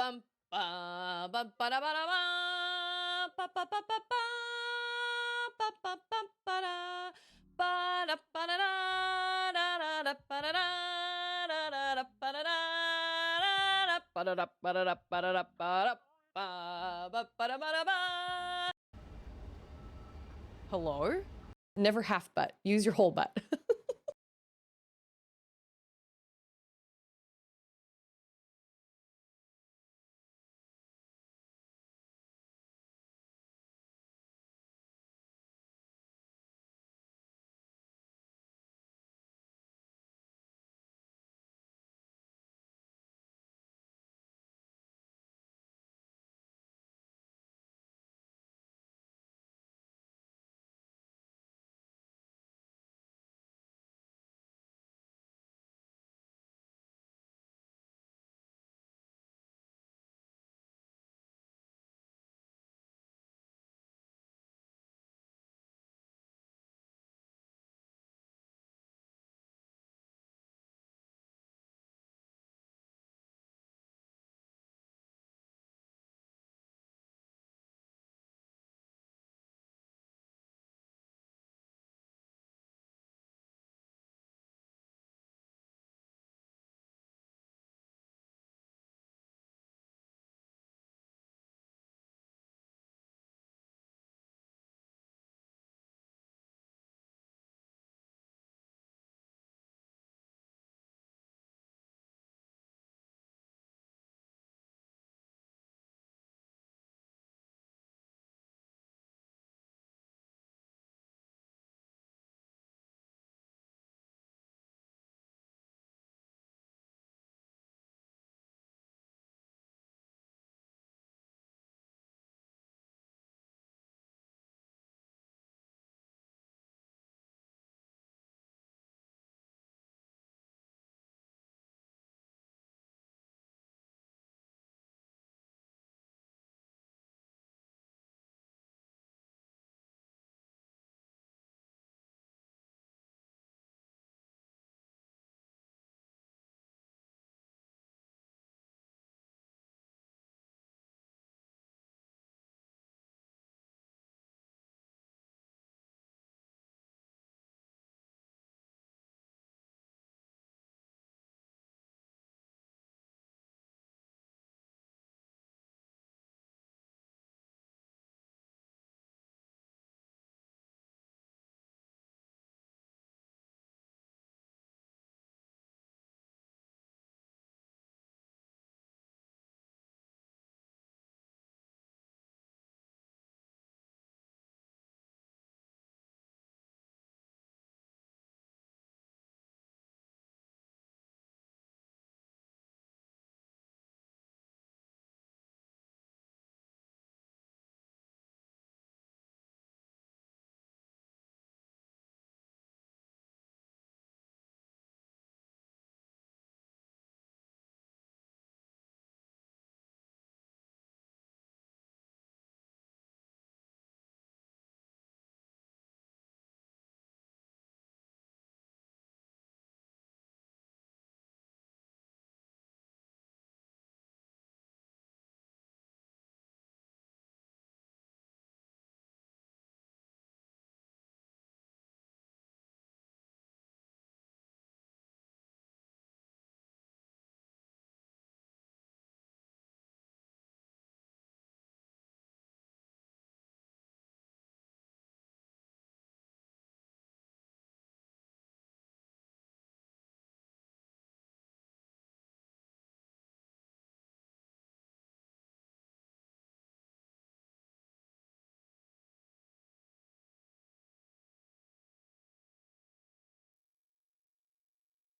bum ba ba ba da ba da ba ba ba ba ba ba ba ba ba da ba da ba da da da ba da da da da ba da da ba da da ba da da ba da da ba da ba ba da ba da ba. Hello? Never half butt. Use your whole butt.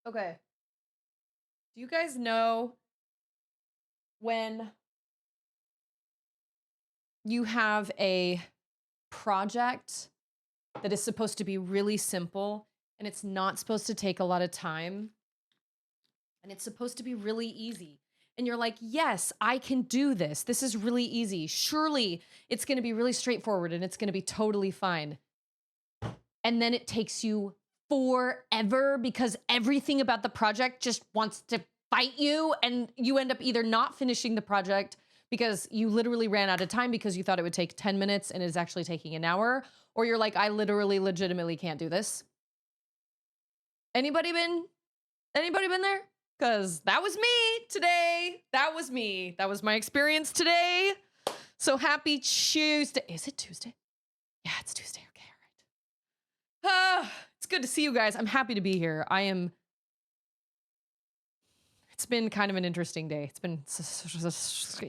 Okay. Do you guys know when you have a project that is supposed to be really simple and it's not supposed to take a lot of time and it's supposed to be really easy? And you're like, yes, I can do this. This is really easy. Surely it's going to be really straightforward and it's going to be totally fine. And then it takes you forever because everything about the project just wants to fight you, and you end up either not finishing the project because you literally ran out of time because you thought it would take 10 minutes and it's actually taking an hour, or you're like, I literally legitimately can't do this. Anybody been there? Because that was me today. That was me. That was my experience today. So happy Tuesday. Is it Tuesday? Yeah, it's Tuesday. Okay, all right. It's good to see you guys. I'm happy to be here. It's been kind of an interesting day. It's been,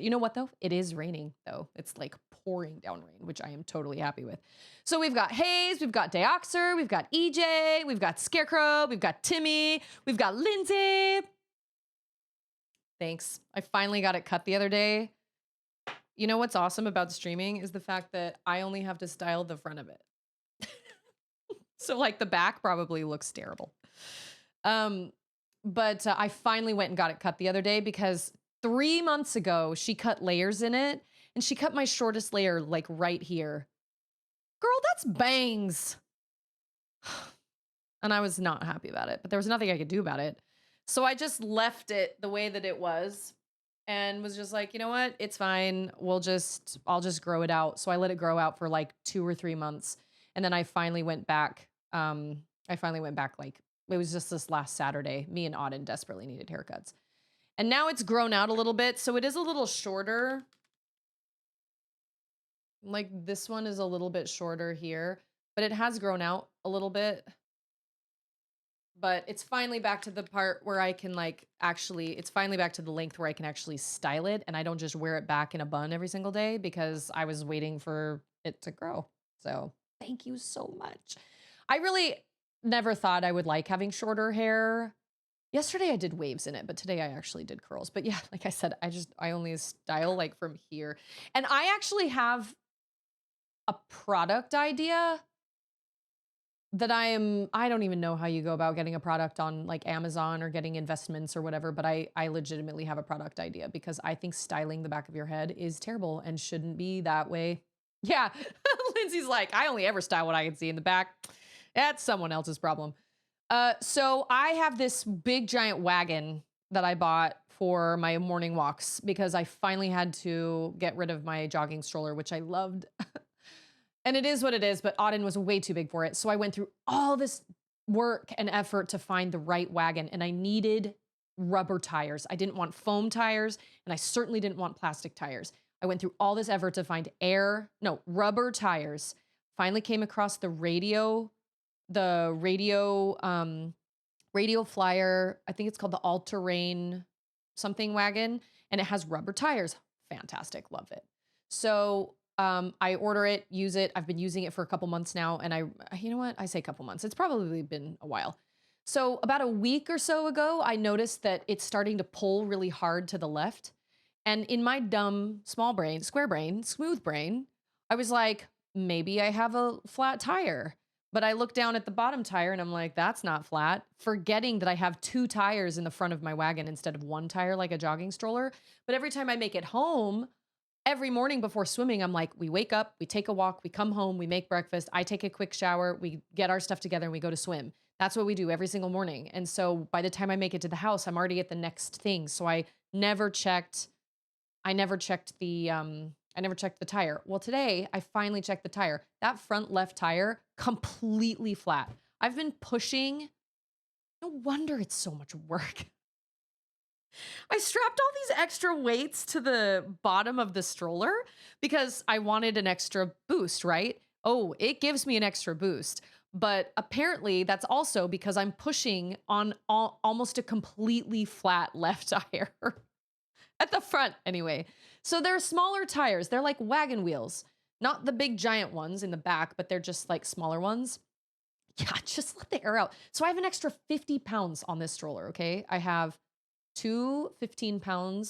you know what though? It is raining though. It's like pouring down rain, which I am totally happy with. So we've got Hayes, we've got Deoxer, we've got EJ, we've got Scarecrow, we've got Timmy, we've got Lindsay. Thanks. I finally got it cut the other day. You know what's awesome about streaming is the fact that I only have to style the front of it. So like the back probably looks terrible. But I finally went and got it cut the other day because 3 months ago, she cut layers in it and she cut my shortest layer like right here. Girl, that's bangs. And I was not happy about it, but there was nothing I could do about it. So I just left it the way that it was and was just like, you know what? It's fine. I'll just grow it out. So I let it grow out for like 2 or 3 months. And then I finally went back. Like, it was just this last Saturday. Me and Auden desperately needed haircuts. And now it's grown out a little bit. So it is a little shorter. Like this one is a little bit shorter here, but it has grown out a little bit. But it's finally back to the part where I can it's finally back to the length where I can actually style it. And I don't just wear it back in a bun every single day because I was waiting for it to grow. So thank you so much. I really never thought I would like having shorter hair. Yesterday I did waves in it, but today I actually did curls. But yeah, like I said, I only style like from here. And I actually have a product idea that I don't even know how you go about getting a product on like Amazon or getting investments or whatever, but I legitimately have a product idea because I think styling the back of your head is terrible and shouldn't be that way. Yeah, Lindsay's like, I only ever style what I can see in the back. That's someone else's problem. So I have this big giant wagon that I bought for my morning walks because I finally had to get rid of my jogging stroller, which I loved. And it is what it is, but Auden was way too big for it. So I went through all this work and effort to find the right wagon, and I needed rubber tires. I didn't want foam tires, and I certainly didn't want plastic tires. I went through all this effort to find rubber tires. Finally came across the radio flyer. I think it's called the all-terrain something wagon, and it has rubber tires. Fantastic, love it. So I order it, use it. I've been using it for a couple months now. And you know what? I say couple months. It's probably been a while. So about a week or so ago, I noticed that it's starting to pull really hard to the left. And in my dumb, small brain, square brain, smooth brain, I was like, maybe I have a flat tire. But I look down at the bottom tire and I'm like, that's not flat. Forgetting that I have 2 tires in the front of my wagon instead of 1 tire like a jogging stroller. But every time I make it home, every morning before swimming, I'm like, we wake up, we take a walk, we come home, we make breakfast, I take a quick shower, we get our stuff together and we go to swim. That's what we do every single morning. And so by the time I make it to the house, I'm already at the next thing. So I never checked the tire. Well, today I finally checked the tire. That front left tire, completely flat. I've been pushing. No wonder it's so much work. I strapped all these extra weights to the bottom of the stroller because I wanted an extra boost, right? Oh, it gives me an extra boost. But apparently that's also because I'm pushing on almost a completely flat left tire at the front anyway. So they're smaller tires. They're like wagon wheels, not the big giant ones in the back, but they're just like smaller ones. Yeah, just let the air out. So I have an extra 50 pounds on this stroller, okay? I have two 15-pound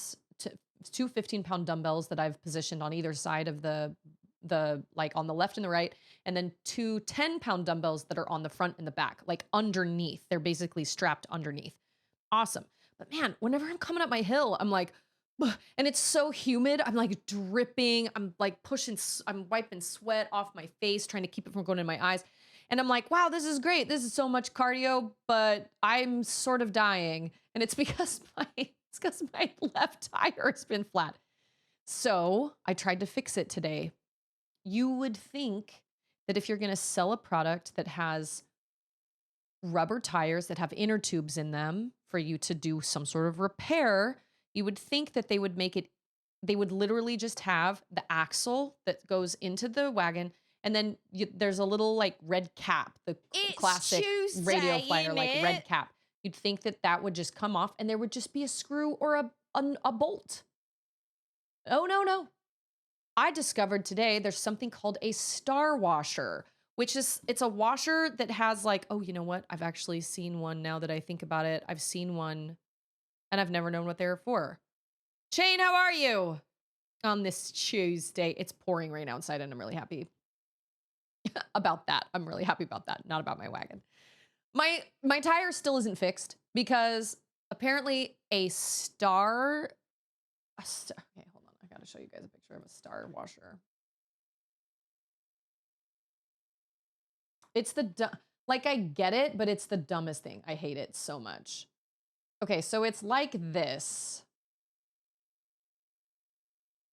dumbbells that I've positioned on either side of the like on the left and the right, and then 2 10-pound dumbbells that are on the front and the back, like underneath. They're basically strapped underneath. Awesome. But man, whenever I'm coming up my hill, I'm like, ugh, and it's so humid. I'm like dripping. I'm like I'm wiping sweat off my face, trying to keep it from going in my eyes. And I'm like, wow, this is great. This is so much cardio, but I'm sort of dying. And it's because my left tire has been flat. So I tried to fix it today. You would think that if you're going to sell a product that has rubber tires that have inner tubes in them for you to do some sort of repair, you would think that they would literally just have the axle that goes into the wagon. And then there's a little like red cap, the classic radio flyer, like red cap. You'd think that would just come off and there would just be a screw or a bolt. Oh, no. I discovered today there's something called a star washer, it's a washer that has like, oh, you know what? I've actually seen one now that I think about it. I've seen one and I've never known what they're for. Shane, how are you? On this Tuesday. It's pouring rain outside and I'm really happy about that. I'm really happy about that, not about my wagon. My tire still isn't fixed because apparently okay, hold on. I got to show you guys a picture of a star washer. It's like I get it, but it's the dumbest thing. I hate it so much. Okay, so it's like this.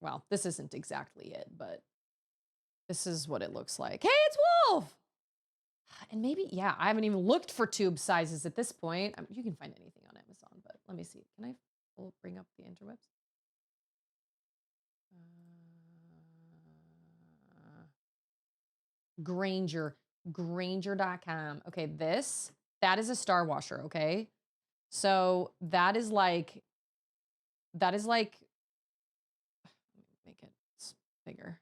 Well, this isn't exactly it, but this is what it looks like. Hey, it's Wolf! And maybe, yeah, I haven't even looked for tube sizes at this point. You can find anything on Amazon, but let me see. Can I bring up the interwebs? Granger.com. Okay, that is a star washer, okay? So that is like, let me make it bigger.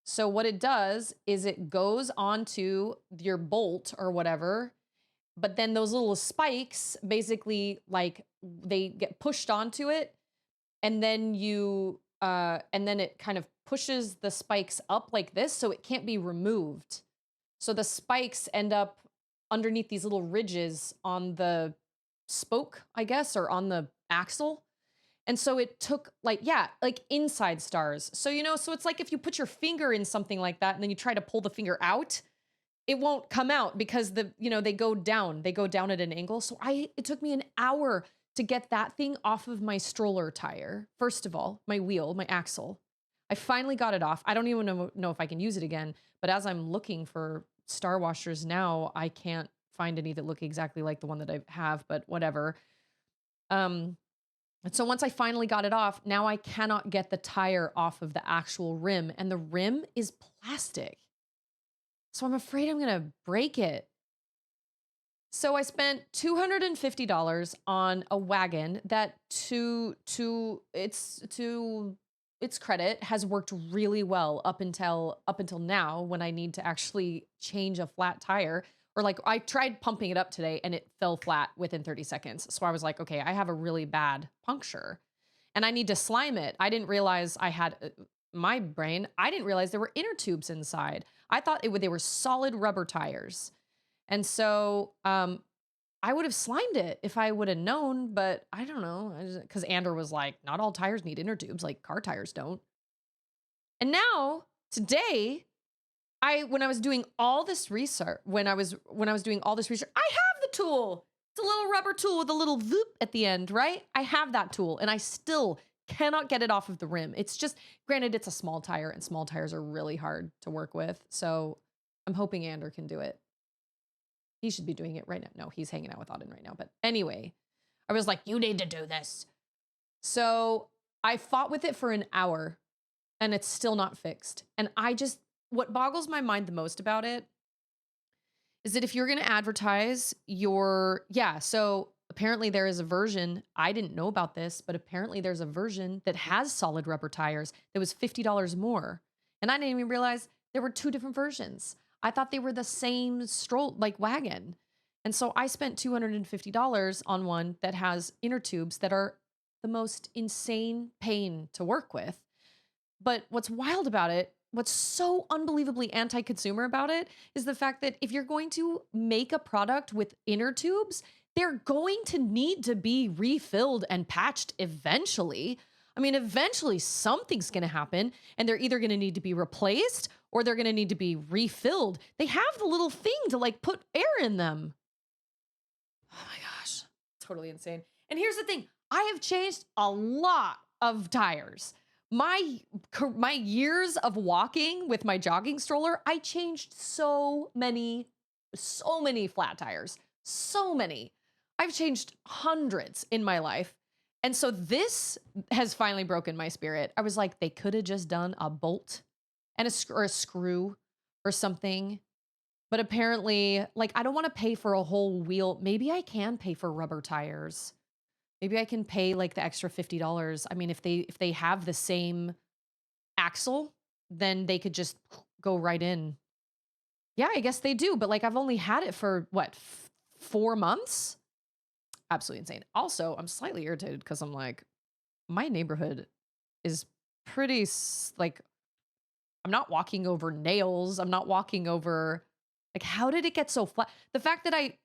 So what it does is it goes onto your bolt or whatever, but then those little spikes basically like they get pushed onto it, and then and then it kind of pushes the spikes up like this so it can't be removed. So the spikes end up underneath these little ridges on the spoke, I guess, or on the axle. And so it took like inside stars. So, so it's like if you put your finger in something like that and then you try to pull the finger out, it won't come out because they go down at an angle. So it took me an hour to get that thing off of my stroller tire. First of all, my wheel, my axle. I finally got it off. I don't even know if I can use it again. But as I'm looking for star washers now, I can't find any that look exactly like the one that I have, but whatever. And so once I finally got it off, now I cannot get the tire off of the actual rim, and the rim is plastic. So I'm afraid I'm going to break it. So I spent $250 on a wagon that to its credit has worked really well up until now, when I need to actually change a flat tire. Or like I tried pumping it up today and it fell flat within 30 seconds. So I was like, okay, I have a really bad puncture and I need to slime it. I didn't realize I didn't realize there were inner tubes inside. I thought they were solid rubber tires. And so I would have slimed it if I would have known, but I don't know. Because Andrew was like, not all tires need inner tubes, like car tires don't. And now, today, when I was doing all this research, I have the tool. It's a little rubber tool with a little zoop at the end, right? I have that tool and I still cannot get it off of the rim. It's just, granted, it's a small tire and small tires are really hard to work with. So I'm hoping Andrew can do it. He should be doing it right now. No, he's hanging out with Auden right now. But anyway, I was like, you need to do this. So I fought with it for an hour and it's still not fixed. And what boggles my mind the most about it is that if you're going to advertise so apparently there is a version, I didn't know about this, but apparently there's a version that has solid rubber tires that was $50 more. And I didn't even realize there were two different versions. I thought they were the same wagon. And so I spent $250 on one that has inner tubes that are the most insane pain to work with. But what's wild about it, what's so unbelievably anti-consumer about it, is the fact that if you're going to make a product with inner tubes, they're going to need to be refilled and patched eventually. I mean, eventually something's going to happen and they're either going to need to be replaced or they're going to need to be refilled. They have the little thing to like put air in them. Oh my gosh, totally insane. And here's the thing, I have changed a lot of tires. My years of walking with my jogging stroller, I changed so many flat tires. So many. I've changed hundreds in my life. And so this has finally broken my spirit. I was like, they could have just done a bolt and a screw or something. But apparently, like, I don't want to pay for a whole wheel. Maybe I can pay for rubber tires. Maybe I can pay like the extra $50. I mean, if they have the same axle, then they could just go right in. Yeah, I guess they do. But like, I've only had it for what, 4 months? Absolutely insane. Also, I'm slightly irritated because I'm like, my neighborhood is pretty like, I'm not walking over nails. I'm not walking over, like, how did it get so flat? The fact that I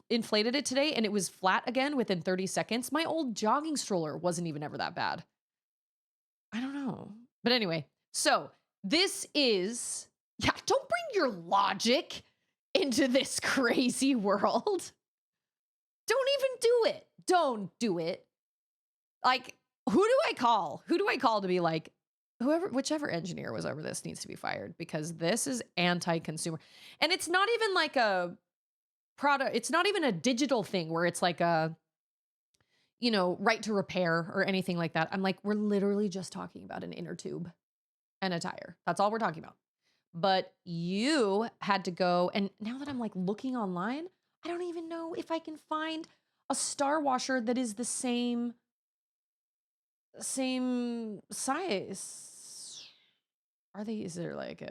inflated it today and it was flat again within 30 seconds. My old jogging stroller wasn't even ever that bad. I don't know. But anyway, so this is, yeah, don't bring your logic into this crazy world. Don't even do it. Don't do it. Like, who do I call? Who do I call to be like, whichever engineer was over this needs to be fired because this is anti-consumer. And it's not even like a product. It's not even a digital thing where it's like a, right to repair or anything like that. I'm like, we're literally just talking about an inner tube and a tire. That's all we're talking about. But you had to go. And now that I'm like looking online, I don't even know if I can find a star washer that is the same size. Is there like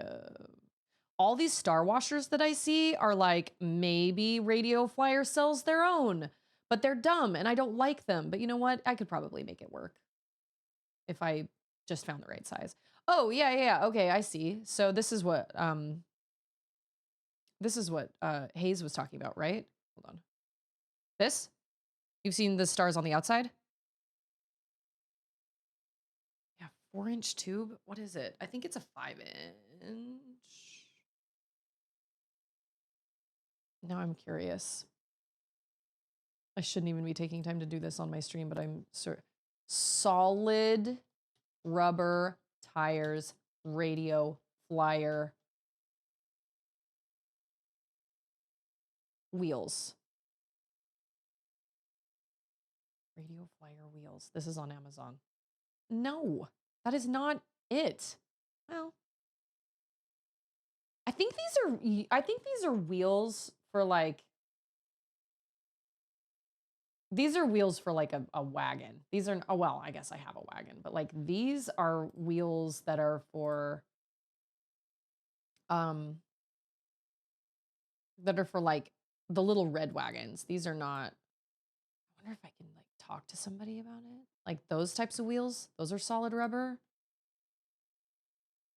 all these star washers that I see are like, maybe Radio Flyer sells their own, but they're dumb and I don't like them. But you know what? I could probably make it work if I just found the right size. Oh, yeah. Okay, I see. So this is what Hayes was talking about, right? Hold on. This? You've seen the stars on the outside? Yeah, 4-inch tube. What is it? I think it's a 5-inch. Now I'm curious. I shouldn't even be taking time to do this on my stream, but I'm solid rubber tires, Radio Flyer wheels. Radio Flyer wheels. This is on Amazon. No, that is not it. Well, I think these are wheels for like, these are wheels for like a wagon. These are, oh, well, I guess I have a wagon, but like these are wheels that are for, like the little red wagons. These are not, I wonder if I can like talk to somebody about it. Like those types of wheels, those are solid rubber.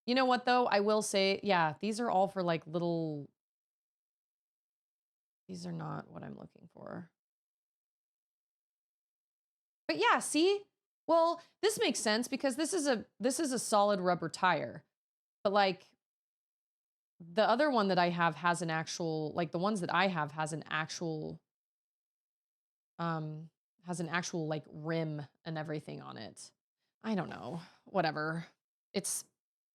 You know what though? I will say, yeah, these are all for like little, these are not what I'm looking for. But yeah, see? Well, this makes sense because this is a solid rubber tire. But like the other one that I have has an actual, like the ones that I have has an actual like rim and everything on it. I don't know. Whatever. It's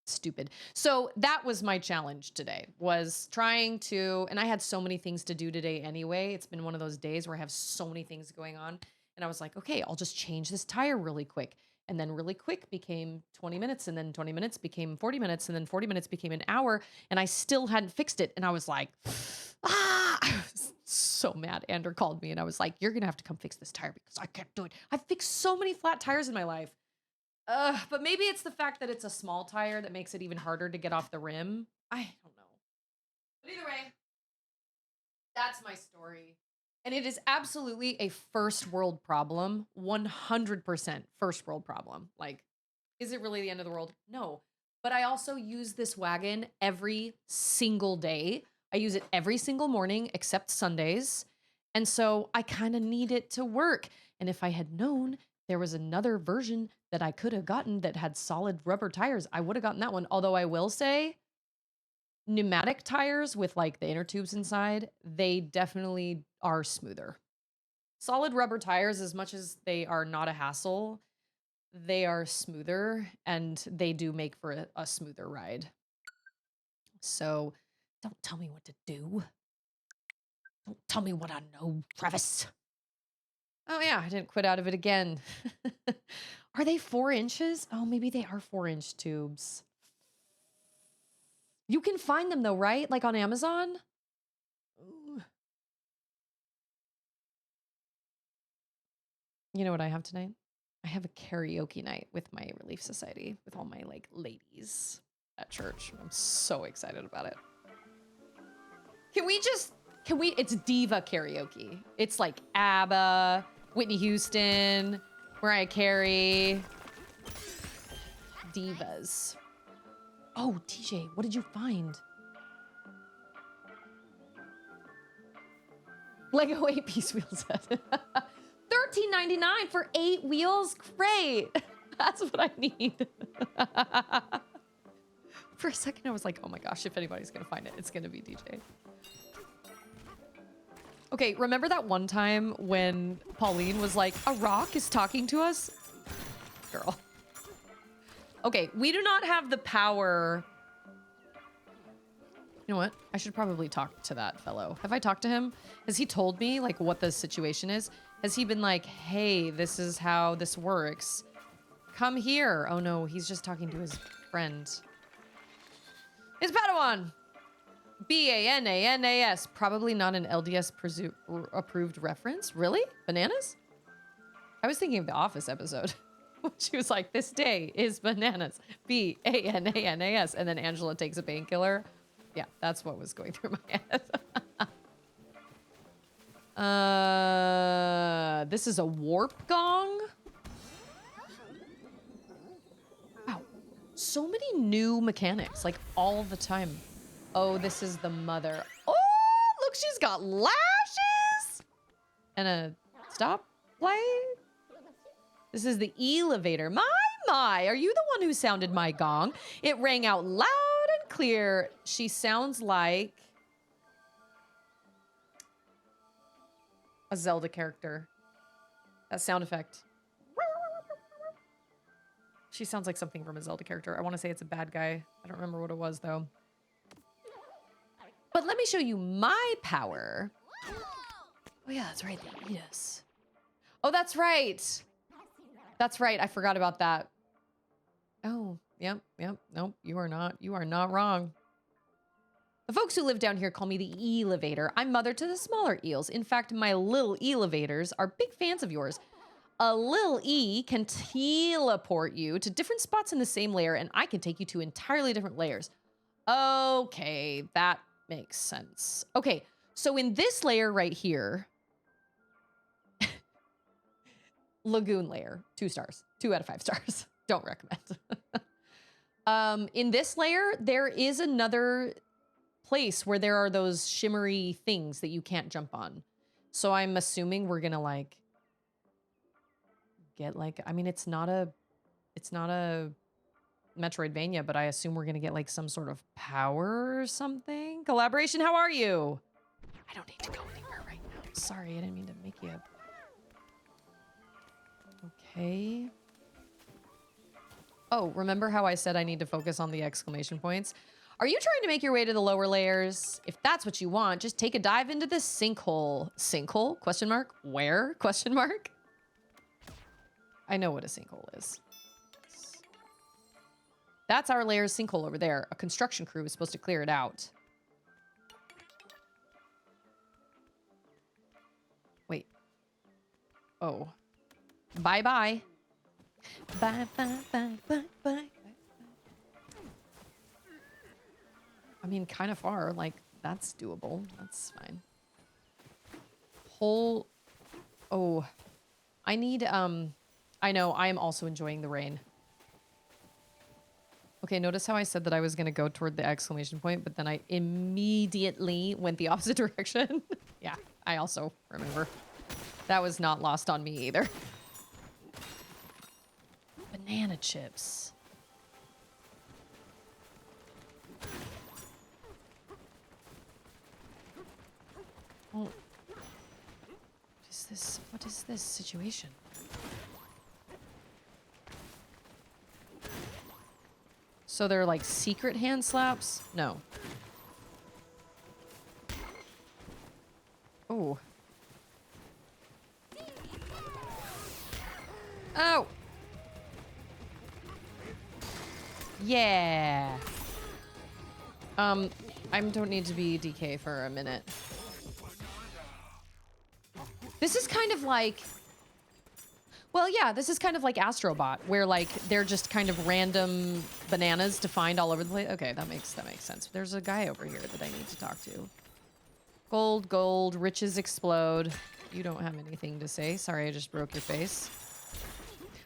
stupid. So that was my challenge today, was trying to, and I had so many things to do today anyway. It's been one of those days where I have so many things going on. And I was like, okay, I'll just change this tire really quick. And then really quick became 20 minutes, and then 20 minutes became 40 minutes, and then 40 minutes became an hour, and I still hadn't fixed it. And I was like, I was so mad. Andrew called me and I was like, you're going to have to come fix this tire because I can't do it. I've fixed so many flat tires in my life. But maybe it's the fact that it's a small tire that makes it even harder to get off the rim. I don't know. But either way, that's my story. And it is absolutely a first world problem. 100% first world problem. Like, is it really the end of the world? No. But I also use this wagon every single day. I use it every single morning except Sundays. And so I kind of need it to work. And if I had known there was another version that I could have gotten that had solid rubber tires, I would have gotten that one. Although I will say, pneumatic tires with like the inner tubes inside, they definitely are smoother. Solid rubber tires, as much as they are not a hassle, they are smoother and they do make for a smoother ride. So don't tell me what to do. Don't tell me what I know, Travis. Oh yeah, I didn't quit out of it again. Are they 4 inches? Oh, maybe they are 4-inch tubes. You can find them though, right? Like on Amazon? Ooh. You know what I have tonight? I have a karaoke night with my Relief Society, with all my like ladies at church. I'm so excited about it. It's diva karaoke. It's like ABBA, Whitney Houston, Mariah Carey, divas. Oh, TJ, what did you find? Lego 8-piece wheel set. $13.99 for 8 wheels? Great. That's what I need. For a second, I was like, oh my gosh, if anybody's gonna find it, it's gonna be DJ. Okay, remember that one time when Pauline was like, a rock is talking to us? Girl. Okay, we do not have the power. You know what? I should probably talk to that fellow. Have I talked to him? Has he told me like what the situation is? Has he been like, hey, this is how this works. Come here. Oh no, he's just talking to his friend. It's Padawan. Bananas. Probably not an LDS approved reference. Really? Bananas? I was thinking of the Office episode. She was like, this day is bananas. Bananas. And then Angela takes a painkiller. Yeah, that's what was going through my head. This is a warp gong. Wow. So many new mechanics, like all the time. Oh, this is the mother. Oh, look, she's got lashes and a stoplight. This is the elevator. My, are you the one who sounded my gong? It rang out loud and clear. She sounds like a Zelda character. That sound effect. She sounds like something from a Zelda character. I want to say it's a bad guy. I don't remember what it was, though. But let me show you my power. Oh, yeah, that's right. They eat us. Oh, that's right. That's right. I forgot about that. Oh, yep. Nope, you are not wrong. The folks who live down here call me the elevator. I'm mother to the smaller eels. In fact, my little elevators are big fans of yours. A little E can teleport you to different spots in the same layer, and I can take you to entirely different layers. Okay, that makes sense. Okay, so in this layer right here, Lagoon layer, 2 stars, 2 out of 5 stars. Don't recommend. In this layer, there is another place where there are those shimmery things that you can't jump on. So I'm assuming we're gonna like get like, I mean, it's not a Metroidvania, but I assume we're gonna get like some sort of power or something. Collaboration, how are you? I don't need to go anywhere right now. Sorry, I didn't mean to make you. Okay. Oh, remember how I said I need to focus on the exclamation points? Are you trying to make your way to the lower layers? If that's what you want, just take a dive into the sinkhole. Sinkhole? Question mark? Where? Question mark? I know what a sinkhole is. That's our layer's sinkhole over there. A construction crew is supposed to clear it out. Wait. Oh. Bye-bye. Bye, bye, bye, bye, bye. I mean, kind of far. Like, that's doable. That's fine. Whole... Oh. I need, I know, I am also enjoying the rain. Okay, notice how I said that I was going to go toward the exclamation point, but then I immediately went the opposite direction. Yeah, I also remember. That was not lost on me either. banana chips. Oh. What is this situation? So they're like secret hand slaps? No. Oh. Oh. Yeah. I don't need to be DK for a minute. This is kind of like, well, yeah, this is kind of like Astrobot, where like they're just kind of random bananas to find all over the place. Okay, that makes sense. There's a guy over here that I need to talk to. Gold, gold, riches explode. You don't have anything to say. Sorry, I just broke your face.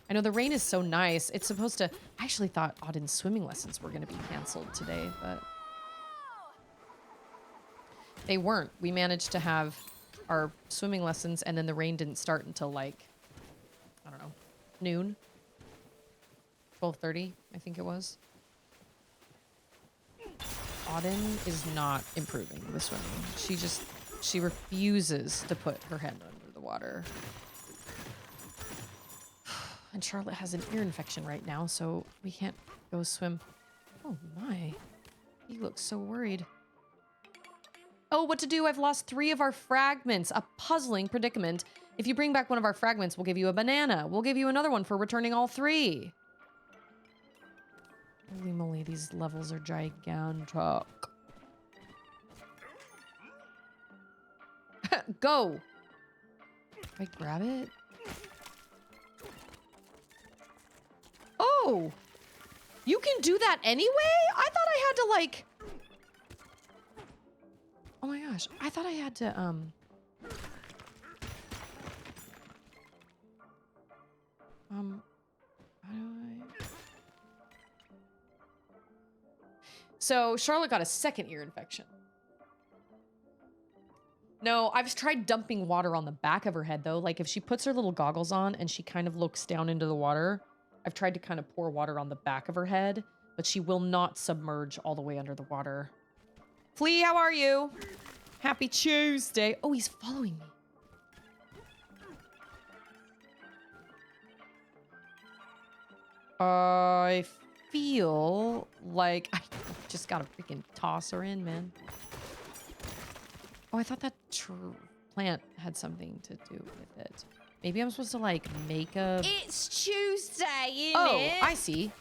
I know the rain is so nice. It's supposed to. I actually thought Auden's swimming lessons were going to be canceled today, but they weren't. We managed to have our swimming lessons, and then the rain didn't start until like, I don't know, noon. 12:30, I think it was. Auden is not improving with swimming. She refuses to put her head under the water. And Charlotte has an ear infection right now, so we can't go swim. Oh my. He looks so worried. Oh, what to do? I've lost 3 of our fragments. A puzzling predicament. If you bring back one of our fragments, we'll give you a banana. We'll give you another one for returning all 3. Holy moly, these levels are gigantic. Go! If I grab it? Oh! You can do that anyway? I thought I had to, like... Oh my gosh, I thought I had to, how do I... So, Charlotte got a second ear infection. No, I've tried dumping water on the back of her head, though. Like, if she puts her little goggles on and she kind of looks down into the water, I've tried to kind of pour water on the back of her head, but she will not submerge all the way under the water. Flea, how are you? Happy Tuesday. Oh, he's following me. I feel like I just gotta freaking toss her in, man. Oh, I thought that plant had something to do with it. Maybe I'm supposed to, like, make a... It's Tuesday, innit? Oh, I see.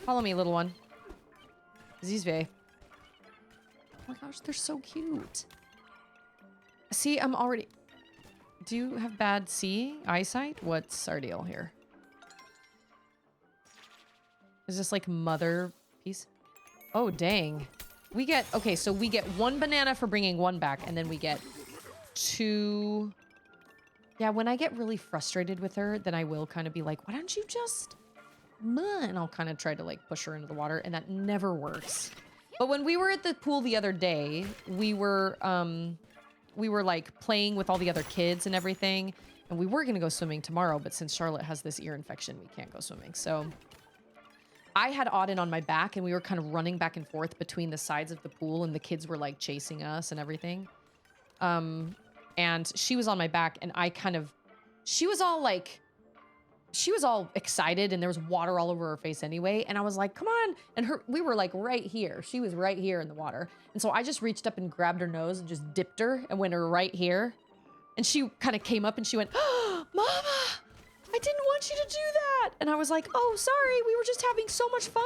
Follow me, little one. Zizve. Oh my gosh, they're so cute. See, I'm already... Do you have bad eyesight? What's our deal here? Is this like mother piece? Oh, dang. We get... Okay, so we get 1 banana for bringing 1 back, and then we get 2... Yeah, when I get really frustrated with her, then I will kind of be like, why don't you just... And I'll kind of try to, like, push her into the water, and that never works. But when we were at the pool the other day, we were like playing with all the other kids and everything, and we were gonna go swimming tomorrow, but since Charlotte has this ear infection, we can't go swimming. So I had Auden on my back, and we were kind of running back and forth between the sides of the pool, and the kids were like chasing us and everything. And she was on my back, and she was all excited, and there was water all over her face anyway. And I was like, come on. And we were like right here. She was right here in the water. And so I just reached up and grabbed her nose and just dipped her and went her right here. And she kind of came up and she went, oh, Mama, I didn't want you to do that. And I was like, oh, sorry. We were just having so much fun.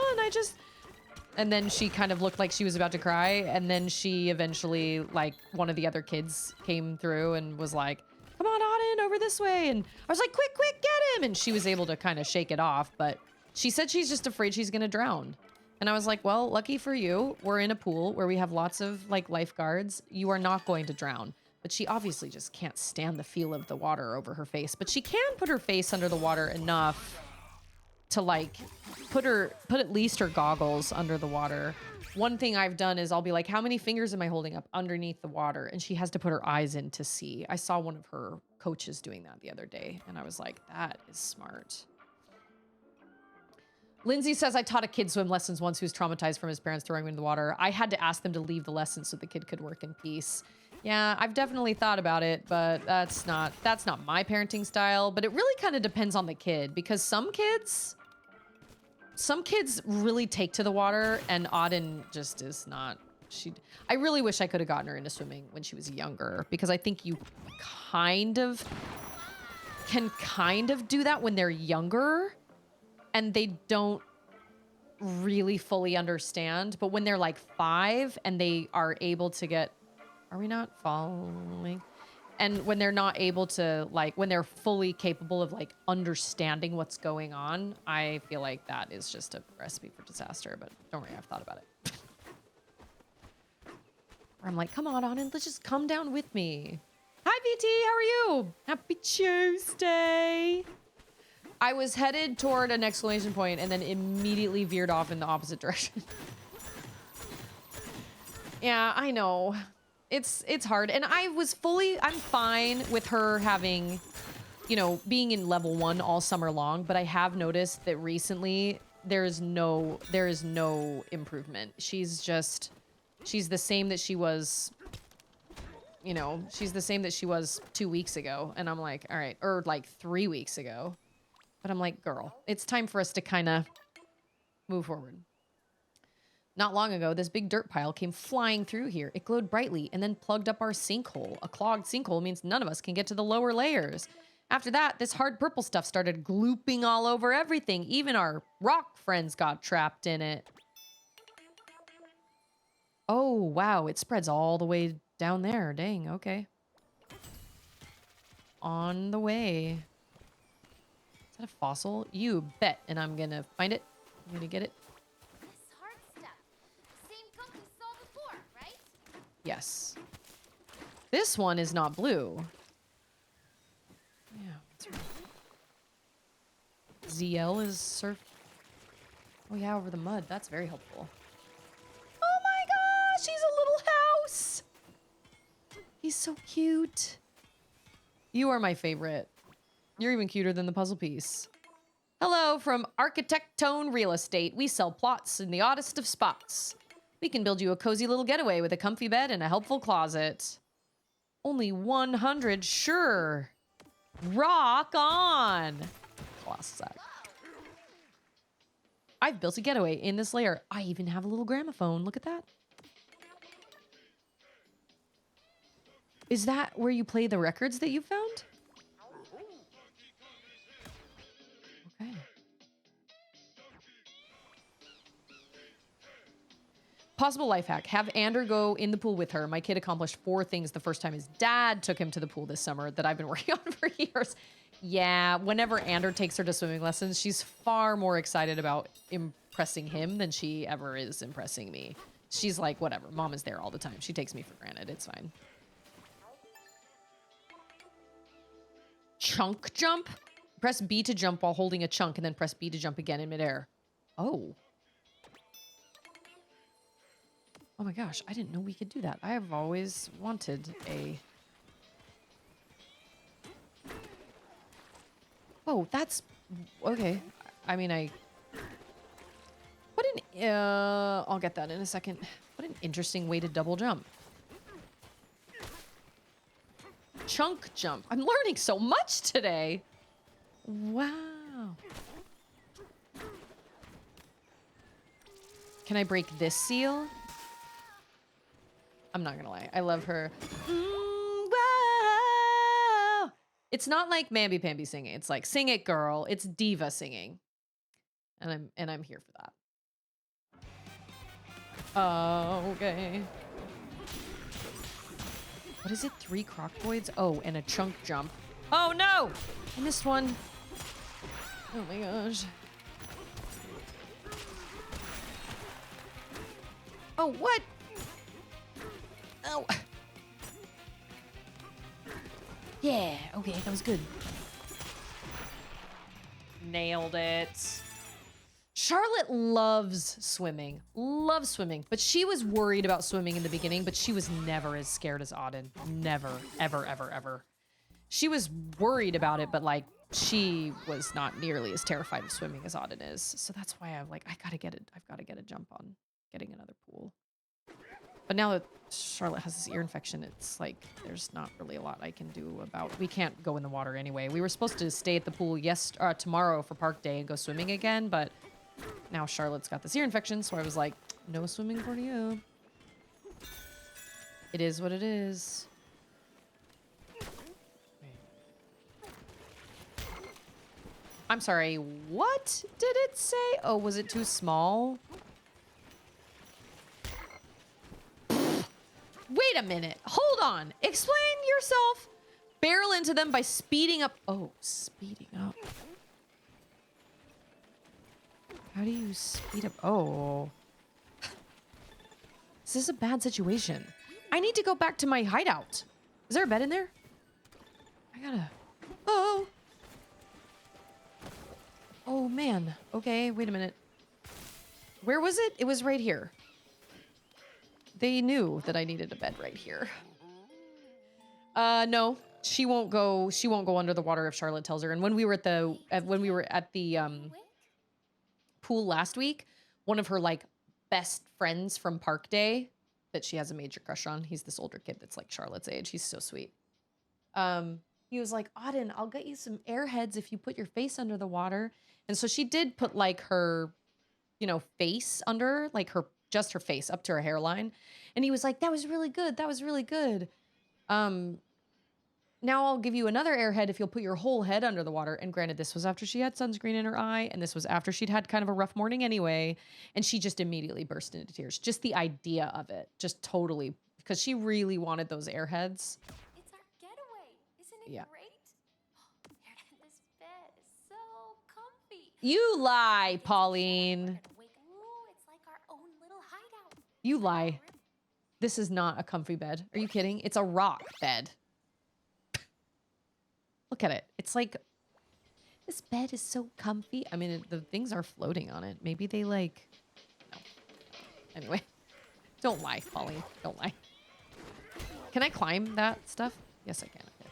And then she kind of looked like she was about to cry. And then she eventually, like, one of the other kids came through and was like, come on, Auden, over this way. And I was like, quick, get him. And she was able to kind of shake it off. But she said she's just afraid she's going to drown. And I was like, well, lucky for you, we're in a pool where we have lots of, like, lifeguards. You are not going to drown. But she obviously just can't stand the feel of the water over her face. But she can put her face under the water enough to, like, put at least her goggles under the water. One thing I've done is I'll be like, how many fingers am I holding up underneath the water? And she has to put her eyes in to see. I saw one of her coaches doing that the other day, and I was like, that is smart. Lindsay says, I taught a kid swim lessons once who's traumatized from his parents throwing him in the water. I had to ask them to leave the lesson so the kid could work in peace. Yeah, I've definitely thought about it, but that's not my parenting style. But it really kind of depends on the kid, because some kids really take to the water, and Auden just is not. I really wish I could have gotten her into swimming when she was younger, because I think you can kind of do that when they're younger and they don't really fully understand. But when they're like 5 and they are able to get, are we not following? And when they're not able to, like, when they're fully capable of like understanding what's going on, I feel like that is just a recipe for disaster. But don't worry, I've thought about it. I'm like, come on, Auden, let's just come down with me. Hi, VT, how are you? Happy Tuesday. I was headed toward an exclamation point and then immediately veered off in the opposite direction. Yeah, I know. It's hard. And I'm fine with her having, you know, being in level 1 all summer long, but I have noticed that recently there is no improvement. She's the same that she was, you know, she's the same that she was 2 weeks ago. And I'm like, all right, or like 3 weeks ago. But I'm like, girl, it's time for us to kind of move forward. Not long ago, this big dirt pile came flying through here. It glowed brightly and then plugged up our sinkhole. A clogged sinkhole means none of us can get to the lower layers. After that, this hard purple stuff started glooping all over everything. Even our rock friends got trapped in it. Oh, wow. It spreads all the way down there. Dang, okay. On the way. Is that a fossil? You bet. And I'm gonna find it. I'm gonna get it. Yes. This one is not blue. Yeah, that's right. ZL is surf. Oh yeah, over the mud. That's very helpful. Oh my gosh, he's a little house. He's so cute. You are my favorite. You're even cuter than the puzzle piece. Hello from Architectone Real Estate. We sell plots in the oddest of spots. We can build you a cozy little getaway with a comfy bed and a helpful closet. Only 100, sure. Rock on. Classic. I've built a getaway in this layer. I even have a little gramophone. Look at that. Is that where you play the records that you found? Okay. Possible life hack. Have Ander go in the pool with her. My kid accomplished 4 things the first time his dad took him to the pool this summer that I've been working on for years. Yeah, whenever Ander takes her to swimming lessons, she's far more excited about impressing him than she ever is impressing me. She's like, whatever, mom is there all the time. She takes me for granted. It's fine. Chunk jump? Press B to jump while holding a chunk and then press B to jump again in midair. Oh. Oh my gosh, I didn't know we could do that. I have always wanted a... Oh, that's... Okay. I mean, What an... I'll get that in a second. What an interesting way to double jump. Chunk jump. I'm learning so much today. Wow. Can I break this seal? I'm not gonna lie. I love her. Wow. It's not like Mamby Pamby singing. It's like, sing it, girl. It's diva singing. And I'm here for that. Okay. What is it? 3 croctoids? Oh, and a chunk jump. Oh no! I missed one. Oh my gosh. Oh, what? Oh. Yeah, okay, that was good. Nailed it. Charlotte loves swimming. Loves swimming. But she was worried about swimming in the beginning, but she was never as scared as Auden. Never. Ever, ever, ever. She was worried about it, but like she was not nearly as terrified of swimming as Auden is. So that's why I'm like, I've got to get a jump on getting another pool. But now that Charlotte has this ear infection, it's like there's not really a lot I can do about. We can't go in the water anyway. We were supposed to stay at the pool tomorrow for park day and go swimming again, but now Charlotte's got this ear infection, so I was like, no swimming for you. It is what it is. I'm sorry, what did it say? Oh, was it too small? Wait a minute. Hold on. Explain yourself. Barrel into them by speeding up. Oh, speeding up. How do you speed up? Oh. This is a bad situation. I need to go back to my hideout. Is there a bed in there? I gotta... Oh. Oh, man. Okay, wait a minute. Where was it? It was right here. They knew that I needed a bed right here. No, she won't go under the water if Charlotte tells her. And when we were at the pool last week, one of her like best friends from park day that she has a major crush on, he's this older kid that's like Charlotte's age. He's so sweet. He was like, Auden, I'll get you some airheads if you put your face under the water. And so she did put like her, face under, like just her face up to her hairline. And he was like, that was really good. That was really good. Now I'll give you another airhead if you'll put your whole head under the water. And granted, this was after she had sunscreen in her eye. And this was after she'd had kind of a rough morning anyway. And she just immediately burst into tears. Just the idea of it. Just totally. Because she really wanted those airheads. It's our getaway. Isn't it great? This bed is so comfy. You lie, Pauline. It's like our own little hideout. You lie. This is not a comfy bed. Are you kidding? It's a rock bed. Look at it. It's like, this bed is so comfy. I mean, the things are floating on it. Maybe they like, no. Anyway, don't lie, Pauline. Don't lie. Can I climb that stuff? Yes, I can. Okay.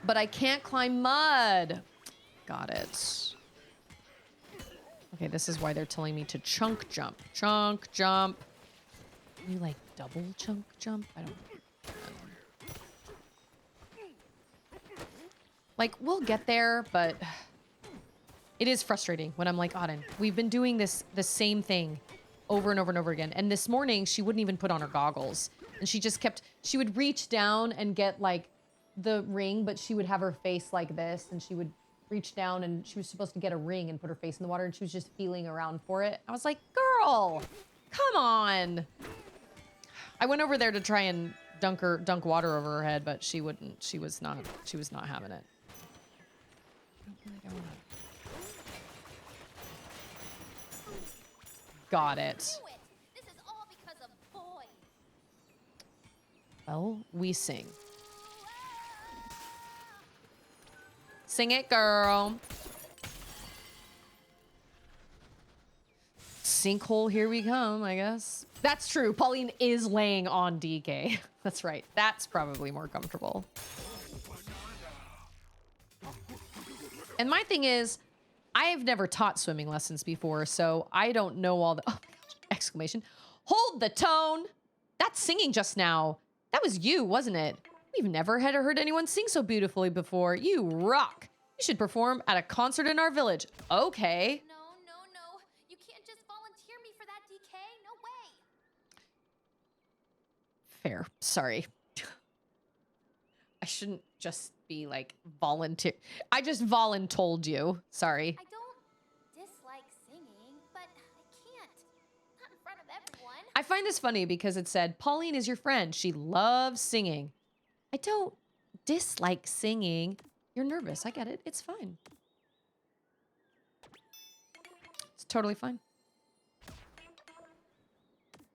But I can't climb mud. Got it. Okay, this is why they're telling me to chunk jump. Chunk jump. Can you like double chunk jump? I don't know. Like, we'll get there, but it is frustrating when I'm like, Auden, we've been doing the same thing over and over and over again. And this morning, she wouldn't even put on her goggles. And she would reach down and get like the ring, but she would have her face like this. And she would reach down and she was supposed to get a ring and put her face in the water. And she was just feeling around for it. I was like, girl, come on. I went over there to try and dunk water over her head, but she wouldn't. She was not having it. Got it. This is all because of boys. Well, we sing. Sing it, girl. Sinkhole, here we come, I guess. That's true. Pauline is laying on DK. That's right. That's probably more comfortable. And my thing is, I have never taught swimming lessons before, so I don't know all the... Oh, my gosh, exclamation. Hold the tone! That's singing just now. That was you, wasn't it? We've never had or heard anyone sing so beautifully before. You rock. You should perform at a concert in our village. Okay. No. You can't just volunteer me for that, DK. No way. Fair. Sorry. I shouldn't just be like volunteer. I just voluntold you. Sorry. I don't dislike singing, but I can't. Not in front of everyone. I find this funny because it said, Pauline is your friend. She loves singing. I don't dislike singing. You're nervous. I get it. It's fine. It's totally fine.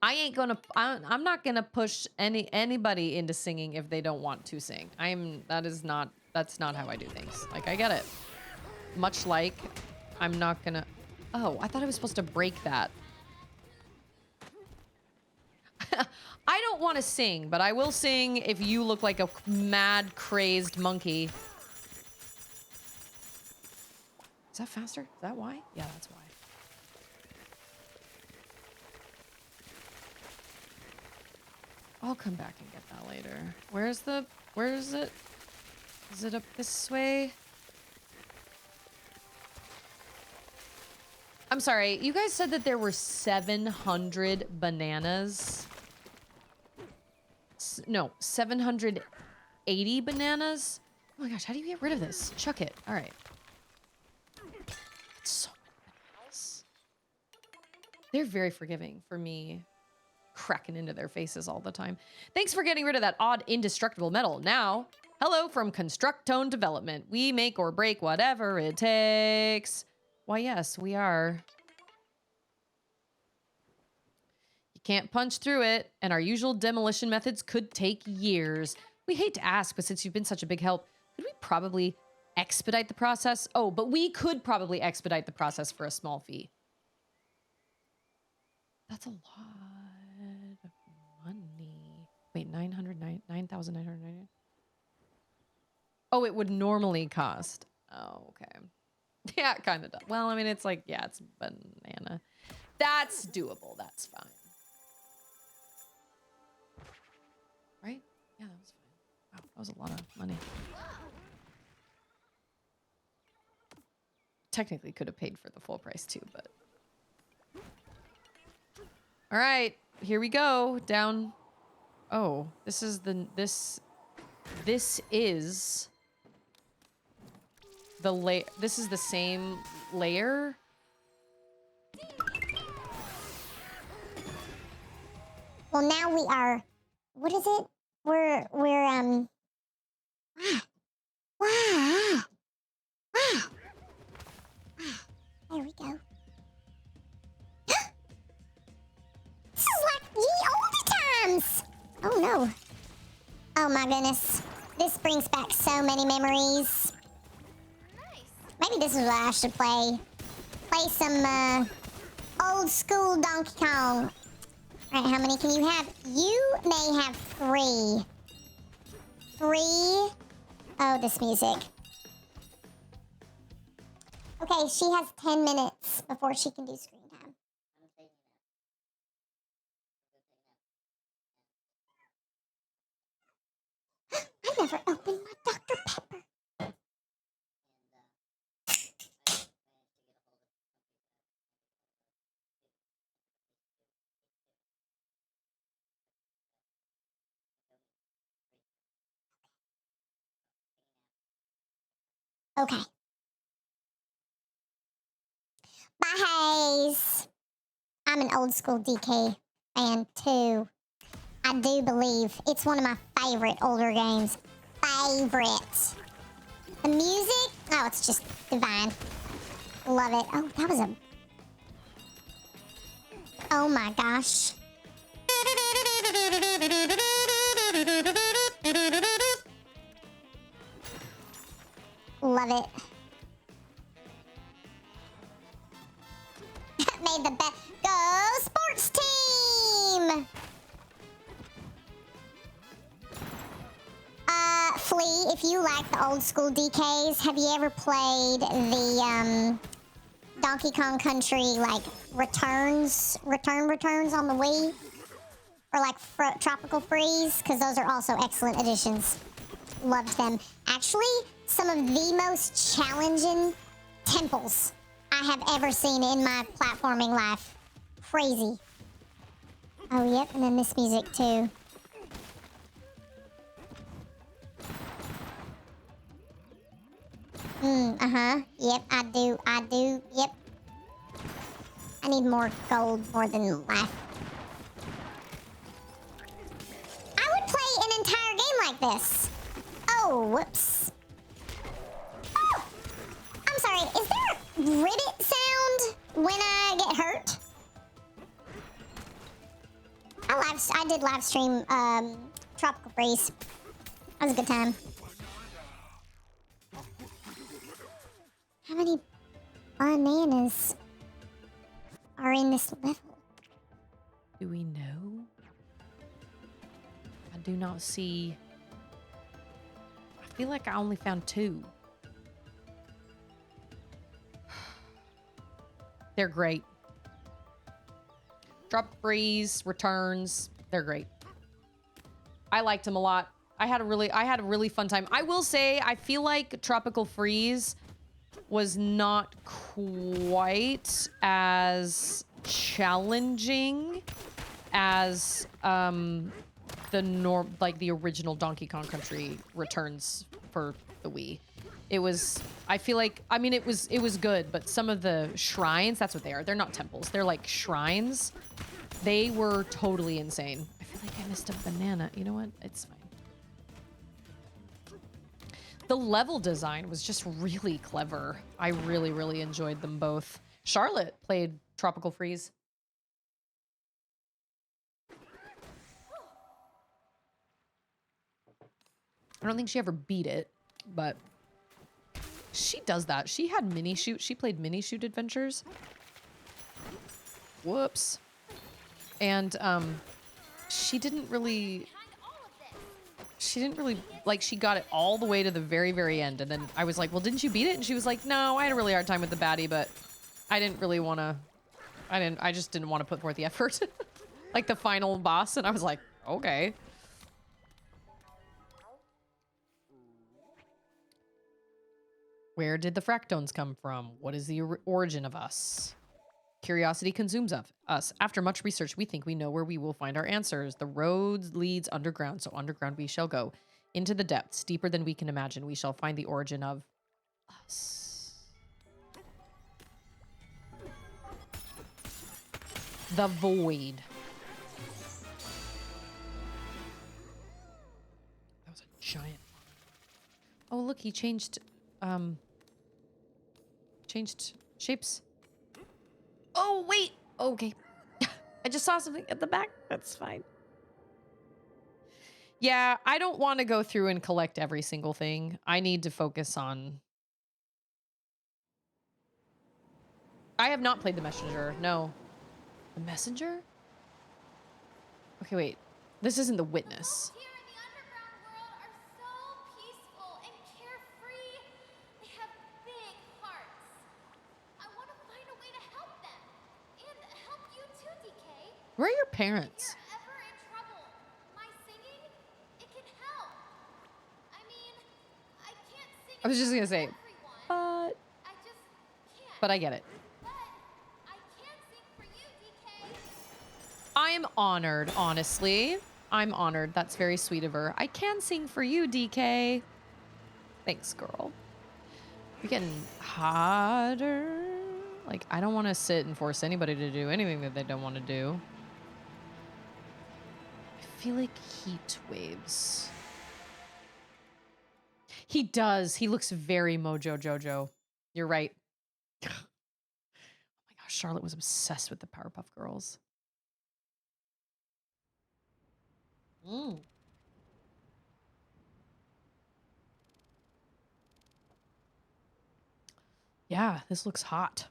I'm not gonna push anybody into singing if they don't want to sing. That's not how I do things. Like, I get it. Much like I'm not gonna, oh, I thought I was supposed to break that. I don't want to sing, but I will sing if you look like a mad, crazed monkey. Is that faster? Is that why? Yeah, that's why. I'll come back and get that later. Where is it? Is it up this way? I'm sorry, you guys said that there were 700 bananas. No, 780 bananas? Oh my gosh, how do you get rid of this? Chuck it. All right. So many bananas. They're very forgiving for me cracking into their faces all the time. Thanks for getting rid of that odd indestructible metal. Now, hello from Constructone Development. We make or break whatever it takes. Why, yes, we are. You can't punch through it, and our usual demolition methods could take years. We hate to ask, but since you've been such a big help, could we probably expedite the process? Oh, but we could probably expedite the process for a small fee. That's a lot of money. Wait, 9,990. Oh, it would normally cost. Oh, okay. Yeah, it kind of does. Well, I mean, it's like, yeah, it's banana. That's doable. That's fine. Right? Yeah, that was fine. Wow, that was a lot of money. Technically could have paid for the full price too, but. All right, here we go. Down. Oh, this is the layer. This is the same layer. Well, now we are. What is it? We're wow. There we go. This is like ye olde times. Oh no. Oh my goodness. This brings back so many memories. Nice. Maybe this is what I should play. Play some old school Donkey Kong. All right, how many can you have? You may have 3. 3. Oh, this music. Okay, she has 10 minutes before she can do screen time. I never opened my Dr. Pepper. Okay. Bye, Hayes. I'm an old school DK fan too. I do believe it's one of my favorite older games. Favorite. The music, oh, it's just divine. Love it. Oh, that was a... Oh my gosh. Love it. Made the best. Go sports team! Flea, if you like the old school DKs, have you ever played the Donkey Kong Country like returns on the Wii? Or like Tropical Freeze? Because those are also excellent additions. Loved them. Actually, some of the most challenging temples I have ever seen in my platforming life. Crazy. Oh, yep, and then this music too. Yep, I do, yep. I need more gold more than life. I would play an entire game like this. Oh, whoops. Oh! I'm sorry, is there a ribbit sound when I get hurt? I did live stream Tropical Freeze. That was a good time. How many bananas are in this level? Do we know? I do not see. I feel like I only found 2. They're great. Drop Freeze, Returns. They're great. I liked them a lot. I had a really fun time. I will say, I feel like Tropical Freeze was not quite as challenging as the original Donkey Kong Country Returns for the Wii. It was, I feel like, I mean, it was good, but some of the shrines, that's what they are. They're not temples. They're like shrines. They were totally insane. I feel like I missed a banana. You know what? It's fine. The level design was just really clever. I really, really enjoyed them both. Charlotte played Tropical Freeze. I don't think she ever beat it, but she does that. She had mini shoot. She played mini shoot adventures. Whoops. And she didn't really like, she got it all the way to the very, very end. And then I was like, well, didn't you beat it? And she was like, no, I had a really hard time with the baddie, but I didn't really want to, I just didn't want to put forth the effort. Like the final boss. And I was like, okay. Where did the fractones come from? What is the origin of us? Curiosity consumes us. After much research, we think we know where we will find our answers. The road leads underground, so underground we shall go. Into the depths, deeper than we can imagine, we shall find the origin of us. The void. That was a giant. Oh, look, he changed shapes. Oh, wait. Okay. I just saw something at the back. That's fine. Yeah, I don't want to go through and collect every single thing. I need to focus on... I have not played the messenger. No. The messenger? Okay, wait. This isn't the witness. Here in the underground world are so peaceful and carefree. They have big hearts. I want to find a way to help them. And help you too, DK. Where are your If parents? you're ever in trouble, my singing, it can help. I mean, I can't sing I was just for gonna say, everyone. I just can't. but I get it. But I can sing for you, DK. I'm honored, honestly. I'm honored. That's very sweet of her. I can sing for you, DK. Thanks, girl. You're getting hotter. Like, I don't want to sit and force anybody to do anything that they don't want to do. I feel like heat waves. He does. He looks very Mojo Jojo. You're right. Oh my gosh, Charlotte was obsessed with the Powerpuff Girls. Yeah, this looks hot.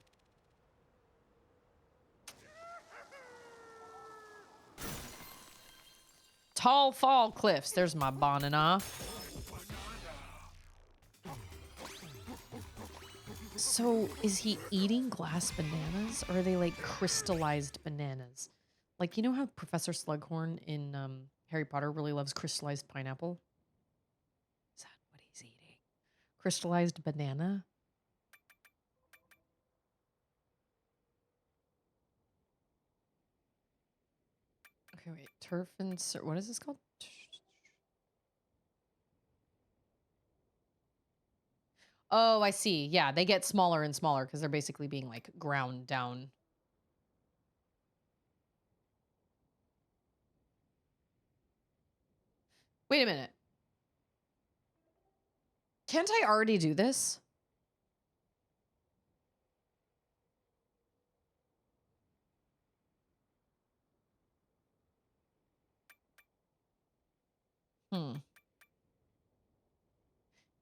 Tall Fall Cliffs. There's my banana. So, is he eating glass bananas, or are they like crystallized bananas? Like, you know how Professor Slughorn in Harry Potter really loves crystallized pineapple? Is that what he's eating? Crystallized banana? Okay, wait. Turf and... What is this called? Oh, I see. Yeah, they get smaller and smaller because they're basically being, like, ground down. Wait a minute. Can't I already do this?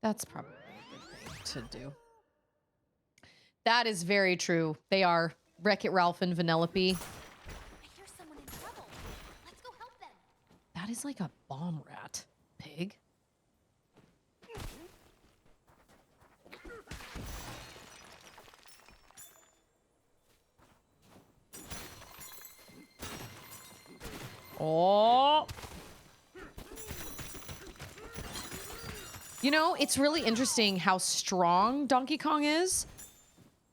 That's probably a good thing to do. That is very true. They are. Wreck-It Ralph and Vanellope. I hear someone in trouble. Let's go help them. That is like a bomb rat. Pig. Oh. You know, it's really interesting how strong Donkey Kong is.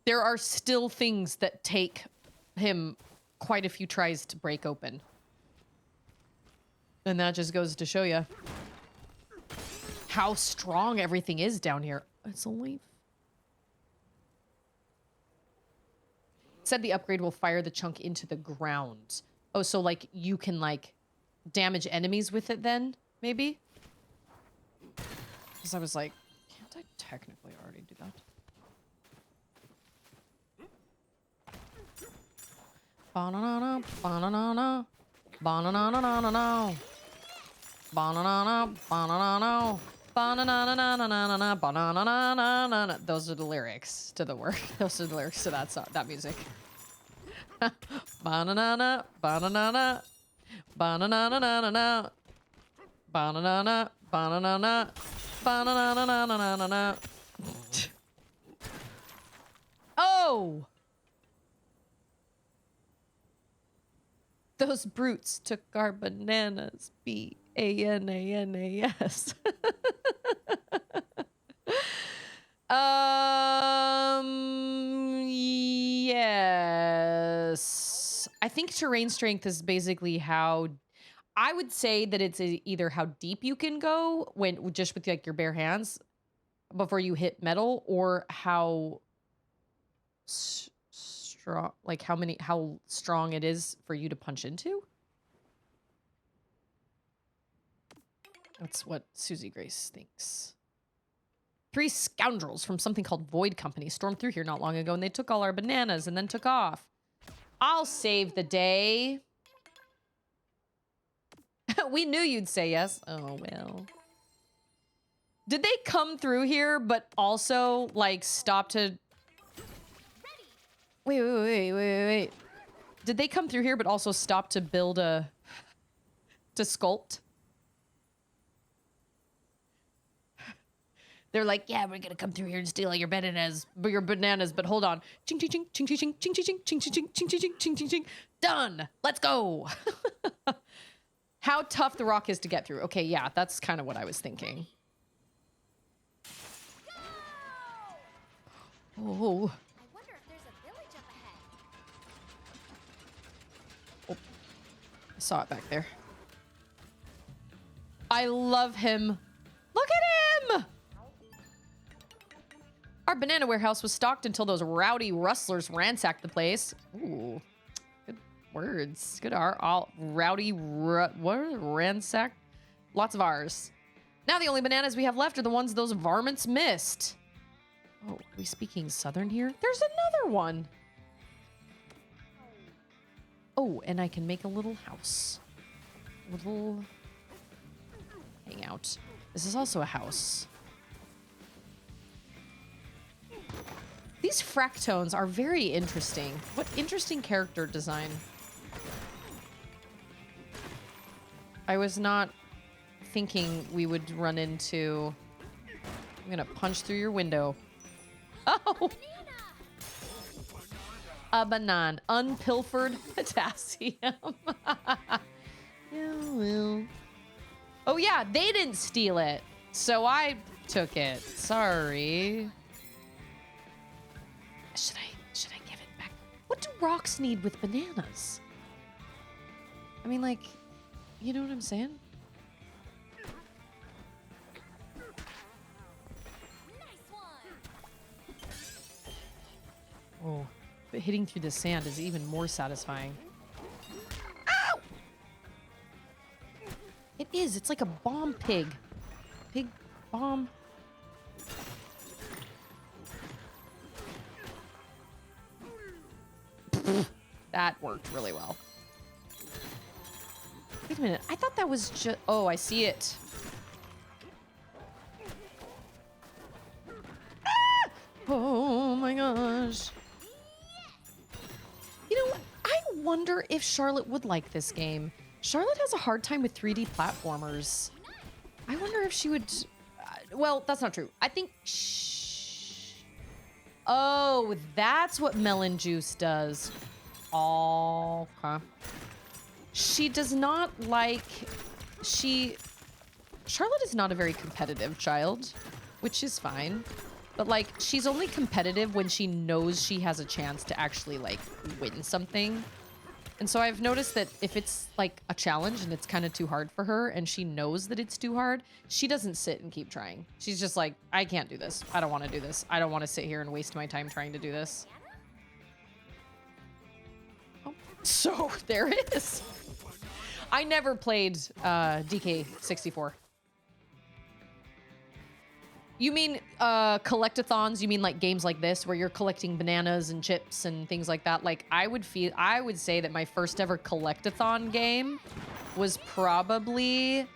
There are still things that take him quite a few tries to break open. And that just goes to show you how strong everything is down here. It's only... Said the upgrade will fire the chunk into the ground. Oh, so like you can like damage enemies with it then, maybe? Because I was like, can't I technically already do that? Banana, banana, banana, banana, banana, banana, banana. Those are the lyrics to the work. Those are the lyrics to that song, that music. Banana, banana, banana, banana, banana, banana. Oh! Those brutes took our bananas. Bananas. Yes. I think terrain strength is basically how... I would say that it's either how deep you can go when just with like your bare hands before you hit metal, or how strong, like how strong it is for you to punch into. That's what Susie Grace thinks. 3 scoundrels from something called Void Company stormed through here not long ago, and they took all our bananas and then took off. I'll save the day. We knew you'd say yes. Oh, well. Did they come through here, but also, like, stop to... Wait. Did they come through here, but also stop to build a... to sculpt? They're like, yeah, we're gonna come through here and steal all your bananas, but hold on. Ching, ching, ching, ching, ching, ching, ching, ching, ching, ching, ching, ching, ching, ching, ching, ching. Done. Let's go. How tough the rock is to get through. Okay, yeah, that's kind of what I was thinking. Oh. I wonder if there's a village up ahead. Oh. I saw it back there. I love him. Look at him! Our banana warehouse was stocked until those rowdy rustlers ransacked the place. Ooh, good words. Good R. All rowdy, what are ransacked? Lots of R's. Now the only bananas we have left are the ones those varmints missed. Oh, are we speaking Southern here? There's another one. Oh, and I can make a little house. A little hangout. This is also a house. These fractones are very interesting. What interesting character design. I was not thinking we would run into... I'm gonna punch through your window. Oh! A banana. Unpilfered potassium. Yeah, well. Oh yeah, they didn't steal it. So I took it. Sorry. Should I give it back? What do rocks need with bananas? I mean, like, you know what I'm saying? Nice one. Oh, but hitting through the sand is even more satisfying. Ow! It is. It's like a bomb pig. Pig bomb. That worked really well. Wait a minute. I thought that was just... Oh, I see it. Ah! Oh my gosh. You know what? I wonder if Charlotte would like this game. Charlotte has a hard time with 3D platformers. I wonder if she would... well, that's not true. I think... Oh, that's what melon juice does. Oh, okay. She does not like... Charlotte is not a very competitive child, which is fine. But, like, she's only competitive when she knows she has a chance to actually, like, win something. And so I've noticed that if it's, like, a challenge and it's kind of too hard for her and she knows that it's too hard, she doesn't sit and keep trying. She's just like, I can't do this. I don't want to do this. I don't want to sit here and waste my time trying to do this. Oh, so there it is. I never played DK64. You mean collectathons? You mean like games like this where you're collecting bananas and chips and things like that? Like I would say that my first ever collectathon game was probably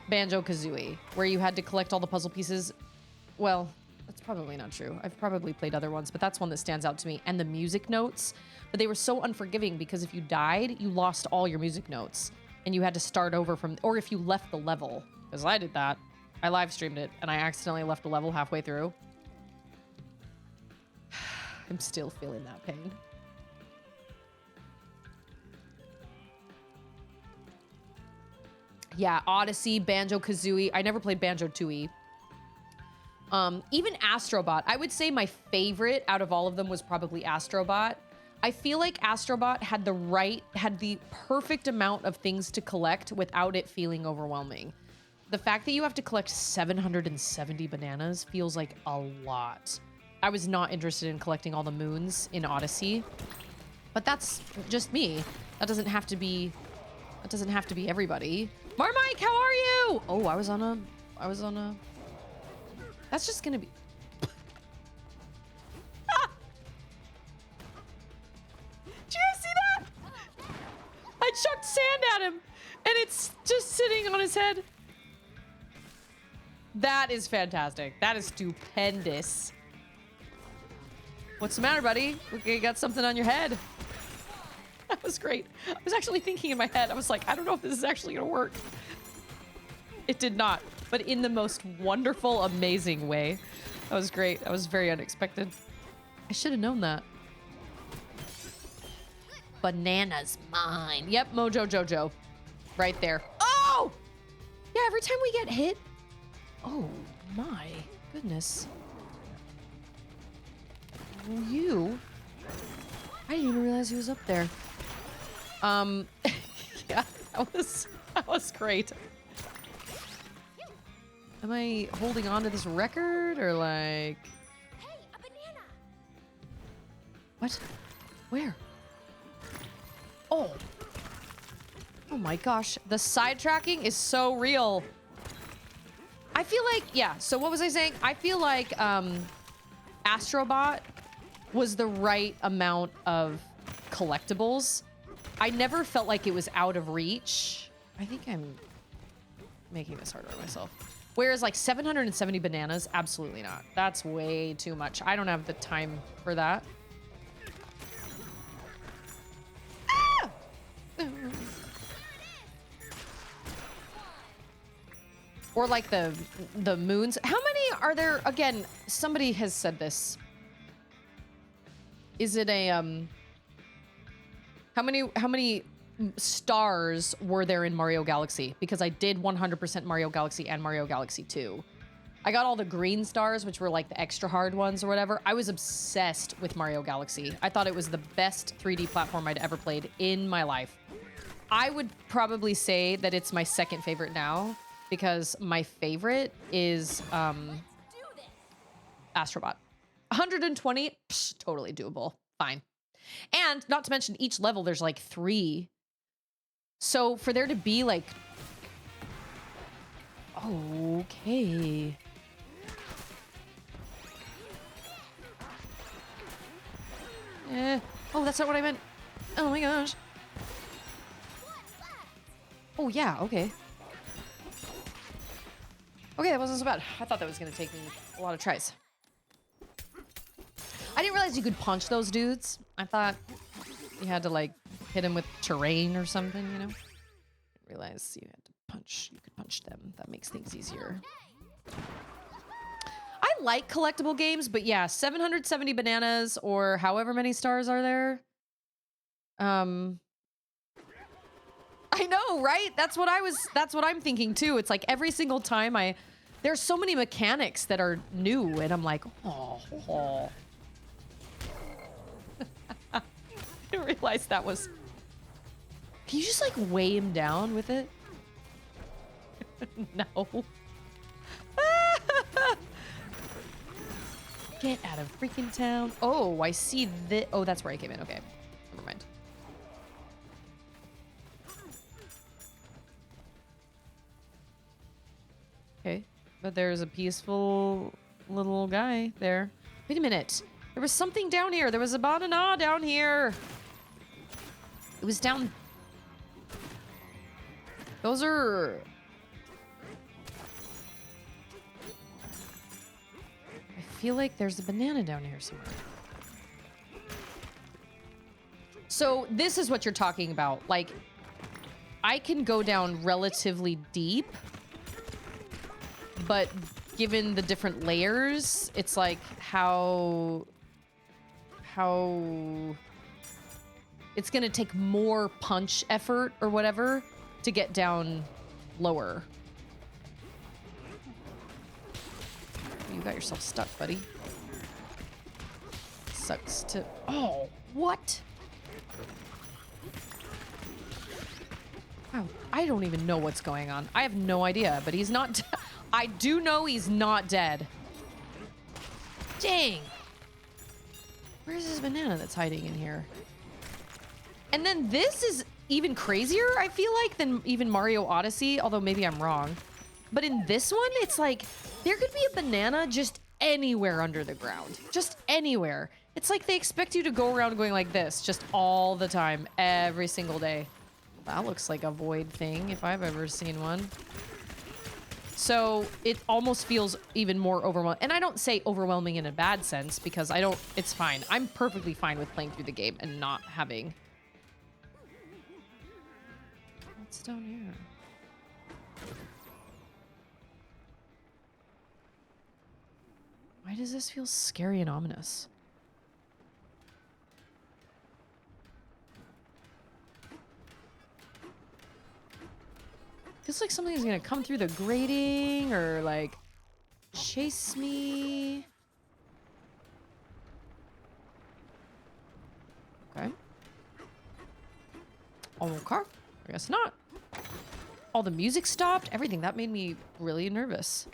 Banjo-Kazooie, where you had to collect all the puzzle pieces. Well, that's probably not true. I've probably played other ones, but that's one that stands out to me. And the music notes, but they were so unforgiving because if you died, you lost all your music notes and you had to start over from, or if you left the level, because I did that. I live streamed it and I accidentally left a level halfway through. I'm still feeling that pain. Yeah, Odyssey, Banjo-Kazooie. I never played Banjo-Tooie. Even Astrobot. I would say my favorite out of all of them was probably Astrobot. I feel like Astrobot had the perfect amount of things to collect without it feeling overwhelming. The fact that you have to collect 770 bananas feels like a lot. I was not interested in collecting all the moons in Odyssey, but that's just me. That doesn't have to be everybody. Marmike, how are you? Oh, I was on a, that's just gonna be, ah! Did you guys see that? I chucked sand at him and it's just sitting on his head. That is fantastic. That is stupendous. What's the matter, buddy? You got something on your head. That was great. I was actually thinking in my head, I was like, I don't know if this is actually gonna work. It did not, but in the most wonderful, amazing way. That was great. That was very unexpected. I should have known that. Banana's mine. Yep, Mojo Jojo. Right there. Oh! Yeah, every time we get hit. Oh my goodness. Well, you. I didn't even realize he was up there. Yeah, that was great. Am I holding on to this record or like? Hey, a banana. What? Where? Oh. Oh my gosh, the sidetracking is so real. I feel like, yeah, so what was I saying? I feel like Astrobot was the right amount of collectibles. I never felt like it was out of reach. I think I'm making this harder on myself. Whereas like 770 bananas, absolutely not. That's way too much. I don't have the time for that. Ah! Or like the moons. How many are there? Again, somebody has said this. Is it a how many stars were there in Mario Galaxy? Because I did 100% Mario Galaxy and Mario Galaxy 2. I got all the green stars, which were like the extra hard ones or whatever. I was obsessed with Mario Galaxy. I thought it was the best 3D platform I'd ever played in my life. I would probably say that it's my second favorite now, because my favorite is Astrobot. 120, psh, totally doable. Fine. And not to mention each level, there's like 3. So for there to be like... Okay. Oh, that's not what I meant. Oh my gosh. Oh yeah, okay. Okay, that wasn't so bad. I thought that was gonna take me a lot of tries. I didn't realize you could punch those dudes. I thought you had to like hit them with terrain or something, you know? Didn't realize you had to punch, you could punch them. That makes things easier. I like collectible games, but yeah, 770 bananas or however many stars are there. I know, right? That's what I'm thinking too. It's like every single time there's so many mechanics that are new and I'm like, oh. I didn't realize that was... Can you just like weigh him down with it? No. Get out of freaking town. Oh, I see the... Oh, that's where I came in. Okay. Never mind. Okay. But there's a peaceful little guy there. Wait a minute. There was something down here. There was a banana down here. It was down... Those are... I feel like there's a banana down here somewhere. So this is what you're talking about. Like, I can go down relatively deep, but given the different layers, it's like how it's gonna take more punch effort or whatever to get down lower. You got yourself stuck, buddy. Sucks to... Oh, what? Wow, I don't even know what's going on. I have no idea, but he's not... I do know he's not dead. Dang. Where's this banana that's hiding in here? And then this is even crazier, I feel like, than even Mario Odyssey, although maybe I'm wrong. But in this one, it's like, there could be a banana just anywhere under the ground. Just anywhere. It's like they expect you to go around going like this, just all the time, every single day. That looks like a void thing, if I've ever seen one. So it almost feels even more overwhelming. And I don't say overwhelming in a bad sense, because I don't, it's fine. I'm perfectly fine with playing through the game and not having... What's down here? Why does this feel scary and ominous? Feels like something's gonna come through the grating or like chase me. Okay. Okay. I guess not. All the music stopped, everything. That made me really nervous.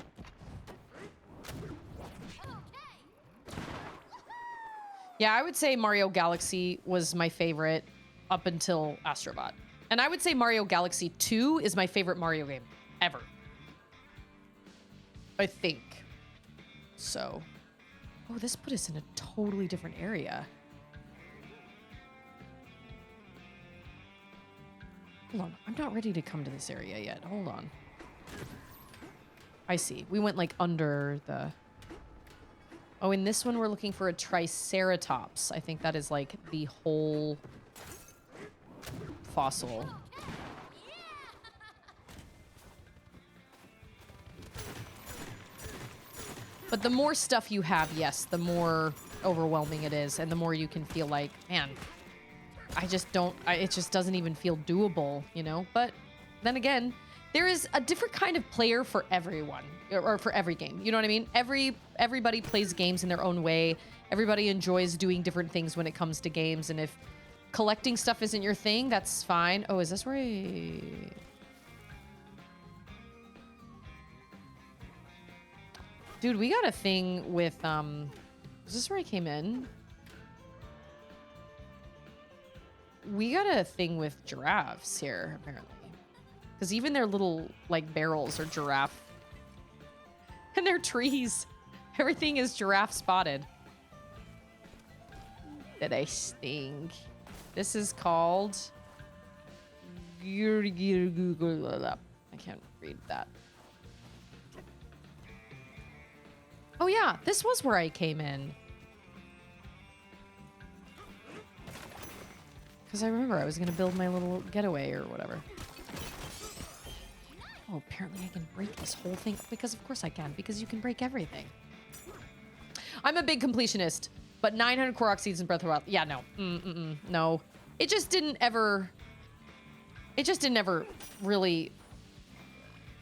Yeah, I would say Mario Galaxy was my favorite up until Astrobot. And I would say Mario Galaxy 2 is my favorite Mario game ever. I think. So. Oh, this put us in a totally different area. Hold on. I'm not ready to come to this area yet. Hold on. I see. We went like under the... Oh, in this one, we're looking for a Triceratops. I think that is like the whole fossil. But the more stuff you have, yes, the more overwhelming it is. And the more you can feel like, man, I just don't, it just doesn't even feel doable, you know? But then again, there is a different kind of player for everyone, or for every game. You know what I mean? Everybody plays games in their own way. Everybody enjoys doing different things when it comes to games. And if collecting stuff isn't your thing, that's fine. Oh, is this where I... Dude, we got a thing with, is this where I came in? We got a thing with giraffes here, apparently. Because even their little, like, barrels are giraffe. And their trees. Everything is giraffe spotted. That I stink. This is called... I can't read that. Oh yeah, this was where I came in. Because I remember I was going to build my little getaway or whatever. Oh, apparently I can break this whole thing. Because of course I can, because you can break everything. I'm a big completionist, but 900 Korok seeds in Breath of the Wild. Yeah, no. No. It just didn't ever... it just didn't ever really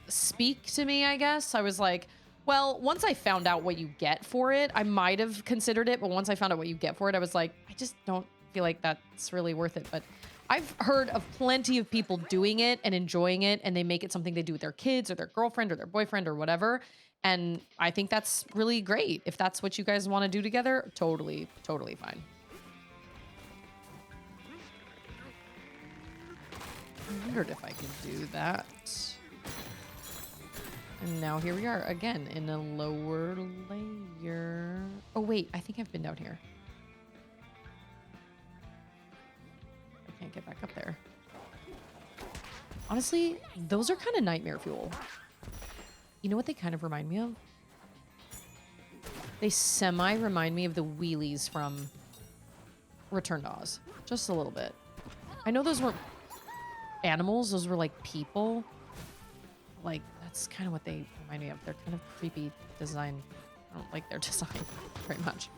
speak to me, I guess. I was like, well, once I found out what you get for it, I might have considered it, but once I found out what you get for it, I was like, I just don't feel like that's really worth it. But I've heard of plenty of people doing it and enjoying it, and they make it something they do with their kids or their girlfriend or their boyfriend or whatever. And I think that's really great. If that's what you guys want to do together, totally, totally fine. I wondered if I could do that. And now here we are again in a lower layer. Oh, wait, I think I've been down here. I can't get back up there. Honestly, those are kind of nightmare fuel. You know what they kind of remind me of? They semi-remind me of the wheelies from Return to Oz. Just a little bit. I know those weren't animals. Those were like people. Like, that's kind of what they remind me of. They're kind of creepy design. I don't like their design very much.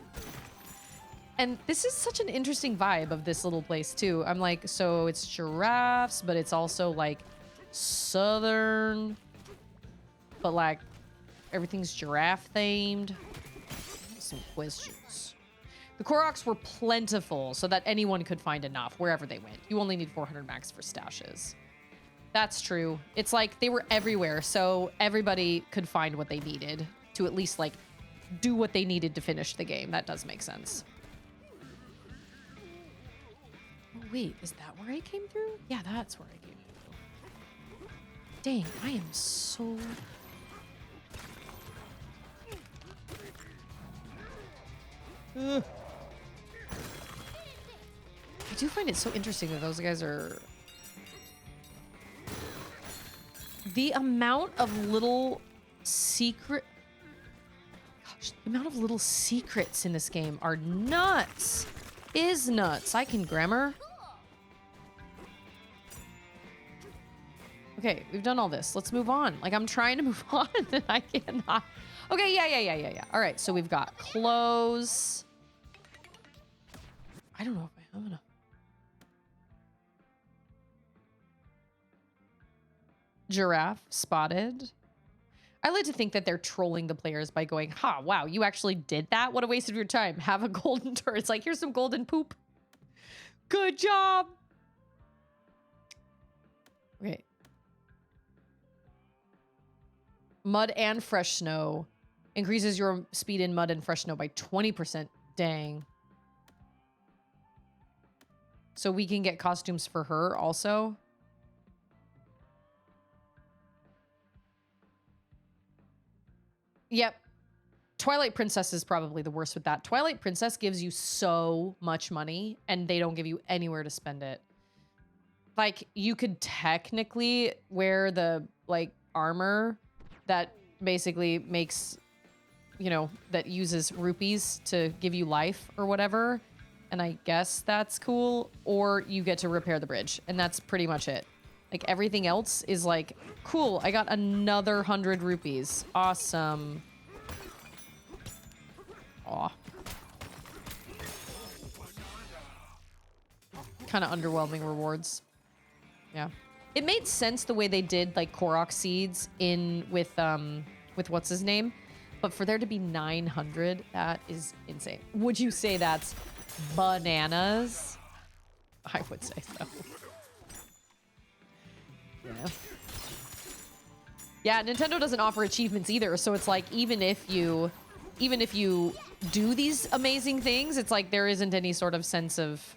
And this is such an interesting vibe of this little place too. I'm like, so it's giraffes, but it's also like southern, but like everything's giraffe themed. Some questions. The Koroks were plentiful so that anyone could find enough wherever they went. You only need 400 max for stashes. That's true. It's like they were everywhere, so everybody could find what they needed to at least like do what they needed to finish the game. That does make sense. Oh, wait, is that where I came through? Yeah, that's where I came through. Dang, I am so... Ugh. I do find it so interesting that those guys are... The amount of little secret... Gosh, the amount of little secrets in this game are nuts. Is nuts. I can grammar. Okay, we've done all this. Let's move on. Like, I'm trying to move on and I cannot. Okay, yeah. All right, so we've got clothes. I don't know if I have enough. Giraffe spotted. I like to think that they're trolling the players by going, ha, wow, you actually did that? What a waste of your time. Have a golden turd. It's like, here's some golden poop. Good job. Okay. Mud and fresh snow increases your speed in mud and fresh snow by 20%. Dang. So we can get costumes for her also. Yep. Twilight Princess is probably the worst with that. Twilight Princess gives you so much money and they don't give you anywhere to spend it. Like, you could technically wear the, like, armor that basically makes, you know, that uses rupees to give you life or whatever. And I guess that's cool. Or you get to repair the bridge. And that's pretty much it. Like, everything else is like, cool, I got another 100 rupees. Awesome. Aw. Kind of underwhelming rewards. Yeah. It made sense the way they did, like, Korok seeds in with what's his name? But for there to be 900, that is insane. Would you say that's bananas? I would say so. Yeah. Yeah, Nintendo doesn't offer achievements either, so it's like even if you do these amazing things, it's like there isn't any sort of sense of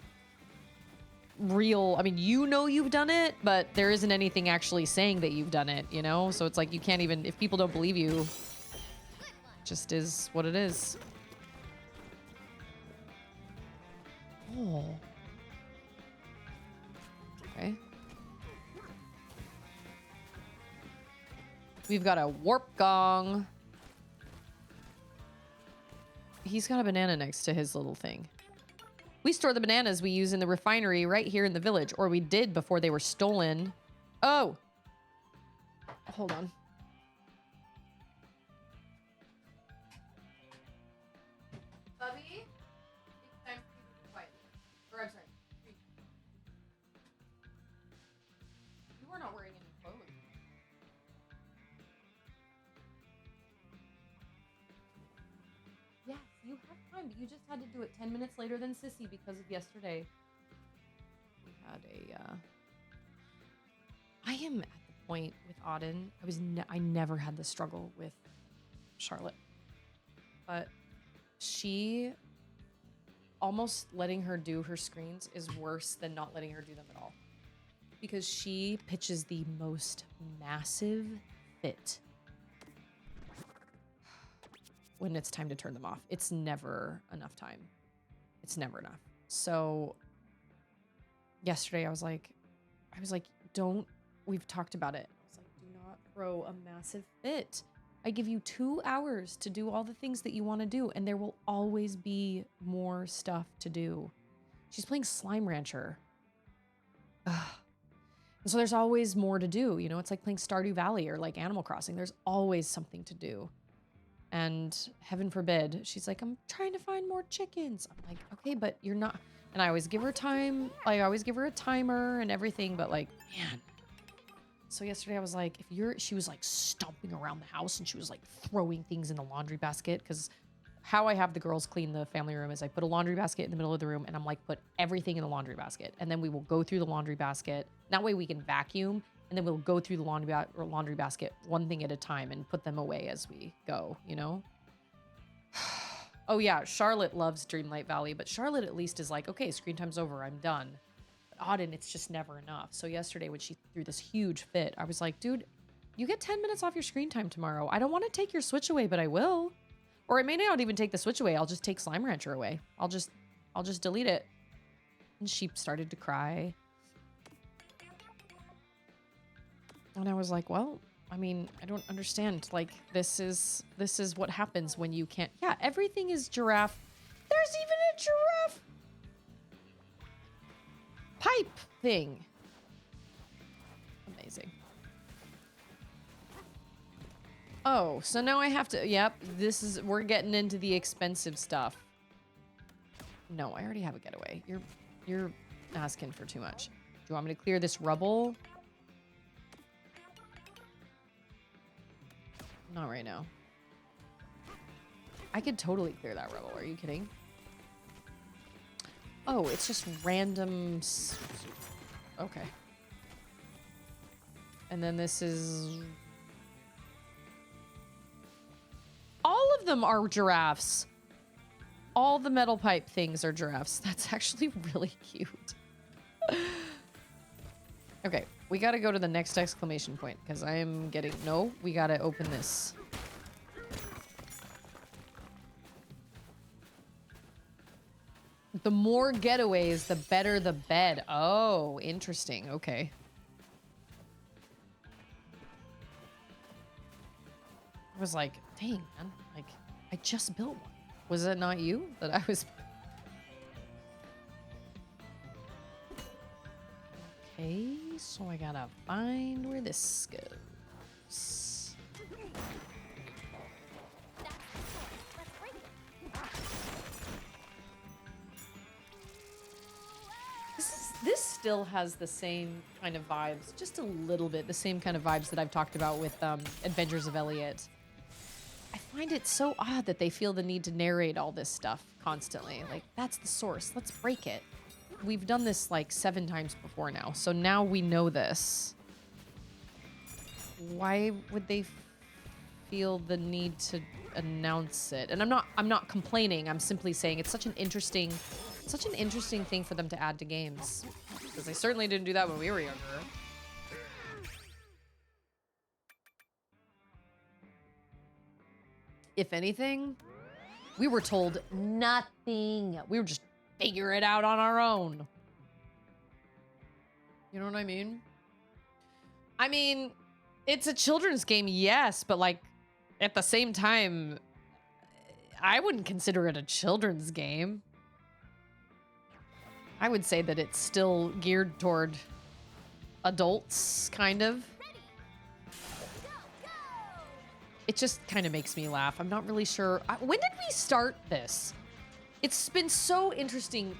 real, I mean, you know you've done it, but there isn't anything actually saying that you've done it, you know? So it's like you can't even, if people don't believe you, it just is what it is. Oh. Okay. We've got a warp gong. He's got a banana next to his little thing. We store the bananas we use in the refinery right here in the village, or we did before they were stolen. Oh! Hold on. Bubby? It's time for you to be quiet. Or I'm sorry. time, but you just had to do it 10 minutes later than Sissy because of yesterday. We had a, I am at the point with Auden. I never had this struggle with Charlotte, but she almost letting her do her screens is worse than not letting her do them at all, because she pitches the most massive fit when it's time to turn them off. It's never enough time. It's never enough. So yesterday I was like, don't, we've talked about it. I was like, do not throw a massive fit. I give you 2 hours to do all the things that you want to do, and there will always be more stuff to do. She's playing Slime Rancher. Ugh. And so there's always more to do. You know, it's like playing Stardew Valley or like Animal Crossing. There's always something to do. And heaven forbid, she's like, I'm trying to find more chickens. I'm like, okay, but you're not. And I always give her time. I always give her a timer and everything, but like, man. So yesterday I was like, she was like stomping around the house and she was like throwing things in the laundry basket. Because how I have the girls clean the family room is I put a laundry basket in the middle of the room and I'm like, put everything in the laundry basket. And then we will go through the laundry basket. That way we can vacuum. And then we'll go through the laundry basket one thing at a time and put them away as we go, you know? Oh yeah, Charlotte loves Dreamlight Valley, but Charlotte at least is like, okay, screen time's over, I'm done. But Auden, it's just never enough. So yesterday when she threw this huge fit, I was like, dude, you get 10 minutes off your screen time tomorrow. I don't want to take your Switch away, but I will. Or I may not even take the Switch away. I'll just take Slime Rancher away. I'll just delete it. And she started to cry. And I was like, well, I mean, I don't understand. Like, this is what happens when you can't. Yeah, everything is giraffe. There's even a giraffe pipe thing. Amazing. Oh, so now I have to, yep, we're getting into the expensive stuff. No, I already have a getaway. You're asking for too much. Do you want me to clear this rubble? Not right now. I could totally clear that rubble. Are you kidding? Oh, it's just random. Okay. And then this is... All of them are giraffes. All the metal pipe things are giraffes. That's actually really cute. Okay, we gotta go to the next exclamation point because I am getting... No, we gotta open this. The more getaways, the better the bed. Oh, interesting. Okay. I was like, dang, man. Like, I just built one. Was it not you that I was... Okay, so I gotta find where this goes. This still has the same kind of vibes, just a little bit, the same kind of vibes that I've talked about with Adventures of Elliot. I find it so odd that they feel the need to narrate all this stuff constantly. Like, that's the source. Let's break it. We've done this like 7 times before now, so now we know this. Why would they feel the need to announce it? And I'm not complaining. I'm simply saying it's such an interesting thing for them to add to games, because they certainly didn't do that when we were younger. If anything, we were told nothing. We were just figure it out on our own. You know what I mean? I mean, it's a children's game, yes, but like at the same time, I wouldn't consider it a children's game. I would say that it's still geared toward adults, kind of. It just kind of makes me laugh. I'm not really sure. When did we start this? It's been so interesting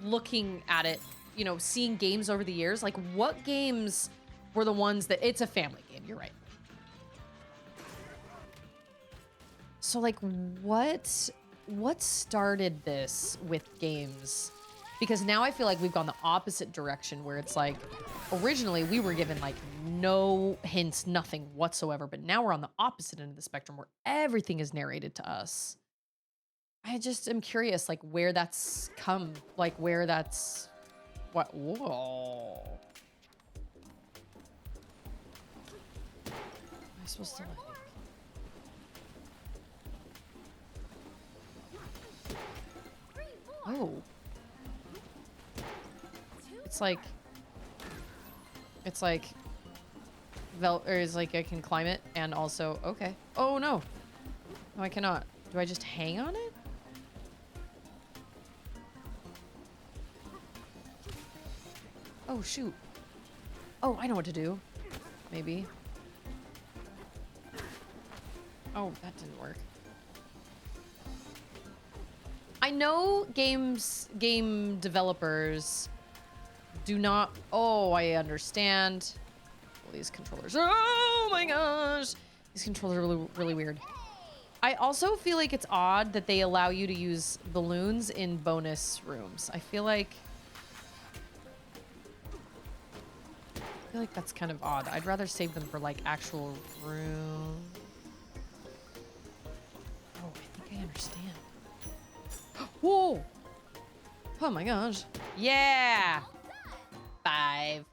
looking at it, you know, seeing games over the years. Like, what games were the ones that... It's a family game, you're right. So, like, what what started this with games? Because now I feel like we've gone the opposite direction where it's like, originally we were given like no hints, nothing whatsoever, but now we're on the opposite end of the spectrum where everything is narrated to us. I just am curious, like where that's come, like where that's, what, whoa. Am I supposed to like... Oh. It's like, or is like I can climb it and also, okay. Oh no. No, I cannot. Do I just hang on it? Oh shoot. Oh, I know what to do. Maybe. Oh, that didn't work. I know game developers do not... Oh, I understand. Well, these controllers... Oh my gosh! These controllers are really, really weird. I also feel like it's odd that they allow you to use balloons in bonus rooms. I feel like that's kind of odd. I'd rather save them for like actual room. Oh, I think I understand. Whoa! Oh my gosh. Yeah! 5.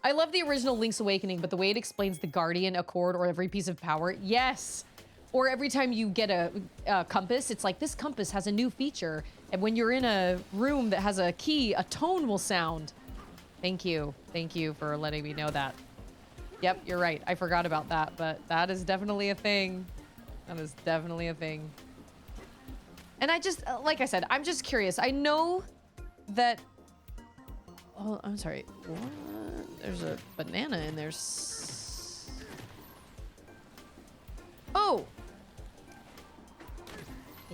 I love the original Link's Awakening, but the way it explains the Guardian Accord or every piece of power, yes! Or every time you get a compass, it's like, this compass has a new feature, and when you're in a room that has a key, a tone will sound. Thank you. Thank you for letting me know that. Yep, you're right. I forgot about that, but that is definitely a thing. That is definitely a thing. And I just, like I said, I'm just curious. I know that... Oh, I'm sorry. What? There's a banana in there. Oh!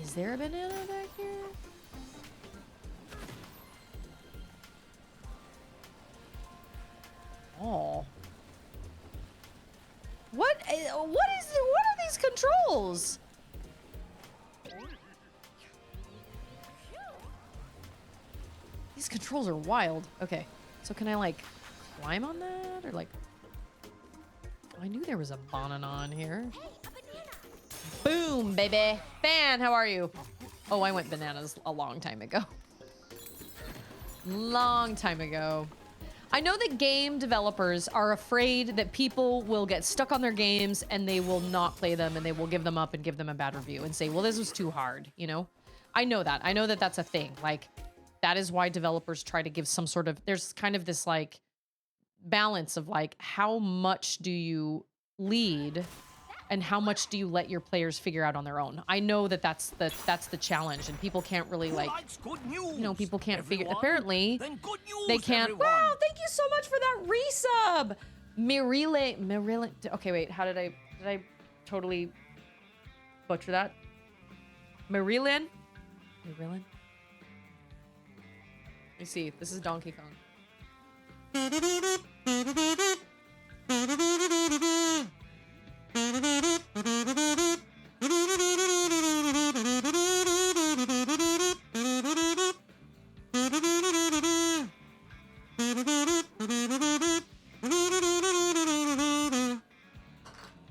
Is there a banana back here? Oh. What are these controls? These controls are wild. Okay, so can I like climb on that or like... I knew there was a banana on here. Hey, a banana. Boom, baby. Fan, how are you? Oh, I went bananas a long time ago. Long time ago. I know that game developers are afraid that people will get stuck on their games and they will not play them and they will give them up and give them a bad review and say, well, this was too hard, you know? I know that. I know that that's a thing. Like, that is why developers try to give some sort of... There's kind of this, like, balance of, like, how much do you lead and how much do you let your players figure out on their own? I know that that's the challenge, and people can't really, like... You know, people can't figure... Apparently, they can't... Wow, thank you so much for that resub! Mirile... Okay, wait, how did I totally butcher that? Marilyn? Marilyn? Let me see. This is Donkey Kong.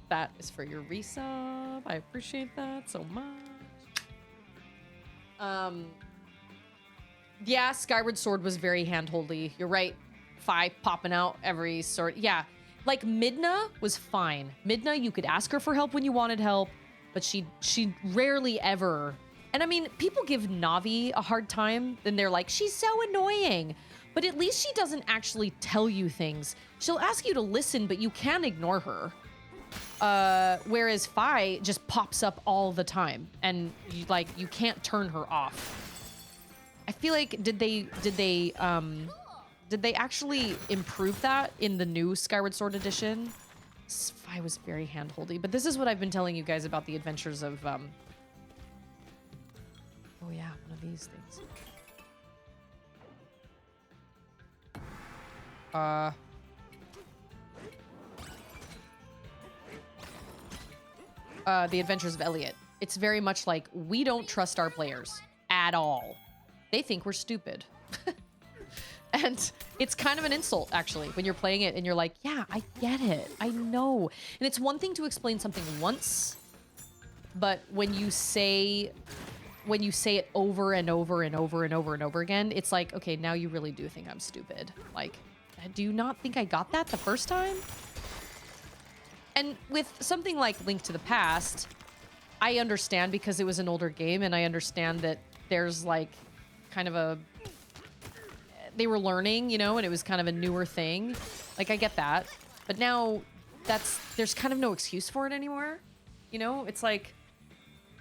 That is for your resub. I appreciate that so much. Yeah, Skyward Sword was very hand-holdy. You're right. Fi popping out every sword. Yeah, like Midna was fine. Midna, you could ask her for help when you wanted help, but she rarely ever... And I mean, people give Navi a hard time, and they're like, she's so annoying. But at least she doesn't actually tell you things. She'll ask you to listen, but you can ignore her. Whereas Fi just pops up all the time, and you can't turn her off. I feel like did they actually improve that in the new Skyward Sword edition? Fi was very hand-holdy, but this is what I've been telling you guys about the adventures of oh yeah, one of these things. The Adventures of Elliot. it's very much like we don't trust our players at all. They think we're stupid. And it's kind of an insult, actually, when you're playing it and you're like, yeah, I get it. I know. And it's one thing to explain something once, but when you say it over and over and over and over and over again, it's like, okay, now you really do think I'm stupid. Like, do you not think I got that the first time? And with something like Link to the Past, I understand because it was an older game, and I understand that there's like kind of a... They were learning, you know, and it was kind of a newer thing. Like, I get that. But now there's kind of no excuse for it anymore. You know, it's like...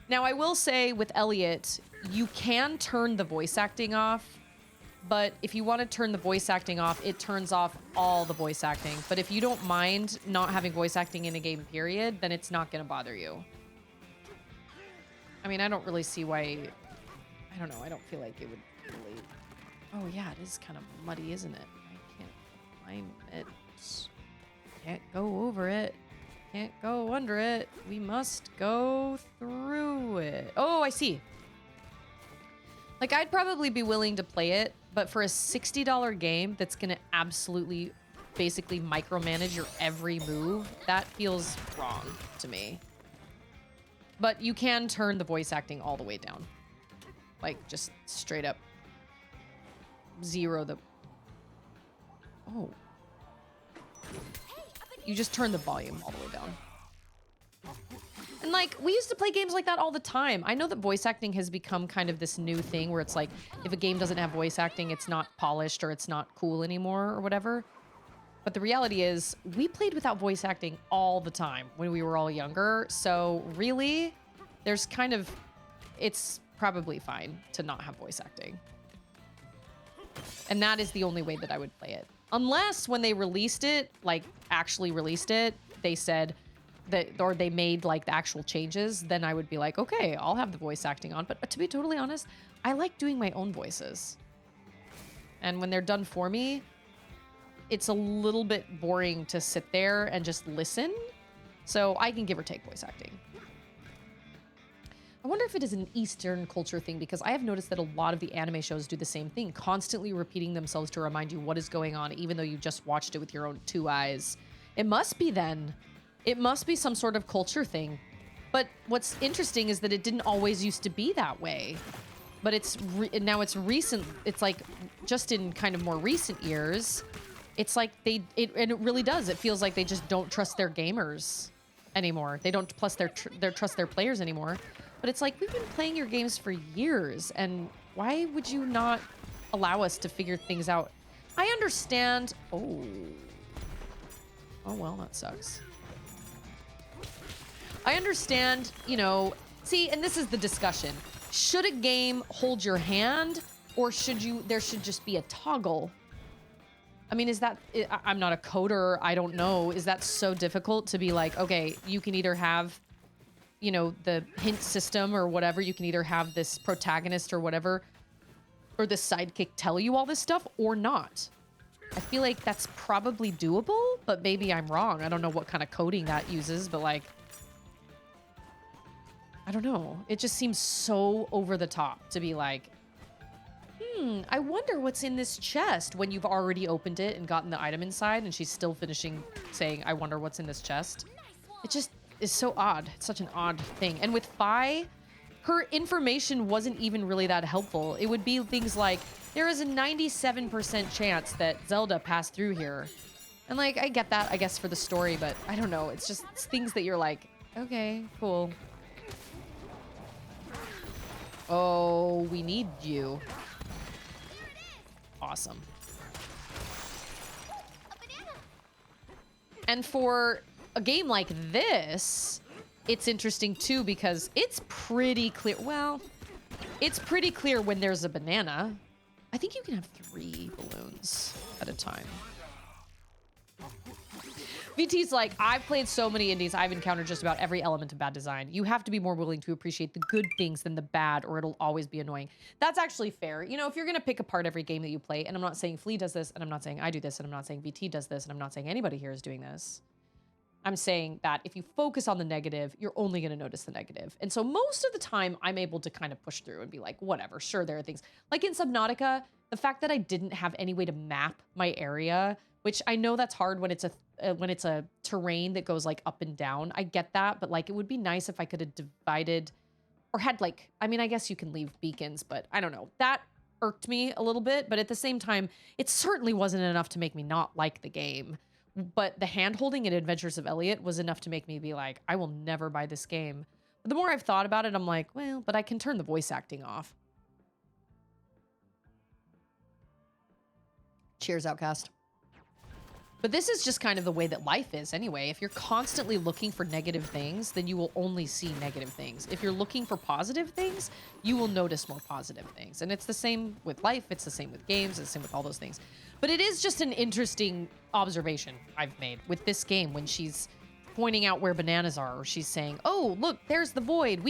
Now, I will say with Elliot, you can turn the voice acting off, but if you want to turn the voice acting off, it turns off all the voice acting. But if you don't mind not having voice acting in a game, period, then it's not going to bother you. I mean, I don't really see why... I don't know. I don't feel like it would really... Oh, yeah, it is kind of muddy, isn't it? I can't climb it. Can't go over it. Can't go under it. We must go through it. Oh, I see. Like, I'd probably be willing to play it, but for a $60 game that's going to absolutely, basically micromanage your every move, that feels wrong to me. But you can turn the voice acting all the way down. Like, just straight up zero the... Oh. You just turn the volume all the way down. And like, we used to play games like that all the time. I know that voice acting has become kind of this new thing where it's like, if a game doesn't have voice acting, it's not polished or it's not cool anymore or whatever. But the reality is, we played without voice acting all the time when we were all younger. So really, there's kind of... It's probably fine to not have voice acting. And that is the only way that I would play it. Unless when they released it, like actually released it, they said that, or they made like the actual changes, then I would be like, okay, I'll have the voice acting on. But to be totally honest, I like doing my own voices. And when they're done for me, it's a little bit boring to sit there and just listen. So I can give or take voice acting. I wonder if it is an Eastern culture thing, because I have noticed that a lot of the anime shows do the same thing, constantly repeating themselves to remind you what is going on, even though you just watched it with your own two eyes. It must be then. It must be some sort of culture thing. But what's interesting is that it didn't always used to be that way. But now it's recent. It's like just in kind of more recent years, it's like and it really does. It feels like they just don't trust their gamers anymore. They don't trust their players anymore. But it's like, we've been playing your games for years, and why would you not allow us to figure things out? I understand. Oh, well, that sucks. I understand, you know, see, and this is the discussion. Should a game hold your hand, or there should just be a toggle? I mean, I'm not a coder, I don't know. Is that so difficult to be like, okay, you can either have, you know, the hint system or whatever, you can either have this protagonist or whatever, or this sidekick tell you all this stuff or not. I feel like that's probably doable, but maybe I'm wrong. I don't know what kind of coding that uses, but like, I don't know. It just seems so over the top to be like, I wonder what's in this chest, when you've already opened it and gotten the item inside, and she's still finishing saying, I wonder what's in this chest. It just is so odd. It's such an odd thing. And with Fi, her information wasn't even really that helpful. It would be things like, there is a 97% chance that Zelda passed through here. And like, I get that, I guess, for the story, but I don't know. It's just things that you're like, okay, cool. Oh, we need you. Awesome. And for a game like this, it's interesting too, because it's pretty clear. Well, it's pretty clear when there's a banana. I think you can have 3 balloons at a time. VT's like, I've played so many indies, I've encountered just about every element of bad design. You have to be more willing to appreciate the good things than the bad, or it'll always be annoying. That's actually fair. You know, if you're gonna pick apart every game that you play, and I'm not saying Flea does this, and I'm not saying I do this, and I'm not saying VT does this, and I'm not saying anybody here is doing this. I'm saying that if you focus on the negative, you're only going to notice the negative. And so most of the time, I'm able to kind of push through and be like, whatever, sure, there are things. Like in Subnautica, the fact that I didn't have any way to map my area, which I know that's hard when it's a terrain that goes like up and down. I get that, but like it would be nice if I could have divided or had like, I mean, I guess you can leave beacons, but I don't know. That irked me a little bit, but at the same time, it certainly wasn't enough to make me not like the game. But the hand-holding in Adventures of Elliot was enough to make me be like, I will never buy this game. But the more I've thought about it, I'm like, well, but I can turn the voice acting off. Cheers, Outcast. But this is just kind of the way that life is anyway. If you're constantly looking for negative things, then you will only see negative things. If you're looking for positive things, you will notice more positive things. And it's the same with life. It's the same with games. It's the same with all those things. But it is just an interesting observation I've made with this game when she's pointing out where bananas are, or she's saying, oh, look, there's the void.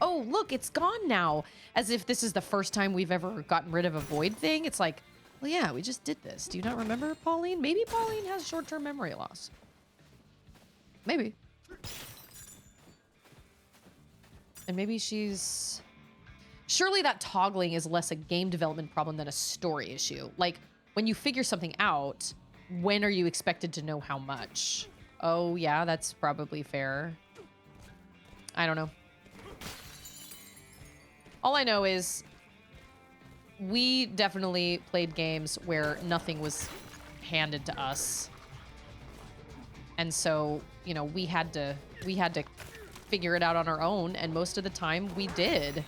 Oh, look, it's gone now. As if this is the first time we've ever gotten rid of a void thing. It's like, well, yeah, we just did this. Do you not remember, Pauline? Maybe Pauline has short-term memory loss. Maybe. And maybe she's... Surely that toggling is less a game development problem than a story issue. Like, when you figure something out, when are you expected to know how much? Oh, yeah, that's probably fair. I don't know. All I know is... we definitely played games where nothing was handed to us. And so, you know, we had to figure it out on our own, and most of the time we did.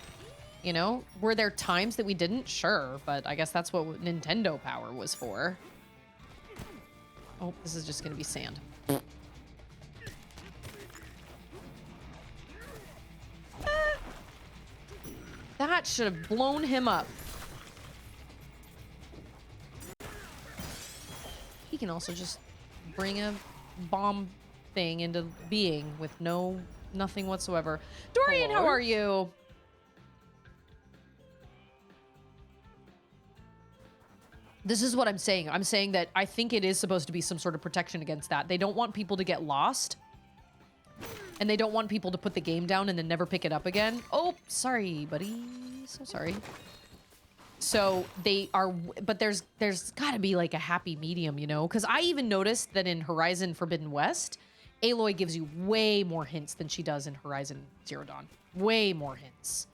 You know, were there times that we didn't? Sure, but I guess that's what Nintendo Power was for. Oh, this is just gonna be sand. That should have blown him up. He can also just bring a bomb thing into being with nothing whatsoever. Dorian, Hello? how are you? This is what I'm saying. I'm saying that I think it is supposed to be some sort of protection against that. They don't want people to get lost. And they don't want people to put the game down and then never pick it up again. Oh, sorry, buddy. So sorry. So they are, but there's gotta be like a happy medium, you know? Because I even noticed that in Horizon Forbidden West, Aloy gives you way more hints than she does in Horizon Zero Dawn. Way more hints.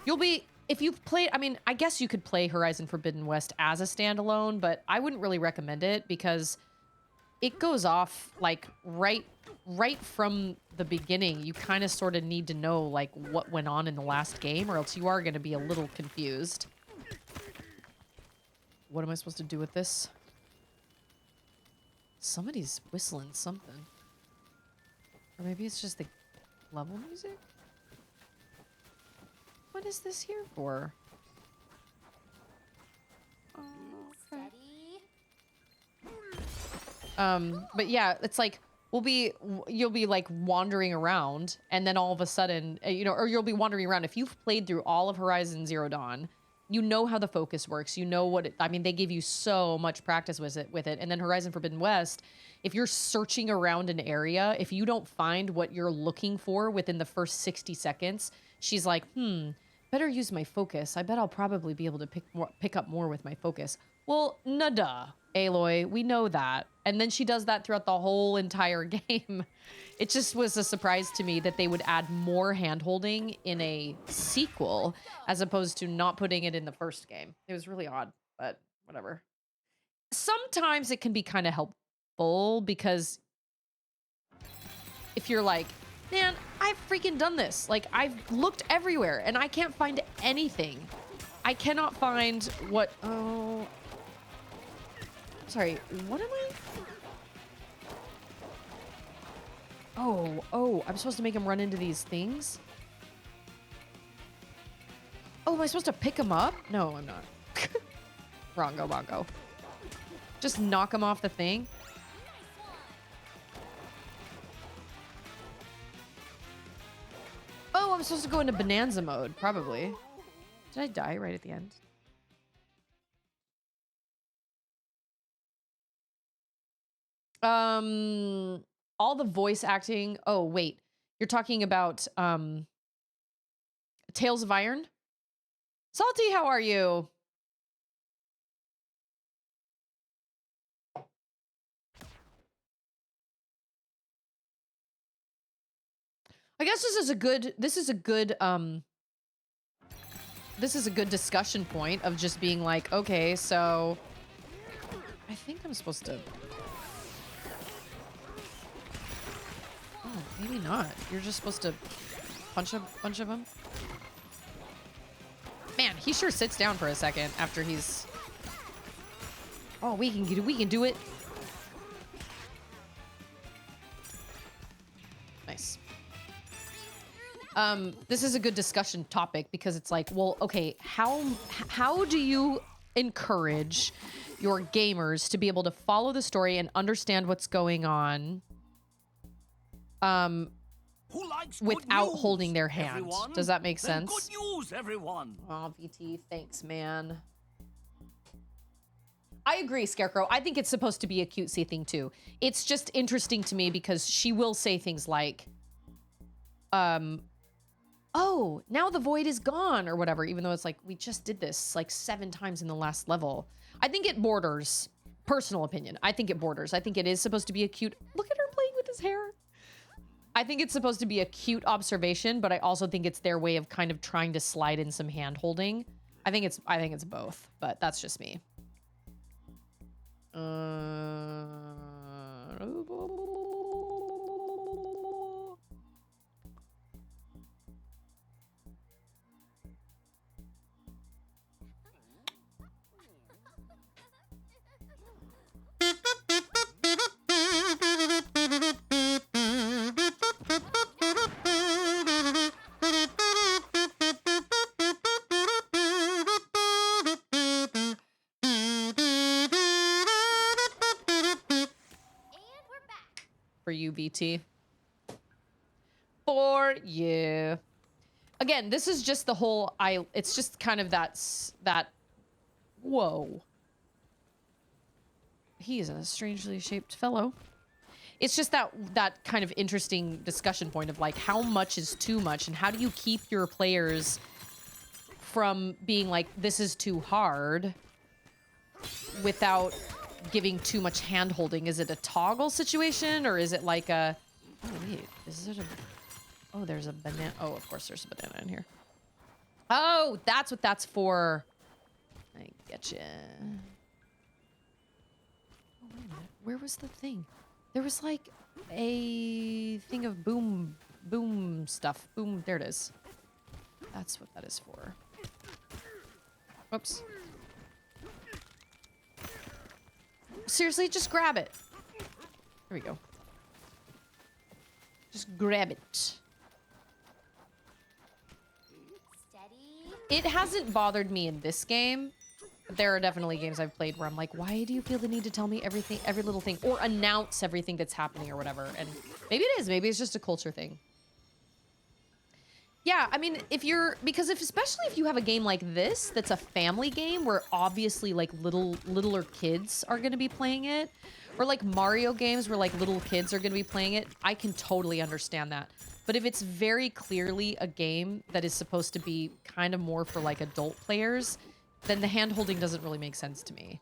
You'll be, if you've played, I mean, I guess you could play Horizon Forbidden West as a standalone, but I wouldn't really recommend it because it goes off like right from the beginning. You kind of sort of need to know like what went on in the last game, or else you are going to be a little confused. What am I supposed to do with this? Somebody's whistling something. Or maybe it's just the level music? What is this here for? Oh, okay. But yeah, it's like, you'll be like wandering around, and then all of a sudden, you know, or you'll be wandering around. If you've played through all of Horizon Zero Dawn, you know how the focus works. You know what I mean, they give you so much practice with it. And then Horizon Forbidden West, if you're searching around an area, if you don't find what you're looking for within the first 60 seconds, she's like, better use my focus. I bet I'll probably be able to pick up more with my focus. Well, nada, Aloy, we know that. And then she does that throughout the whole entire game. It just was a surprise to me that they would add more hand-holding in a sequel as opposed to not putting it in the first game. It was really odd, but whatever. Sometimes it can be kind of helpful because if you're like, man, I've freaking done this. Like, I've looked everywhere and I can't find anything. I cannot find what... Oh... Sorry, what am I... Oh, I'm supposed to make him run into these things? Oh, am I supposed to pick him up? No, I'm not. Wrongo bongo. Just knock him off the thing? Oh, I'm supposed to go into Bananza mode, probably. Did I die right at the end? all the voice acting. Oh, wait. You're talking about Tales of Iron? Salty, how are you? I guess this is a good discussion point of just being like, okay, so I think I'm supposed to. Oh, maybe not. You're just supposed to punch a bunch of them. Man, he sure sits down for a second after he's. Oh, we can do it. Nice. This is a good discussion topic because it's like, well, okay, how do you encourage your gamers to be able to follow the story and understand what's going on without holding their hand? Everyone? Does that make sense? Good news, everyone. Oh, VT, thanks, man. I agree, Scarecrow. I think it's supposed to be a cutesy thing too. It's just interesting to me because she will say things like, oh, now the void is gone or whatever, even though it's like, we just did this like 7 times in the last level. I think it borders, personal opinion, I think it borders. I think it is supposed to be a cute, look at her playing with his hair. I think it's supposed to be a cute observation, but I also think it's their way of kind of trying to slide in some hand holding. I think it's both, but that's just me. For you, VT. For you. Again, this is just the whole, it's just kind of that, whoa. He is a strangely shaped fellow. It's just that kind of interesting discussion point of like, how much is too much and how do you keep your players from being like, this is too hard without giving too much hand holding. Is it a toggle situation or is it like a, oh wait, is it a, oh, there's a banana. Oh, of course there's a banana in here. Oh, that's what that's for. I getcha. Oh, wait a minute. Where was the thing? There was like a thing of boom stuff. Boom, there it is. That's what that is for. Whoops. Seriously, just grab it. There we go. Just grab it. Steady. It hasn't bothered me in this game. But there are definitely games I've played where I'm like, why do you feel the need to tell me everything, every little thing, or announce everything that's happening or whatever? And maybe it is. Maybe it's just a culture thing. Yeah, I mean, especially if you have a game like this that's a family game where obviously like littler kids are going to be playing it, or like Mario games where like little kids are going to be playing it, I can totally understand that. But if it's very clearly a game that is supposed to be kind of more for like adult players, then the hand holding doesn't really make sense to me.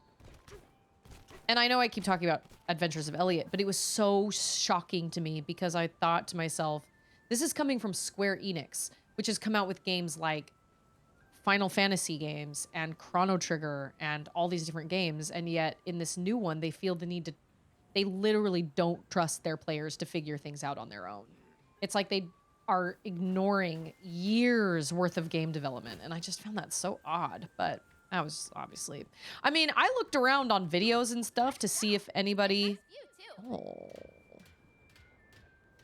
And I know I keep talking about Adventures of Elliot, but it was so shocking to me because I thought to myself, this is coming from Square Enix, which has come out with games like Final Fantasy games and Chrono Trigger and all these different games. And yet in this new one, they feel the need to, they literally don't trust their players to figure things out on their own. It's like they are ignoring years worth of game development. And I just found that so odd, but that was obviously, I mean, I looked around on videos and stuff to see if anybody,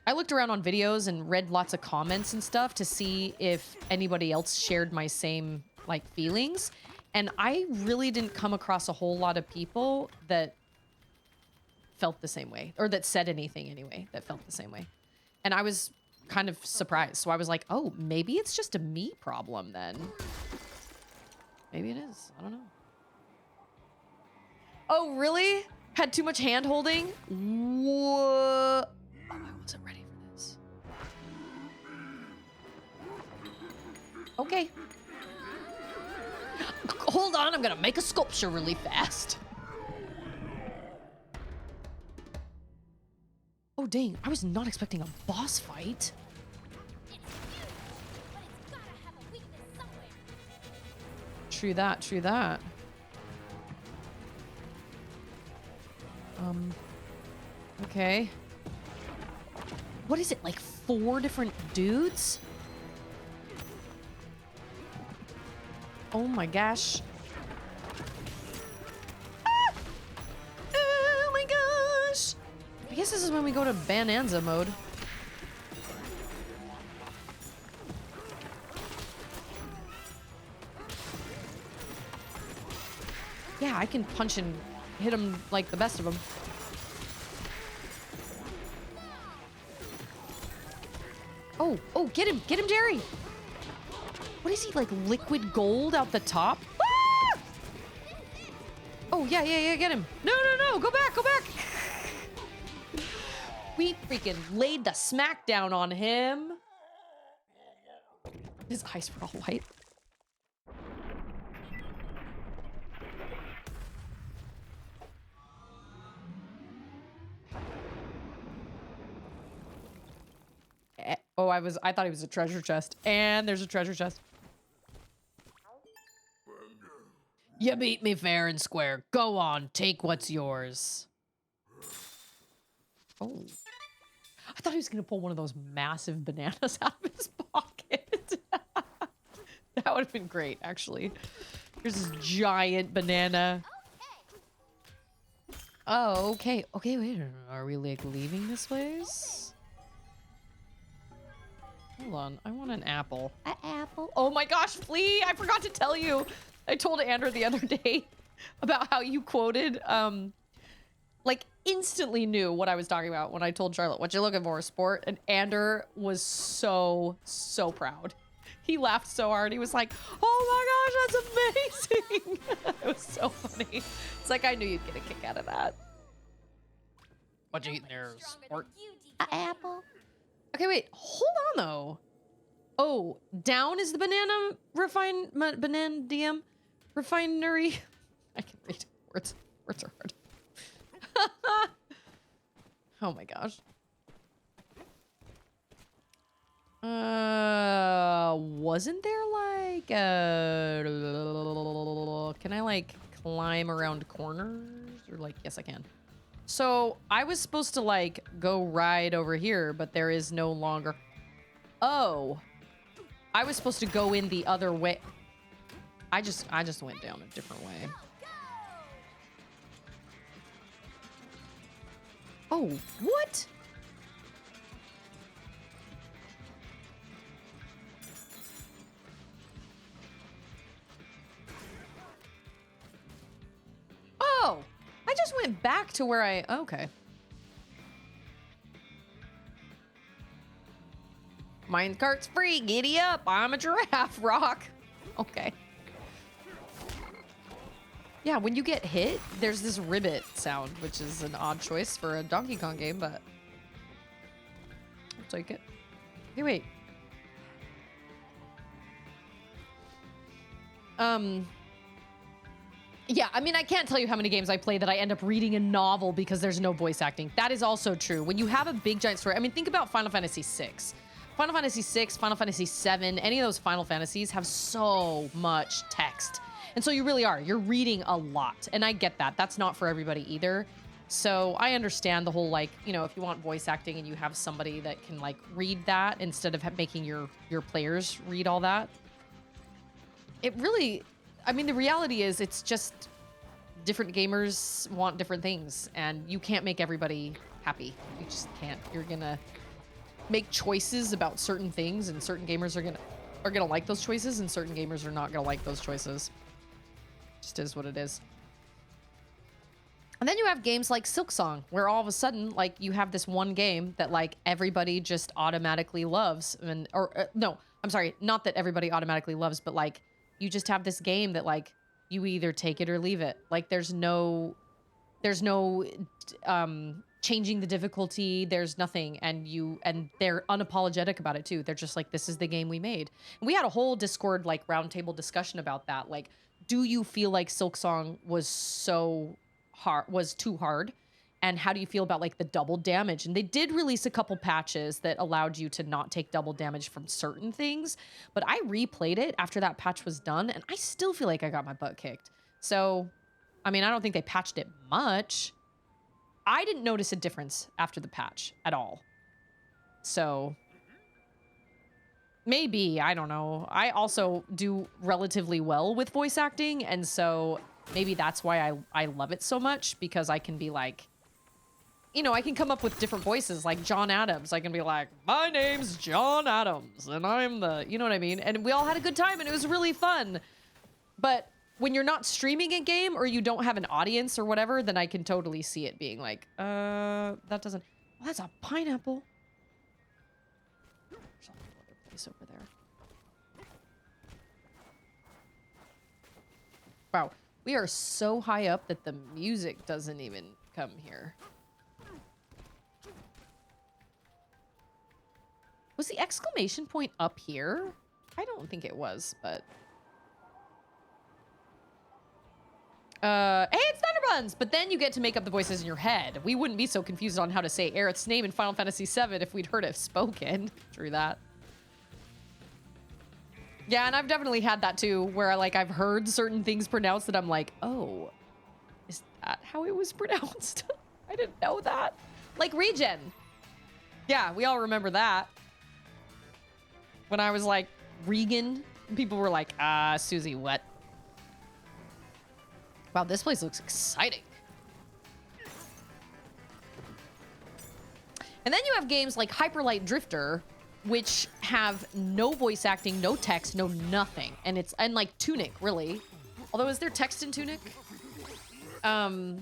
I looked around on videos and read lots of comments and stuff to see if anybody else shared my same, like, feelings. And I really didn't come across a whole lot of people that felt the same way, or that said anything anyway, that felt the same way. And I was kind of surprised. So I was like, oh, maybe it's just a me problem then. Maybe it is. I don't know. Oh, really? Had too much hand holding? What? wasn't ready for this. Okay. Hold on, I'm gonna make a sculpture really fast. Oh dang, I was not expecting a boss fight. It's huge, but it's gotta have a weakness somewhere. True that, true that. Okay. What is it, like 4 different dudes? Oh my gosh. Ah! Oh my gosh. I guess this is when we go to Bananza mode. Yeah, I can punch and hit him like the best of them. Oh, get him, Jerry. What is he, like liquid gold out the top? Ah! Oh, yeah, get him. No, go back. We freaking laid the smackdown on him. His eyes were all white. Oh, I thought he was a treasure chest. And there's a treasure chest. You beat me fair and square. Go on, take what's yours. Oh. I thought he was gonna pull one of those massive bananas out of his pocket. That would have been great, actually. Here's this giant banana. Oh, okay. Okay, wait. Are we like leaving this place? Hold on, I want an apple. An apple? Oh my gosh, Flea! I forgot to tell you. I told Andrew the other day about how you quoted, like instantly knew what I was talking about when I told Charlotte, what you looking for, sport? And Andrew was so proud. He laughed so hard. He was like, oh my gosh, that's amazing. It was so funny. It's like, I knew you'd get a kick out of that. What you eating there, sport? An apple. Okay, wait, hold on though. Oh, down is the banana banana refinery. I can read words. Words are hard. Oh my gosh. Wasn't there like can I like climb around corners or like, yes I can. So I was supposed to like go right over here, but there is no longer. Oh, I was supposed to go in the other way. I just went down a different way. Oh, what? Oh, I just went back to where okay. Minecart's free, giddy up, I'm a giraffe, rock. Okay. Yeah, when you get hit, there's this ribbit sound, which is an odd choice for a Donkey Kong game, but I'll take it. Okay, wait. Yeah, I mean, I can't tell you how many games I play that I end up reading a novel because there's no voice acting. That is also true. When you have a big giant story, I mean, think about Final Fantasy VI. Final Fantasy VI, Final Fantasy VII, any of those Final Fantasies have so much text. And so you really are. You're reading a lot. And I get that. That's not for everybody either. So I understand the whole, like, you know, if you want voice acting and you have somebody that can, like, read that instead of making your players read all that. It really, I mean, the reality is it's just different gamers want different things. And you can't make everybody happy. You just can't. You're going to make choices about certain things, and certain gamers are gonna like those choices, and certain gamers are not gonna like those choices. Just is what it is. And then you have games like Silksong, where all of a sudden, like, you have this one game that, like, everybody just automatically loves, and no, I'm sorry, not that everybody automatically loves, but like, you just have this game that, like, you either take it or leave it. Like, there's no changing the difficulty. There's nothing. And they're unapologetic about it too. They're just like, this is the game we made. And we had a whole Discord like roundtable discussion about that. Like, do you feel like Silksong was too hard? And how do you feel about like the double damage? And they did release a couple patches that allowed you to not take double damage from certain things. But I replayed it after that patch was done, and I still feel like I got my butt kicked. So, I mean, I don't think they patched it much. I didn't notice a difference after the patch at all. So, maybe, I don't know. I also do relatively well with voice acting, and so maybe that's why I love it so much, because I can be like, you know, I can come up with different voices, like John Adams. I can be like, my name's John Adams, and I'm the, you know what I mean? And we all had a good time, and it was really fun. But when you're not streaming a game, or you don't have an audience or whatever, then I can totally see it being like, that doesn't, oh, that's a pineapple. There's a whole other place over there. Wow, we are so high up that the music doesn't even come here. Was the exclamation point up here? I don't think it was, but... hey, it's Thunderbuns! But then you get to make up the voices in your head. We wouldn't be so confused on how to say Aerith's name in Final Fantasy VII if we'd heard it spoken. True that. Yeah, and I've definitely had that too, where like I've heard certain things pronounced that I'm like, oh, is that how it was pronounced? I didn't know that. Like Regen. Yeah, we all remember that. When I was like, Regan, people were like, Susie, what? Wow, this place looks exciting. And then you have games like Hyper Light Drifter, which have no voice acting, no text, no nothing. And like Tunic, really. Although, is there text in Tunic? I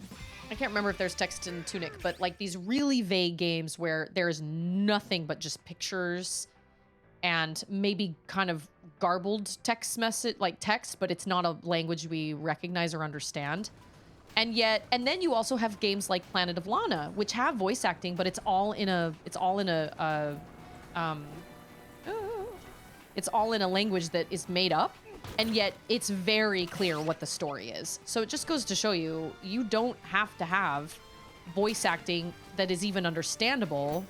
can't remember if there's text in Tunic, but like these really vague games where there's nothing but just pictures and maybe kind of garbled text message, like text, but it's not a language we recognize or understand. And then you also have games like Planet of Lana, which have voice acting, but it's all in a language that is made up, and yet it's very clear what the story is. So it just goes to show you, you don't have to have voice acting that is even understandable.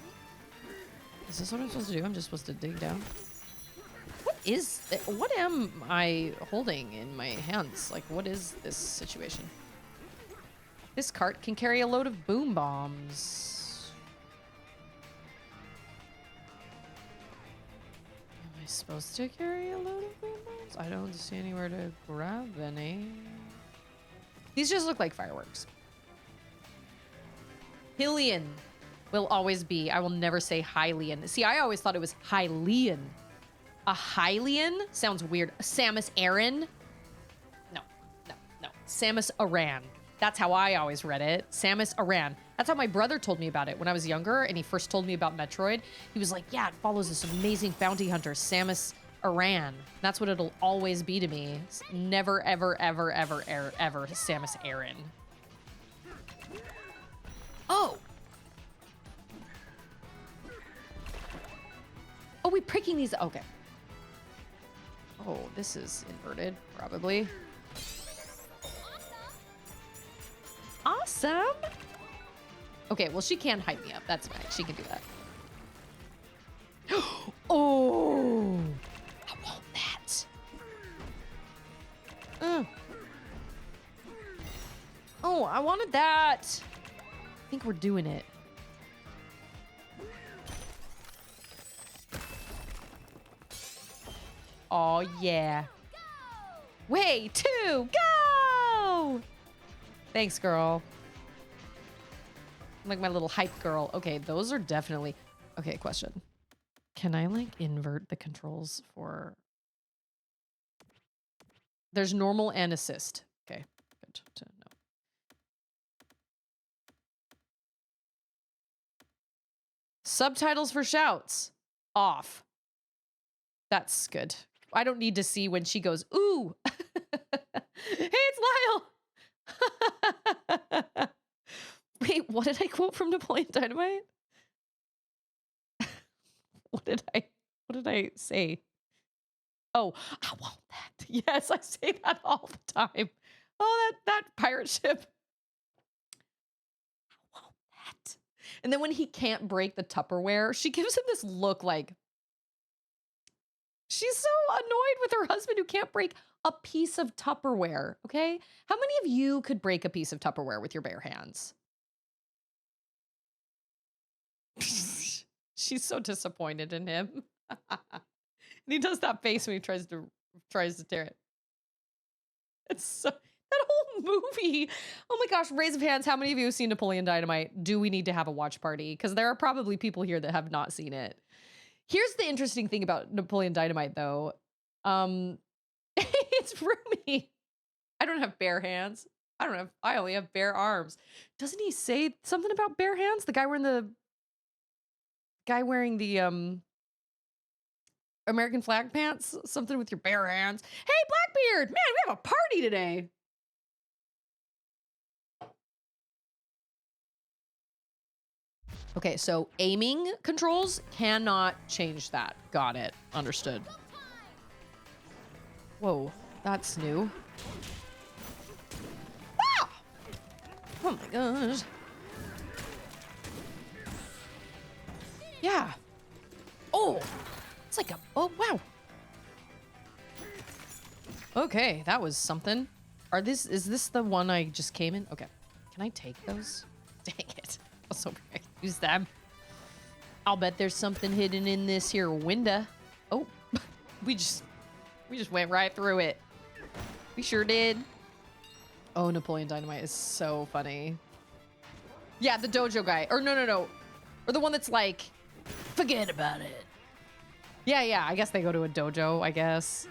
Is this what I'm supposed to do? I'm just supposed to dig down. What am I holding in my hands? Like, what is this situation? This cart can carry a load of boom bombs. Am I supposed to carry a load of boom bombs? I don't see anywhere to grab any. These just look like fireworks. Hylian will always be. I will never say Hylian. See, I always thought it was Hylian. A Hylian sounds weird. Samus Aran? No. Samus Aran. That's how I always read it. Samus Aran. That's how my brother told me about it when I was younger, and he first told me about Metroid. He was like, yeah, it follows this amazing bounty hunter, Samus Aran. That's what it'll always be to me. Never, ever, ever, ever, ever, ever Samus Aran. Oh! Oh, we're pricking these. Okay. Oh, this is inverted, probably. Awesome. Okay, well, she can hype me up. That's fine. She can do that. Oh, I want that. Oh, I wanted that. I think we're doing it. Oh, yeah. Way to go! Thanks, girl. I'm like my little hype girl. Okay, those are definitely... Okay, question. Can I, like, invert the controls for... There's normal and assist. Okay, good to know. Subtitles for shouts. Off. That's good. I don't need to see when she goes, ooh. Hey, it's Lyle. Wait, what did I quote from Napoleon Dynamite? What did I say? Oh, I want that. Yes, I say that all the time. Oh, that pirate ship. I want that. And then when he can't break the Tupperware, she gives him this look like she's so annoyed with her husband who can't break a piece of Tupperware, okay? How many of you could break a piece of Tupperware with your bare hands? She's so disappointed in him. And he does that face when he tries to tear it. It's so that whole movie. Oh my gosh, raise of hands, how many of you have seen Napoleon Dynamite? Do we need to have a watch party? Because there are probably people here that have not seen it. Here's the interesting thing about Napoleon Dynamite though. It's roomy. I don't have bare hands. I only have bare arms. Doesn't he say something about bare hands? The guy wearing the American flag pants, something with your bare hands. Hey, Blackbeard, man, we have a party today. Okay, so aiming controls cannot change that. Got it. Understood. Whoa, that's new. Ah! Oh my gosh. Yeah. Oh, it's like oh, wow. Okay, that was something. Is this the one I just came in? Okay. Can I take those? Dang it. I was hoping I could use them. I'll bet there's something hidden in this here window. Oh, we just went right through it. We sure did. Oh, Napoleon Dynamite is so funny. Yeah, the dojo guy. Or no. Or the one that's like, forget about it. Yeah, I guess they go to a dojo, I guess.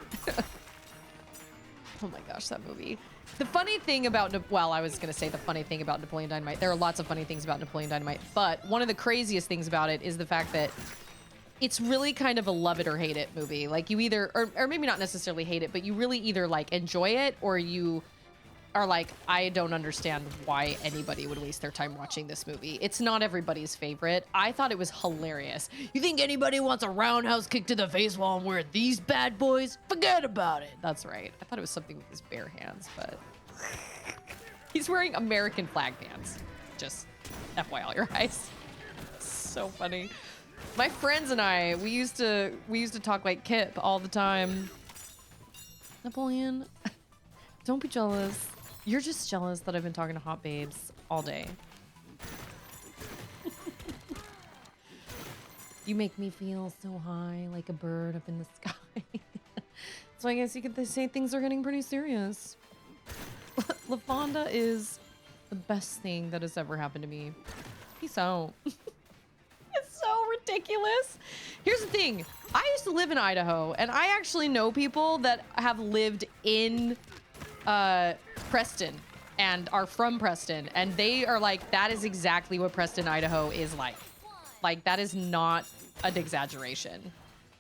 Oh my gosh, that movie. The funny thing about, well, I was going to say the funny thing about Napoleon Dynamite. There are lots of funny things about Napoleon Dynamite, but one of the craziest things about it is the fact that it's really kind of a love it or hate it movie. Like you either, or maybe not necessarily hate it, but you really either like enjoy it or you are like, I don't understand why anybody would waste their time watching this movie. It's not everybody's favorite. I thought it was hilarious. You think anybody wants a roundhouse kick to the face while I'm wearing these bad boys? Forget about it. That's right. I thought it was something with his bare hands, but he's wearing American flag pants. Just FYI, your eyes. So funny. My friends and I, we used to talk like Kip all the time. Napoleon, don't be jealous. You're just jealous that I've been talking to hot babes all day. You make me feel so high, like a bird up in the sky. So I guess you could say things are getting pretty serious. LaFonda is the best thing that has ever happened to me. Peace out. It's so ridiculous. Here's the thing. I used to live in Idaho, and I actually know people that have lived in Preston and are from Preston, and they are like, that is exactly what Preston, Idaho is like. Like, that is not an exaggeration.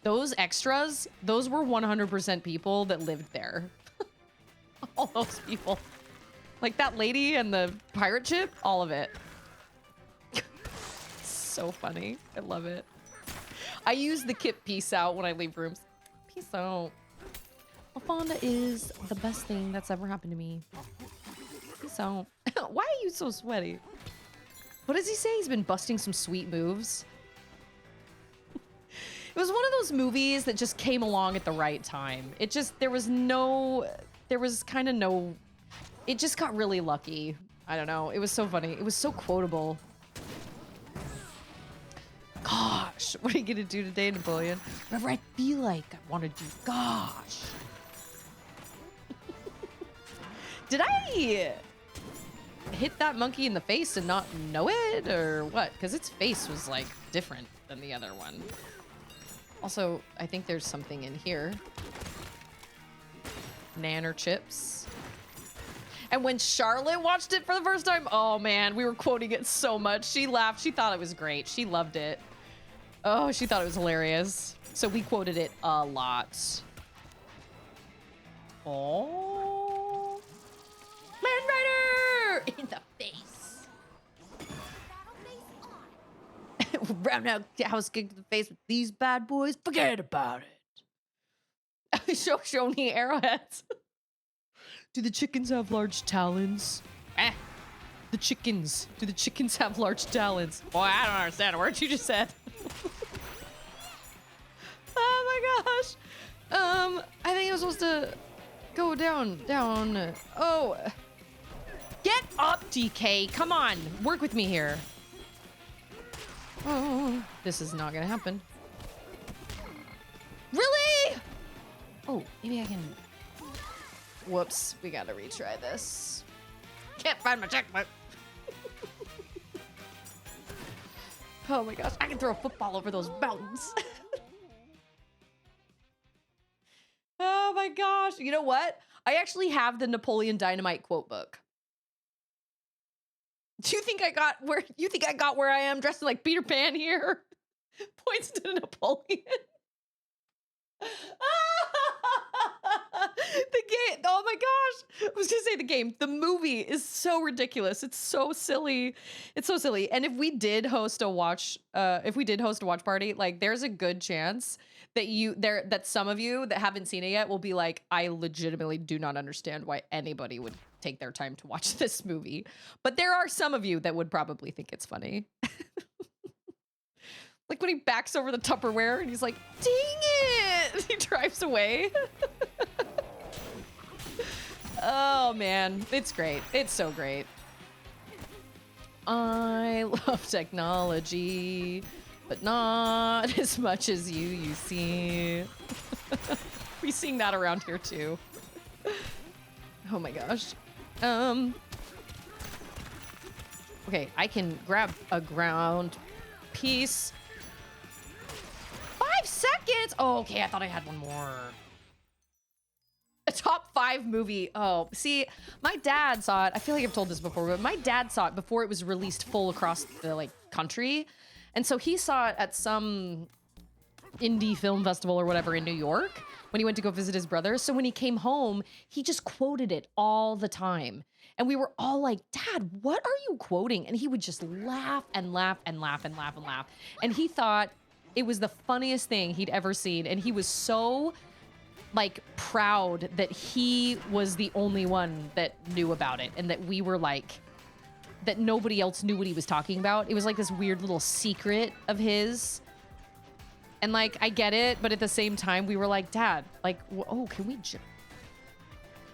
Those extras, those were 100% people that lived there. All those people. Like that lady and the pirate ship, all of it. So funny. I love it. I use the Kip peace out when I leave rooms. Peace out. LaFonda is the best thing that's ever happened to me. Peace out. Why are you so sweaty? What does he say? He's been busting some sweet moves. It was one of those movies that just came along at the right time. It just, it just got really lucky. I don't know. It was so funny. It was so quotable. Gosh, what are you gonna do today, Napoleon? Whatever I feel like I want to do. Gosh. Did I hit that monkey in the face and not know it, or what? Because its face was like different than the other one. Also, I think there's something in here. Nanner chips. And when Charlotte watched it for the first time, oh man, we were quoting it so much. She laughed. She thought it was great. She loved it. Oh, she thought it was hilarious. So we quoted it a lot. Oh. Land Rider! In the face. Roundhouse house kick to the face with these bad boys. Forget about it. Show me arrowheads. Do the chickens have large talons? The chickens. Do the chickens have large talons? Boy, I don't understand a word you just said. Oh my gosh. I think I'm supposed to go down. Oh. Get up, DK. Come on. Work with me here. Oh, this is not gonna happen. Really? Oh, maybe I can. Whoops. We gotta retry this. Can't find my checkbook. Oh my gosh. I can throw a football over those mountains. Oh my gosh. You know what? I actually have the Napoleon Dynamite quote book. Do you think I got where I am dressed like Peter Pan here? Points to Napoleon. The game. Oh my gosh. I was gonna say the game. The movie is so ridiculous. It's so silly. It's so silly. And if we did host a watch party, like there's a good chance that some of you that haven't seen it yet will be like, I legitimately do not understand why anybody would take their time to watch this movie. But there are some of you that would probably think it's funny. Like when he backs over the Tupperware and he's like, dang it! He drives away. Oh man, it's great. It's so great. I love technology, but not as much as you see. We sing that around here too. Oh my gosh. Okay, I can grab a ground piece. 5 seconds. Oh, okay. I thought I had one more. A top 5 movie. Oh, see, my dad saw it. I feel like I've told this before, but my dad saw it before it was released full across the country. And so he saw it at some indie film festival or whatever in New York when he went to go visit his brother. So when he came home, he just quoted it all the time. And we were all like, Dad, what are you quoting? And he would just laugh and laugh and laugh and laugh and laugh. And he thought it was the funniest thing he'd ever seen. And he was so proud that he was the only one that knew about it. And that we were that nobody else knew what he was talking about. It was like this weird little secret of his. And I get it, but at the same time, we were like, Dad, oh, can we jump?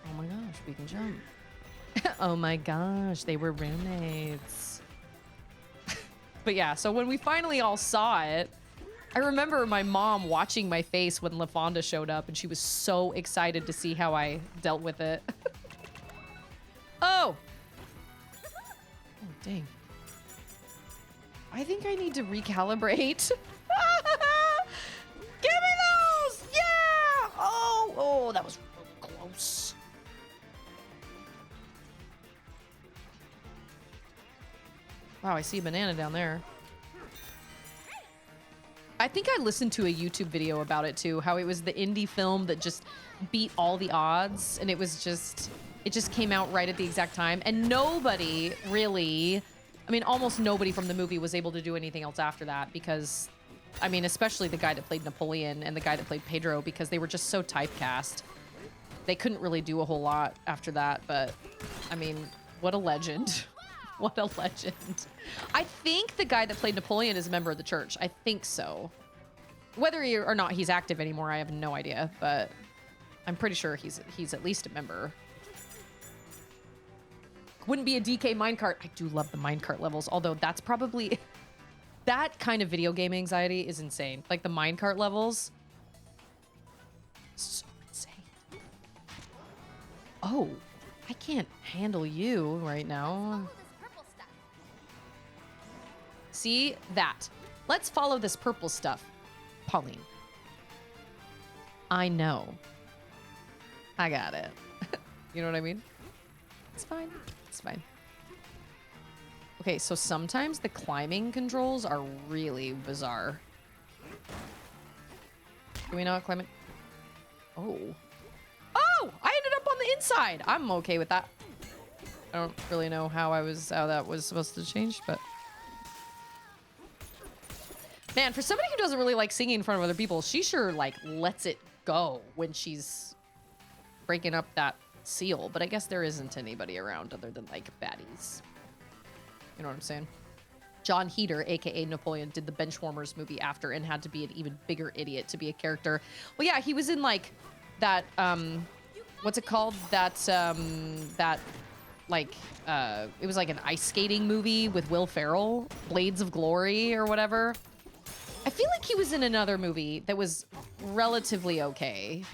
Oh my gosh, we can jump. Oh my gosh, they were roommates. But yeah, so when we finally all saw it, I remember my mom watching my face when LaFonda showed up, and she was so excited to see how I dealt with it. Oh! Oh, dang. I think I need to recalibrate. Give me those! Yeah! Oh, that was really close. Wow, I see a banana down there. I think I listened to a YouTube video about it too, how it was the indie film that just beat all the odds, and it just came out right at the exact time, and nobody really, almost nobody from the movie was able to do anything else after that because, especially the guy that played Napoleon and the guy that played Pedro, because they were just so typecast. They couldn't really do a whole lot after that, but, what a legend. What a legend. I think the guy that played Napoleon is a member of the church. I think so. Whether he or not he's active anymore, I have no idea, but I'm pretty sure he's at least a member. Wouldn't be a DK minecart. I do love the minecart levels, although that's probably... That kind of video game anxiety is insane. Like the minecart levels. So insane. Oh, I can't handle you right now. See that? Let's follow this purple stuff. Pauline. I know. I got it. You know what I mean? It's fine. It's fine. Okay, so sometimes the climbing controls are really bizarre. Can we not climb it? Oh. Oh! I ended up on the inside! I'm okay with that. I don't really know how that was supposed to change, but... Man, for somebody who doesn't really like singing in front of other people, she sure like lets it go when she's breaking up that seal. But I guess there isn't anybody around other than like baddies. You know what I'm saying? John Heater, aka Napoleon, did the Benchwarmers movie after and had to be an even bigger idiot to be a character. Well, yeah, he was in like that what's it called? That like it was like an ice skating movie with Will Ferrell, Blades of Glory or whatever. I feel like he was in another movie that was relatively okay.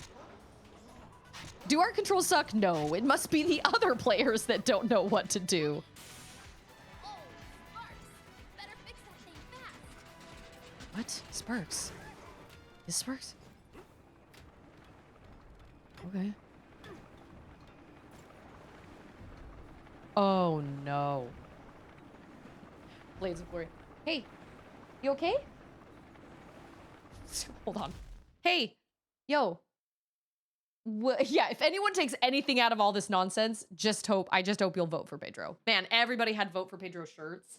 Do our controls suck? No, it must be the other players that don't know what to do. Oh, Sparks! Better fix that thing fast. What? Sparks? Is Sparks? Okay. Oh no. Blades of Glory. Hey, you okay? Hold on. Hey, yo. Yeah, if anyone takes anything out of all this nonsense, I just hope you'll vote for Pedro. Man, everybody had vote for Pedro shirts.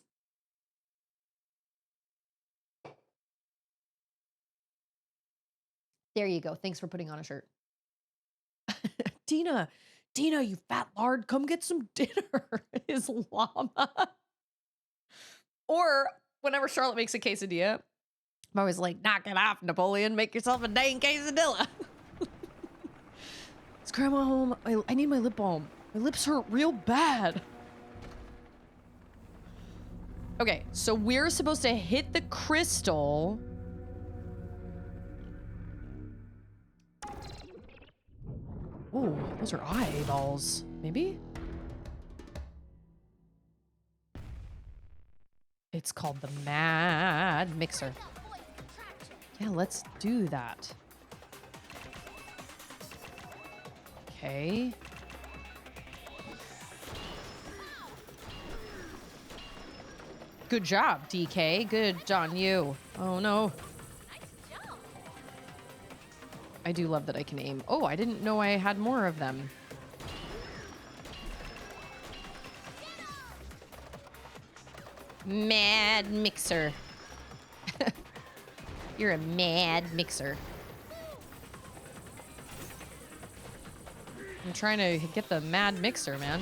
There you go. Thanks for putting on a shirt. Dina, you fat lard, come get some dinner. His llama. Or whenever Charlotte makes a quesadilla, I'm always like, knock it off, Napoleon. Make yourself a dang quesadilla. Is Grandma home? I need my lip balm. My lips hurt real bad. Okay, so we're supposed to hit the crystal. Ooh, those are eyeballs. Maybe? It's called the Mad Mixer. Yeah, let's do that. Okay. Good job, DK. Good on you. Oh no. I do love that I can aim. Oh, I didn't know I had more of them. Mad Mixer. You're a mad mixer. I'm trying to get the Mad Mixer, man.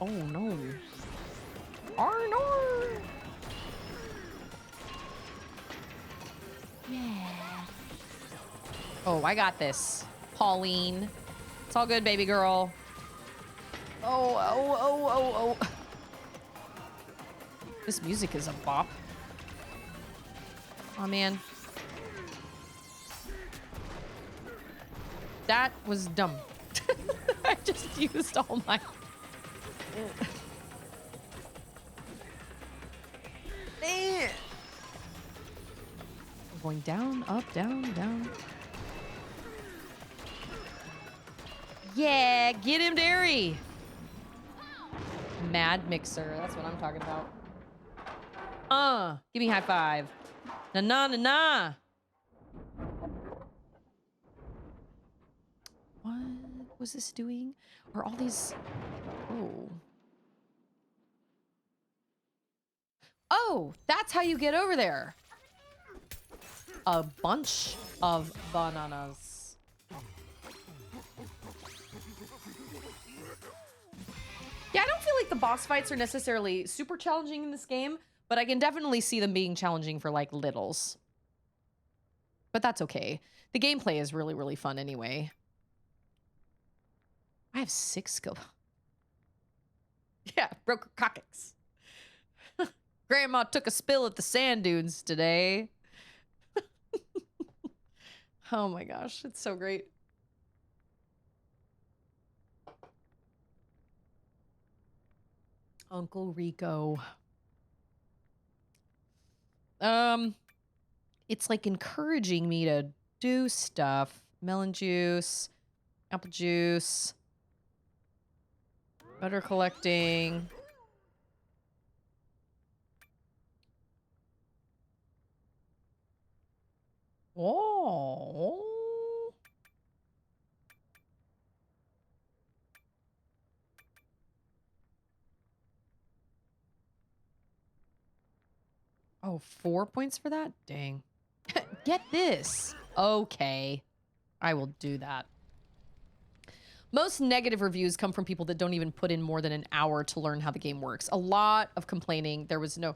Oh no. Oh no. Yeah. Oh, I got this. Pauline. It's all good, baby girl. Oh. This music is a bop. Oh, man. That was dumb. I just used all my... Man. We're going down, up, down, down. Yeah, get him, Derry. Mad Mixer. That's what I'm talking about. Give me high five. Na. What was this doing? Are all these... Oh, that's how you get over there. A bunch of bananas. Yeah, I don't feel like the boss fights are necessarily super challenging in this game, but I can definitely see them being challenging for, like, littles. But that's okay. The gameplay is really, really fun anyway. I have 6 skill. Yeah, broke her coccyx. Grandma took a spill at the sand dunes today. Oh my gosh, it's so great. Uncle Rico. It's like encouraging me to do stuff. Melon juice, apple juice, butter collecting. Oh. Oh, 4 points for that? Dang. Get this. Okay. I will do that. Most negative reviews come from people that don't even put in more than an hour to learn how the game works. A lot complained there was no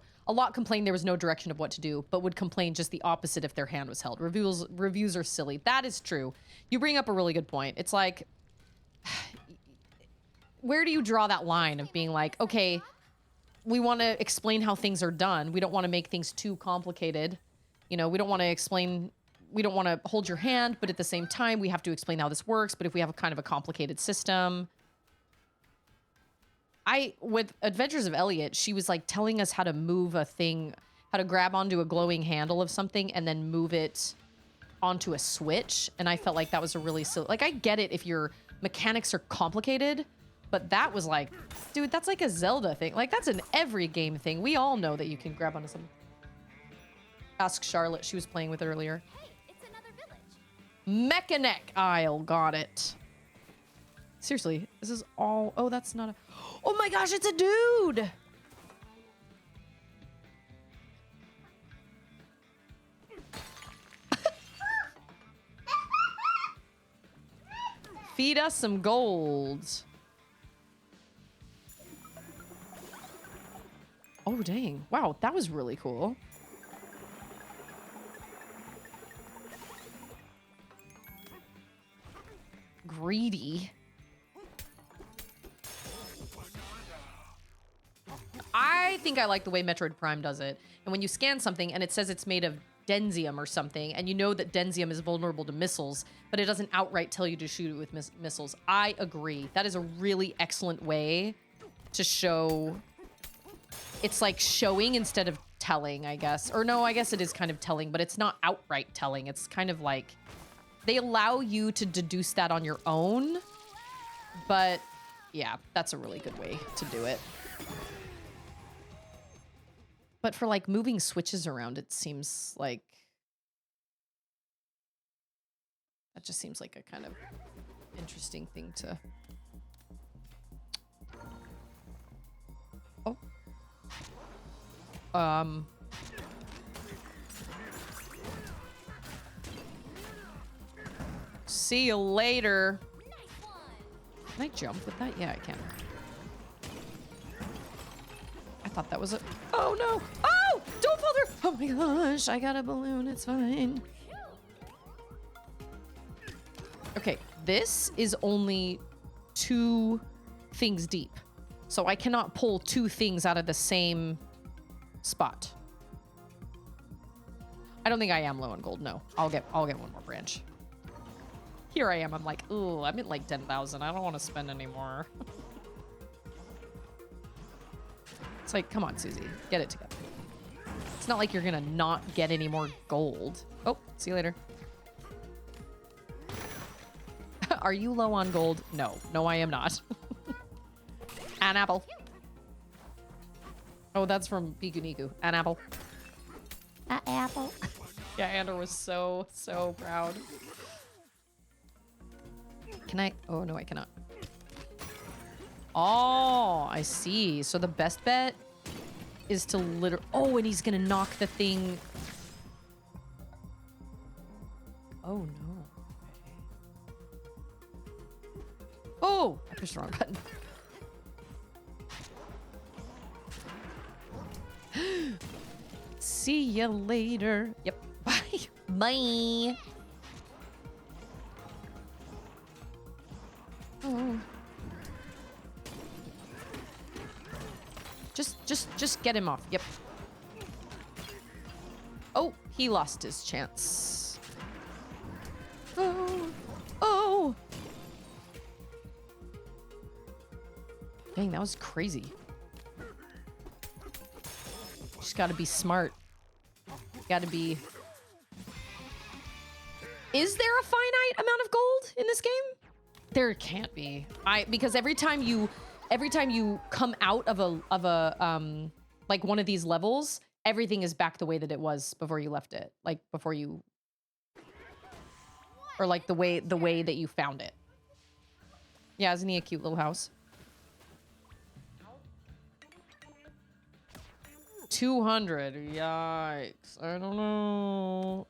direction of what to do, but would complain just the opposite if their hand was held. Reviews are silly. That is true. You bring up a really good point. It's like, where do you draw that line of being like, okay, we want to explain how things are done. We don't want to make things too complicated. You know, we don't want to hold your hand, but at the same time, we have to explain how this works. But if we have a kind of a complicated system, with Adventures of Elliot, she was like telling us how to move a thing, how to grab onto a glowing handle of something and then move it onto a switch. And I felt like that was a really silly, like, I get it if your mechanics are complicated, but that was like, dude, that's like a Zelda thing. Like, that's an every game thing. We all know that you can grab onto something. Ask Charlotte. She was playing with it earlier. Hey, it's another village. Mechanic Isle. Got it. Seriously, this is all... Oh, that's not a... Oh my gosh, it's a dude! Feed us some gold. Oh, dang. Wow, that was really cool. Greedy. I think I like the way Metroid Prime does it. And when you scan something and it says it's made of denzium or something, and you know that denzium is vulnerable to missiles, but it doesn't outright tell you to shoot it with missiles. I agree. That is a really excellent way to show... It's like showing instead of telling, I guess. Or no, I guess it is kind of telling, but it's not outright telling. It's kind of like... They allow you to deduce that on your own. But yeah, that's a really good way to do it. But for like moving switches around, it seems like... That just seems like a kind of interesting thing to... Oh. See you later. Can I jump with that? Yeah, I can. I thought that was a... Oh, no. Oh, don't fall through. Oh, my gosh. I got a balloon. It's fine. Okay, this is only 2 things deep. So I cannot pull 2 things out of the same spot. I don't think I am low on gold. No, I'll get one more branch. Here I am. I'm like, ooh, I'm at like 10,000. I don't want to spend any more. It's like, come on, Susie, get it together. It's not like you're gonna not get any more gold. Oh, see you later. Are you low on gold? No, I am not. An apple. Oh, that's from Piku Niku. An apple. An apple. Yeah, Andor was so proud. Can I? Oh, no, I cannot. Oh, I see. So the best bet is to literally... Oh, and he's gonna knock the thing... Oh, no. Oh! I pushed the wrong button. See you later. Yep. Bye. Bye. Oh. Just get him off. Yep. Oh, he lost his chance. Oh. Dang, that was crazy. Just gotta be smart. Gotta be... Is there a finite amount of gold in this game? There can't be. Because every time you come out of a like one of these levels, everything is back the way that it was before you left it. Like before you... Or like the way that you found it. Yeah, isn't he a cute little house? 200. Yikes. I don't know.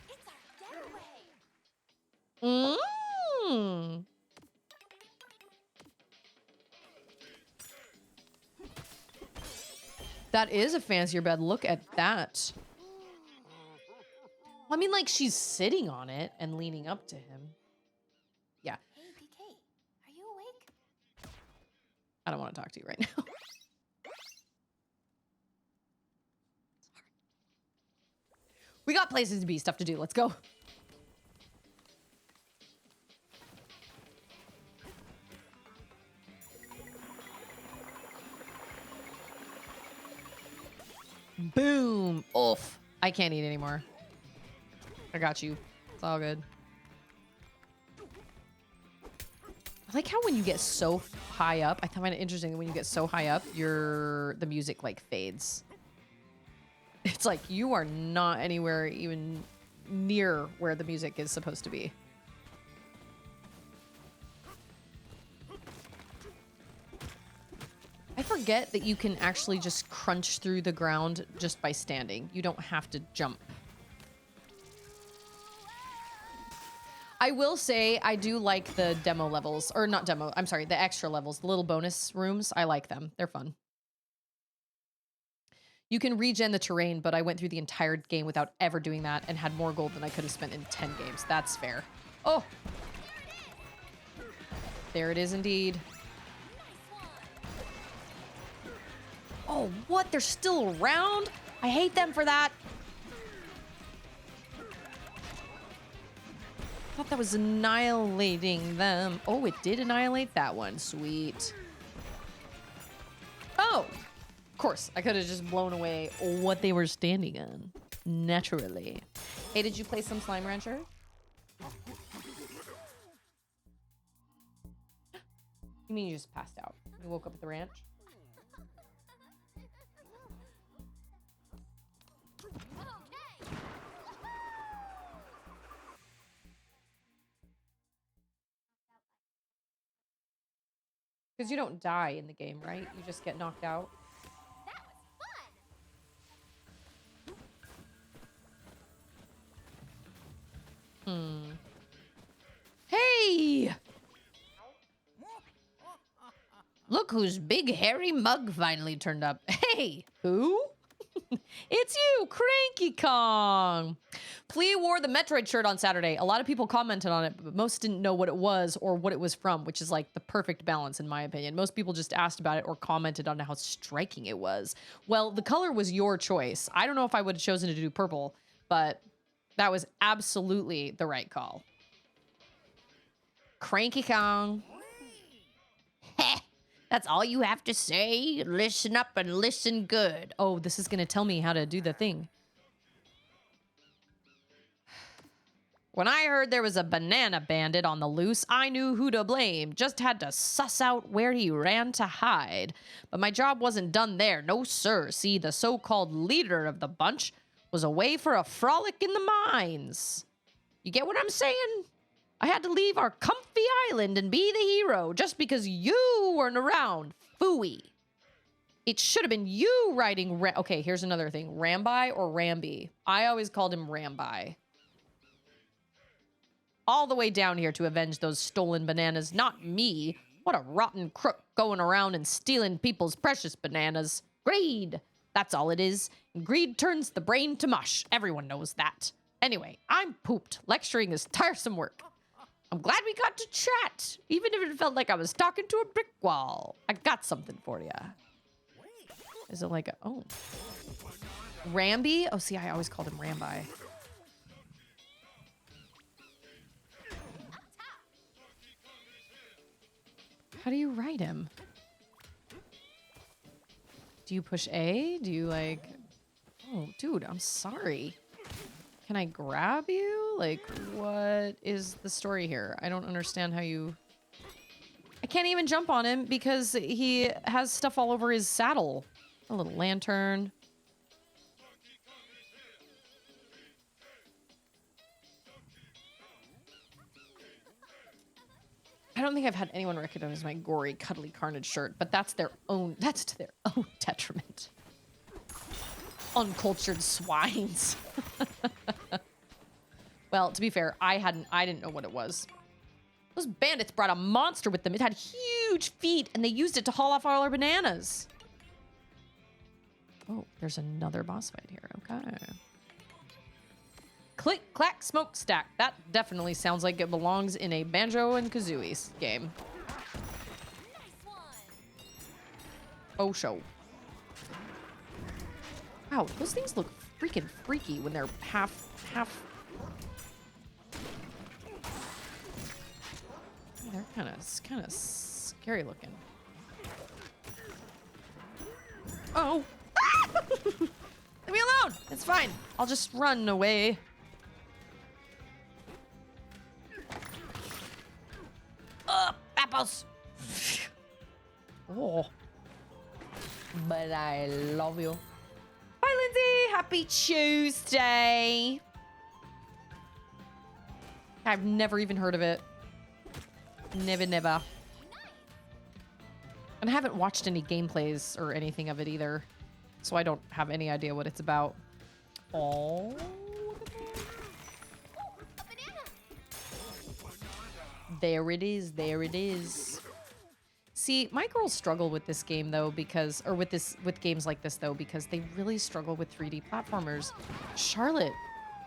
It's our getaway. Mm. That is a fancier bed. Look at that. I mean, like, she's sitting on it and leaning up to him. Yeah. Hey, PK, are you awake? I don't want to talk to you right now. We got places to be, stuff to do. Let's go. Boom. Oof. I can't eat anymore. I got you. It's all good. I like how when you get so high up, I find it interesting that when you get so high up, the music like fades. It's like you are not anywhere even near where the music is supposed to be. I forget that you can actually just crunch through the ground just by standing. You don't have to jump. I will say I do like the demo levels, or not demo, I'm sorry, the extra levels, the little bonus rooms. I like them. They're fun. You can regen the terrain, but I went through the entire game without ever doing that and had more gold than I could have spent in 10 games. That's fair. Oh! There it is indeed. Oh, what? They're still around? I hate them for that. I thought that was annihilating them. Oh, it did annihilate that one. Sweet. Oh! Of course, I could have just blown away what they were standing on. Naturally. Hey, did you play some Slime Rancher? You mean you just passed out? You woke up at the ranch? Because you don't die in the game, right? You just get knocked out. That was fun. Hey! Look whose big hairy mug finally turned up. Hey! Who? It's you, Cranky Kong! Flea wore the Metroid shirt on Saturday. A lot of people commented on it, but most didn't know what it was or what it was from, which is like the perfect balance in my opinion. Most people just asked about it or commented on how striking it was. Well, the color was your choice. I don't know if I would have chosen to do purple, but that was absolutely the right call. Cranky Kong. Heh. That's all you have to say? Listen up and listen good. Oh, this is going to tell me how to do the thing. When I heard there was a banana bandit on the loose, I knew who to blame. Just had to suss out where he ran to hide. But my job wasn't done there. No, sir. See, the so-called leader of the bunch was away for a frolic in the mines. You get what I'm saying? I had to leave our comfy island and be the hero just because you weren't around. Phooey. It should have been you riding... Okay, here's another thing. Rambi or Rambi? I always called him Rambi. All the way down here to avenge those stolen bananas, not me. What a rotten crook going around and stealing people's precious bananas. Greed. That's all it is. And greed turns the brain to mush. Everyone knows that. Anyway, I'm pooped. Lecturing is tiresome work. I'm glad we got to chat, even if it felt like I was talking to a brick wall. I got something for you. Is it like a... Oh. Rambi? Oh, see, I always called him Rambi. How do you ride him? Do you push A? Do you like... Oh, dude, I'm sorry. Can I grab you? Like, what is the story here? I don't understand how you... I can't even jump on him because he has stuff all over his saddle. A little lantern. I don't think I've had anyone recognize my gory, cuddly carnage shirt, but that's to their own detriment. Uncultured swines. Well, to be fair, I didn't know what it was. Those bandits brought a monster with them. It had huge feet, and they used it to haul off all our bananas. Oh, there's another boss fight here. Okay. Click, clack, smokestack. That definitely sounds like it belongs in a Banjo and Kazooie game. Nice one. Oh, show. Wow, those things look freaking freaky when they're half. They're kind of scary looking. Oh. Leave me alone. It's fine. I'll just run away. Apples. Oh. But I love you. Bye, Lindsay. Happy Tuesday. I've never even heard of it. Never. And I haven't watched any gameplays or anything of it either. So I don't have any idea what it's about. Oh. A banana. There it is. There it is. See, my girls struggle with this game though because with games like this though because they really struggle with 3D platformers. Charlotte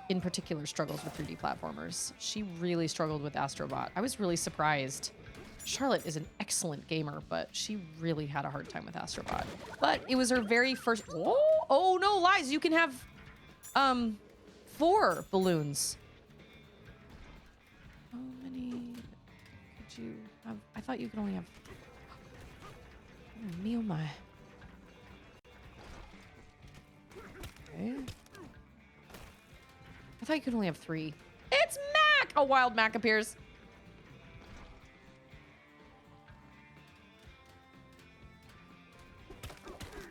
in particular struggles with 3D platformers. She really struggled with Astrobot. I was really surprised. Charlotte is an excellent gamer, but she really had a hard time with Astrobot. But it was her very first. Oh no, lies! You can have 4 balloons. How many could you have? I thought you could only have. Oh, me oh my. Okay. I thought you could only have 3. It's Mac! A wild Mac appears.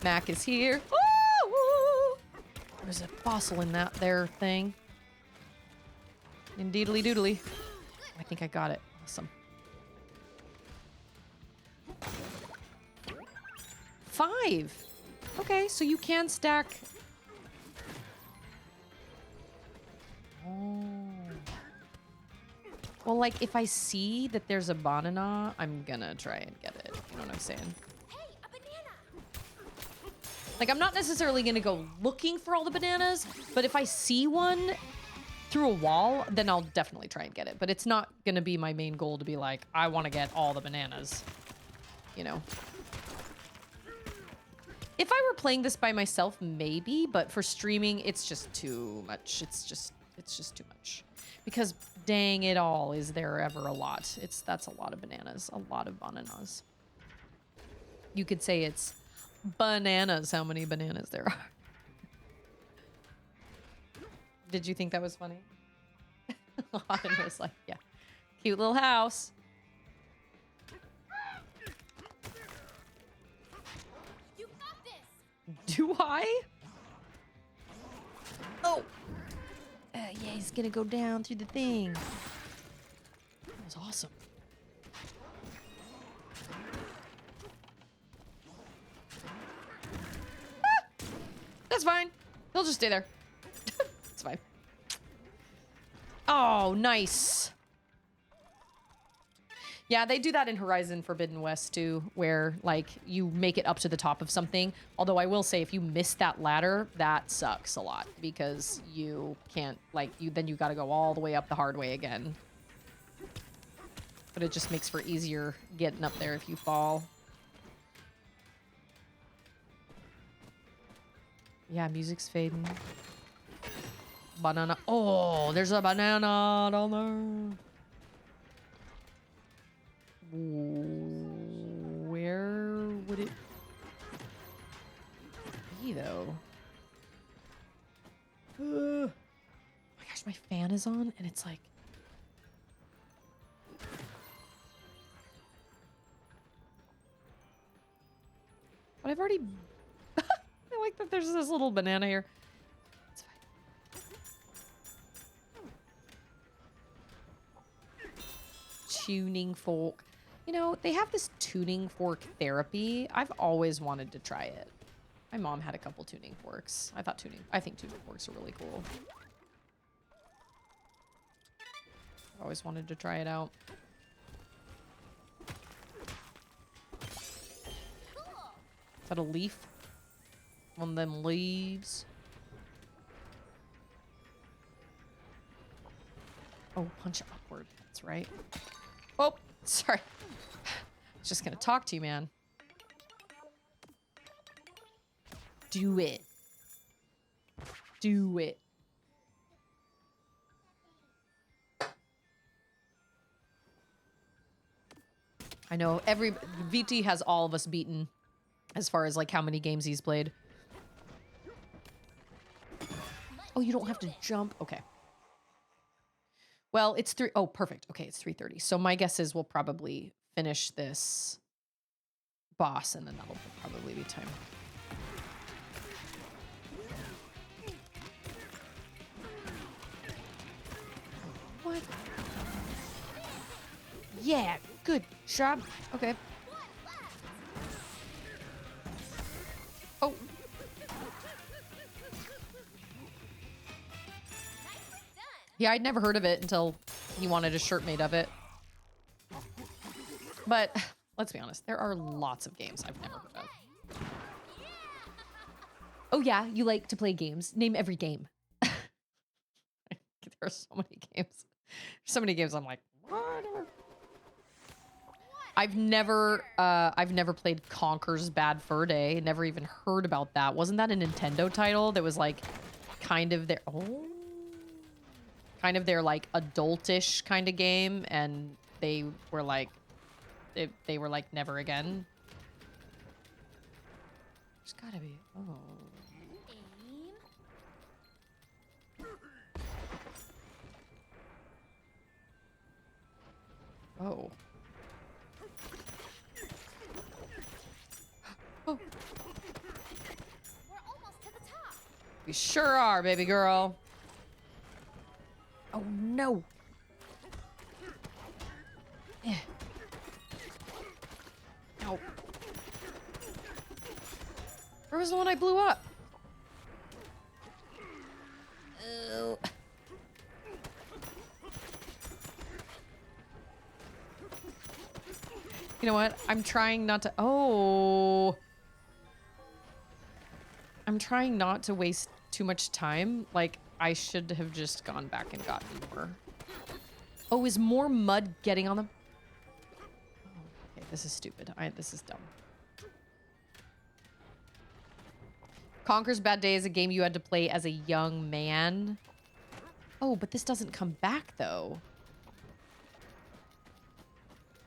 Mac is here. Ooh! There's a fossil in that there thing. Indeedly doodly. I think I got it. Awesome. 5. Okay, so you can stack. Oh. Well, like, if I see that there's a banana, I'm gonna try and get it. You know what I'm saying? Hey, a banana. Like, I'm not necessarily gonna go looking for all the bananas, but if I see one through a wall, then I'll definitely try and get it. But it's not gonna be my main goal to be like, I want to get all the bananas. You know? If I were playing this by myself, maybe, but for streaming, it's just too much. It's just too much. Because dang it all, is there ever a lot? That's a lot of bananas. A lot of bananas. You could say it's bananas how many bananas there are. Did you think that was funny? Autumn was like, yeah. Cute little house. You got this. Do I? Oh. Yeah, he's gonna go down through the thing. That was awesome. Ah! That's fine. He'll just stay there. It's fine. Oh, nice. Yeah, they do that in Horizon Forbidden West too, where like you make it up to the top of something. Although I will say if you miss that ladder, that sucks a lot because you can't then you got to go all the way up the hard way again. But it just makes for easier getting up there if you fall. Yeah, music's fading. Banana. Oh, there's a banana down there. Where would it be, though? Oh my gosh, my fan is on, and it's like... But I've already... I like that there's this little banana here. It's fine. Tuning fork. You know, they have this tuning fork therapy. I've always wanted to try it. My mom had a couple tuning forks. I think tuning forks are really cool. I've always wanted to try it out. Is that a leaf? One of them leaves. Oh, punch upward. That's right. Oh, sorry. I was just gonna talk to you, man. Do it. Do it. I know VT has all of us beaten as far as like how many games he's played. Oh, you don't have to jump. Okay. Well, it's oh, perfect. Okay, it's 3:30. So my guess is we'll probably finish this boss and then that'll probably be time. What? Yeah, good job. Okay. Oh. Yeah, I'd never heard of it until he wanted a shirt made of it. But let's be honest, there are lots of games I've never heard of. Oh yeah, you like to play games. Name every game. There are so many games. So many games I'm like, whatever. I've never played Conker's Bad Fur Day. Never even heard about that. Wasn't that a Nintendo title that was like kind of their like adultish kind of game, and they were like never again. There's gotta be Oh. Oh. We're almost to the top. We sure are, baby girl. Oh no. Eh. No. Where was the one I blew up? Oh. You know what? I'm trying not to... Oh. I'm trying not to waste too much time. Like, I should have just gone back and gotten more. Oh, is more mud getting on them? Oh, okay, this is stupid. This is dumb. Conker's Bad Day is a game you had to play as a young man. Oh, but this doesn't come back, though.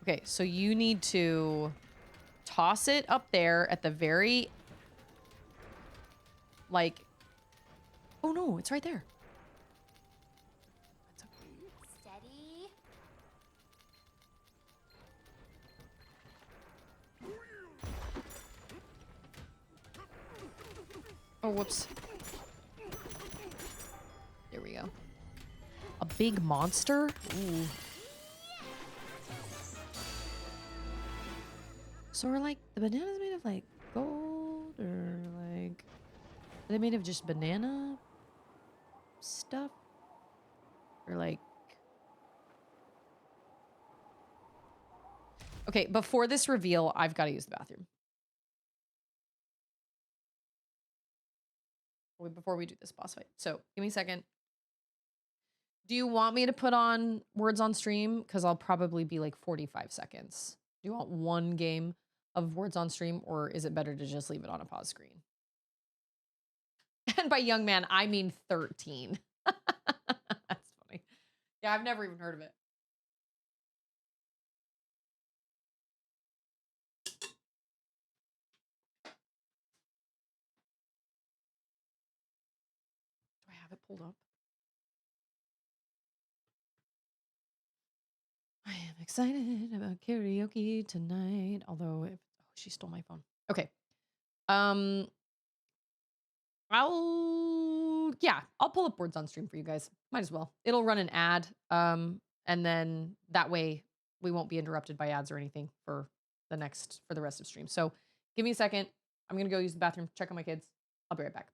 Okay, so you need to toss it up there at the very... Like... Oh, no, it's right there. Steady. Oh, whoops. There we go. A big monster? Ooh. So are like the bananas made of like gold, or like are they made of just banana stuff? Or like... Okay, before this reveal, I've got to use the bathroom. Before we do this boss fight. So give me a second. Do you want me to put on words on stream? Because I'll probably be like 45 seconds. Do you want one game of words on stream, or is it better to just leave it on a pause screen? And by young man, I mean 13. That's funny. Yeah, I've never even heard of it. Do I have it pulled up? I am excited about karaoke tonight. Although, oh, she stole my phone. Okay. I'll pull up words on stream for you guys. Might as well. It'll run an ad. And then that way we won't be interrupted by ads or anything for the rest of stream. So give me a second. I'm gonna go use the bathroom, check on my kids. I'll be right back.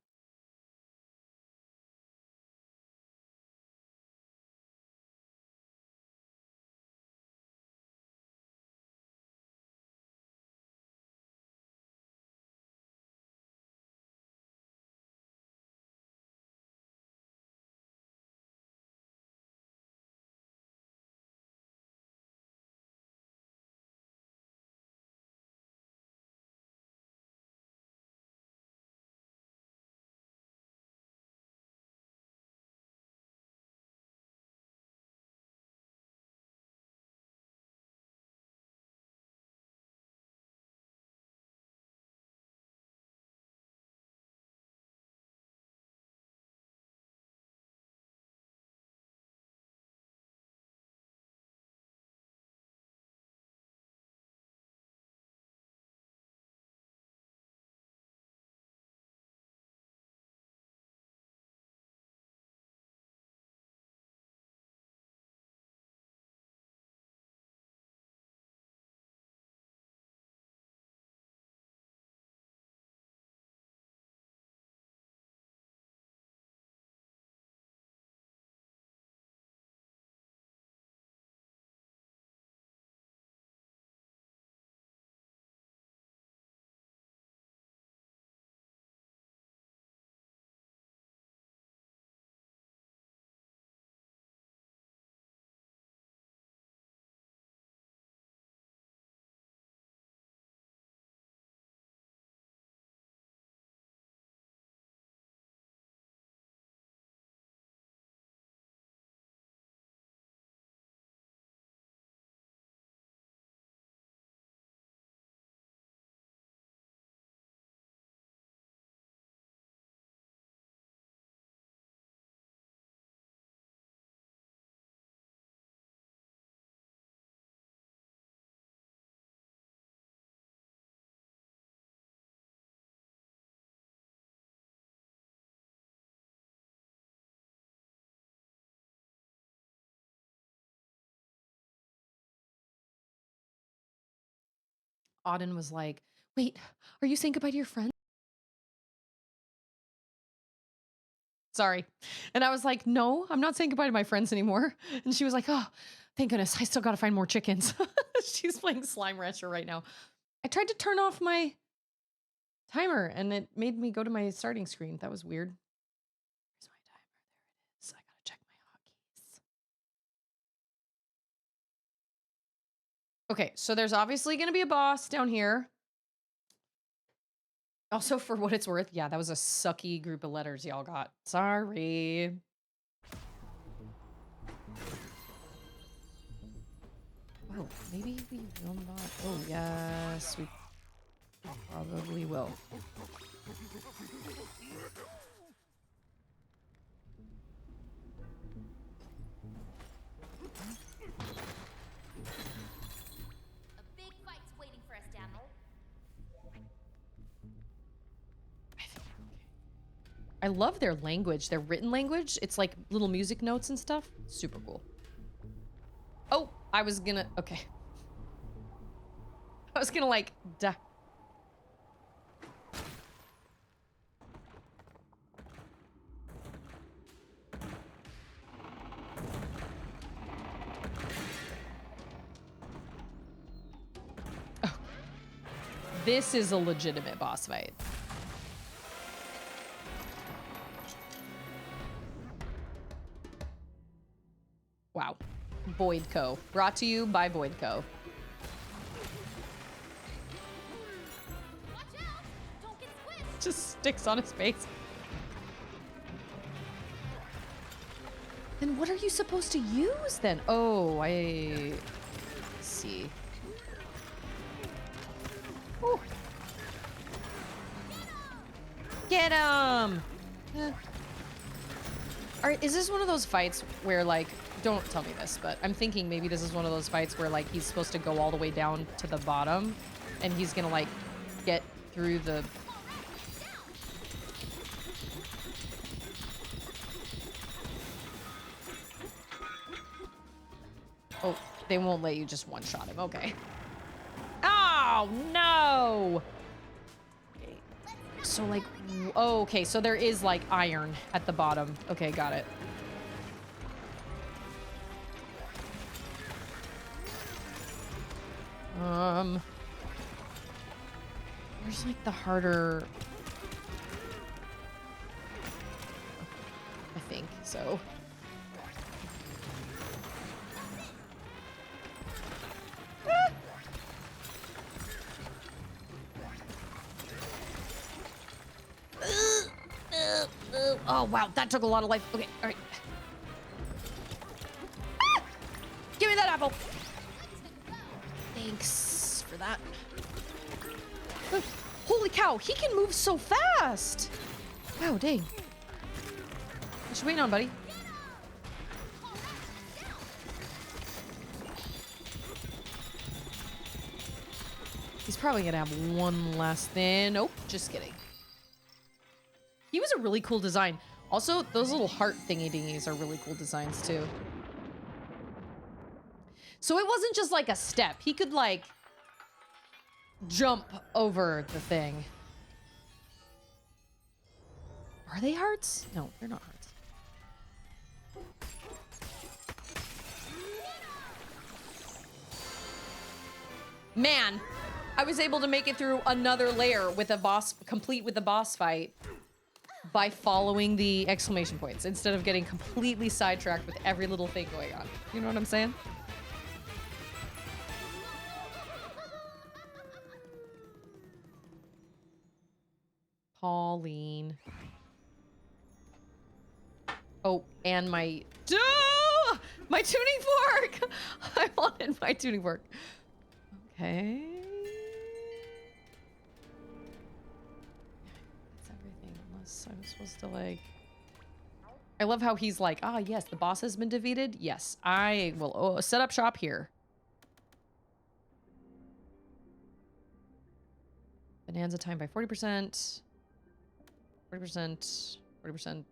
Auden was like, wait, are you saying goodbye to your friend? Sorry. And I was like, no, I'm not saying goodbye to my friends anymore. And she was like, oh, thank goodness. I still got to find more chickens. She's playing Slime Rancher right now. I tried to turn off my timer and it made me go to my starting screen. That was weird. Where's my timer? There it is. I got to check my hotkeys. Okay, so there's obviously going to be a boss down here. Also, for what it's worth, yeah, that was a sucky group of letters y'all got. Sorry. Oh, maybe we will not. Oh, yes, we probably will. A big fight's waiting for us down there. I love their language, their written language. It's like little music notes and stuff. Super cool. Oh, I was gonna, okay. I was gonna like, die. Oh. This is a legitimate boss fight. Wow. Voidco. Brought to you by Voidco. Watch out! Don't get squished! Just sticks on his face. Then what are you supposed to use then? Oh, I see. Ooh. Get him! Is this one of those fights where, like, don't tell me this, but I'm thinking maybe this is one of those fights where, like, he's supposed to go all the way down to the bottom and he's gonna, like, get through the... Oh, They won't let you just one-shot him. Okay. Oh, no! Okay. So, like... Oh, okay. So there is, like, iron at the bottom. Okay, got it. Where's, like, the harder... I think so. Oh, wow. That took a lot of life. Okay, all right. Ah! Give me that apple. Thanks for that. Holy cow, he can move so fast. Wow, dang. What you waiting on, buddy? He's probably gonna have one last thing. Nope, just kidding. He was a really cool design. Also, those little heart thingy dingies are really cool designs too. So it wasn't just like a step. He could like jump over the thing. Are they hearts? No, they're not hearts. Man, I was able to make it through another layer with a boss, complete with the boss fight, by following the exclamation points instead of getting completely sidetracked with every little thing going on. You know what I'm saying? Pauline. Oh, and my... My tuning fork! I wanted my tuning fork. Okay. That's everything, unless I'm supposed to, like... I love how he's like, ah, yes, the boss has been defeated. Yes, I will set up shop here. Bananza time by 40%. 40%. 40%.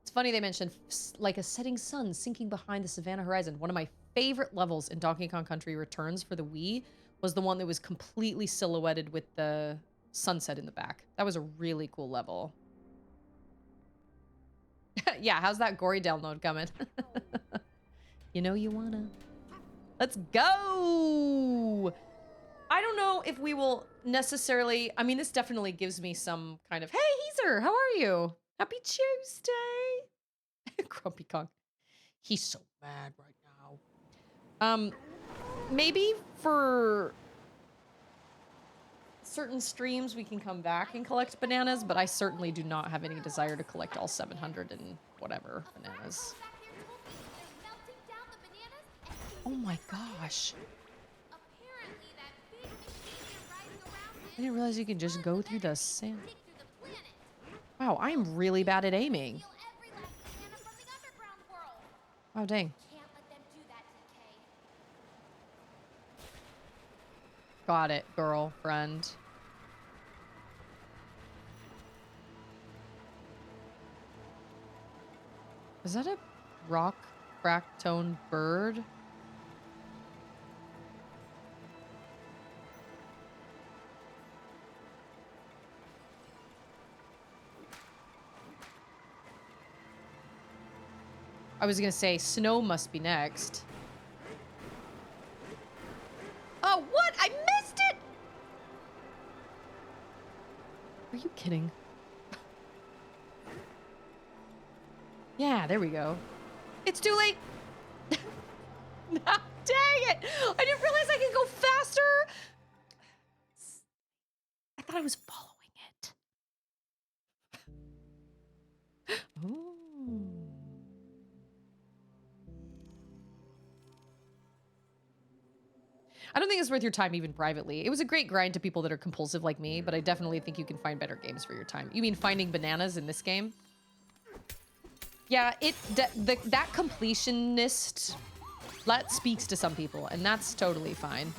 It's funny they mentioned like a setting sun sinking behind the savannah horizon. One of my favorite levels in Donkey Kong Country Returns for the Wii was the one that was completely silhouetted with the sunset in the back. That was a really cool level. Yeah, how's that gory download coming? You know you wanna. Let's go! I don't know if we will necessarily... I mean, this definitely gives me some kind of... Hey, Heezer, how are you? Happy Tuesday! Grumpy Kong. He's so mad right now. Maybe for certain streams we can come back and collect bananas, but I certainly do not have any desire to collect all 700 and whatever bananas. Oh my gosh. I didn't realize you could just go through the sand. Wow, I'm really bad at aiming. Oh, dang. Got it, girlfriend. Is that a rock crack-toned bird? I was gonna say, snow must be next. Oh, what? I missed it! Are you kidding? Yeah, there we go. It's too late! No, dang it! I didn't realize I could go faster! I thought I was following it. Ooh. I don't think it's worth your time even privately. It was a great grind to people that are compulsive like me, but I definitely think you can find better games for your time. You mean finding bananas in this game? Yeah, that completionist, that speaks to some people, and that's totally fine.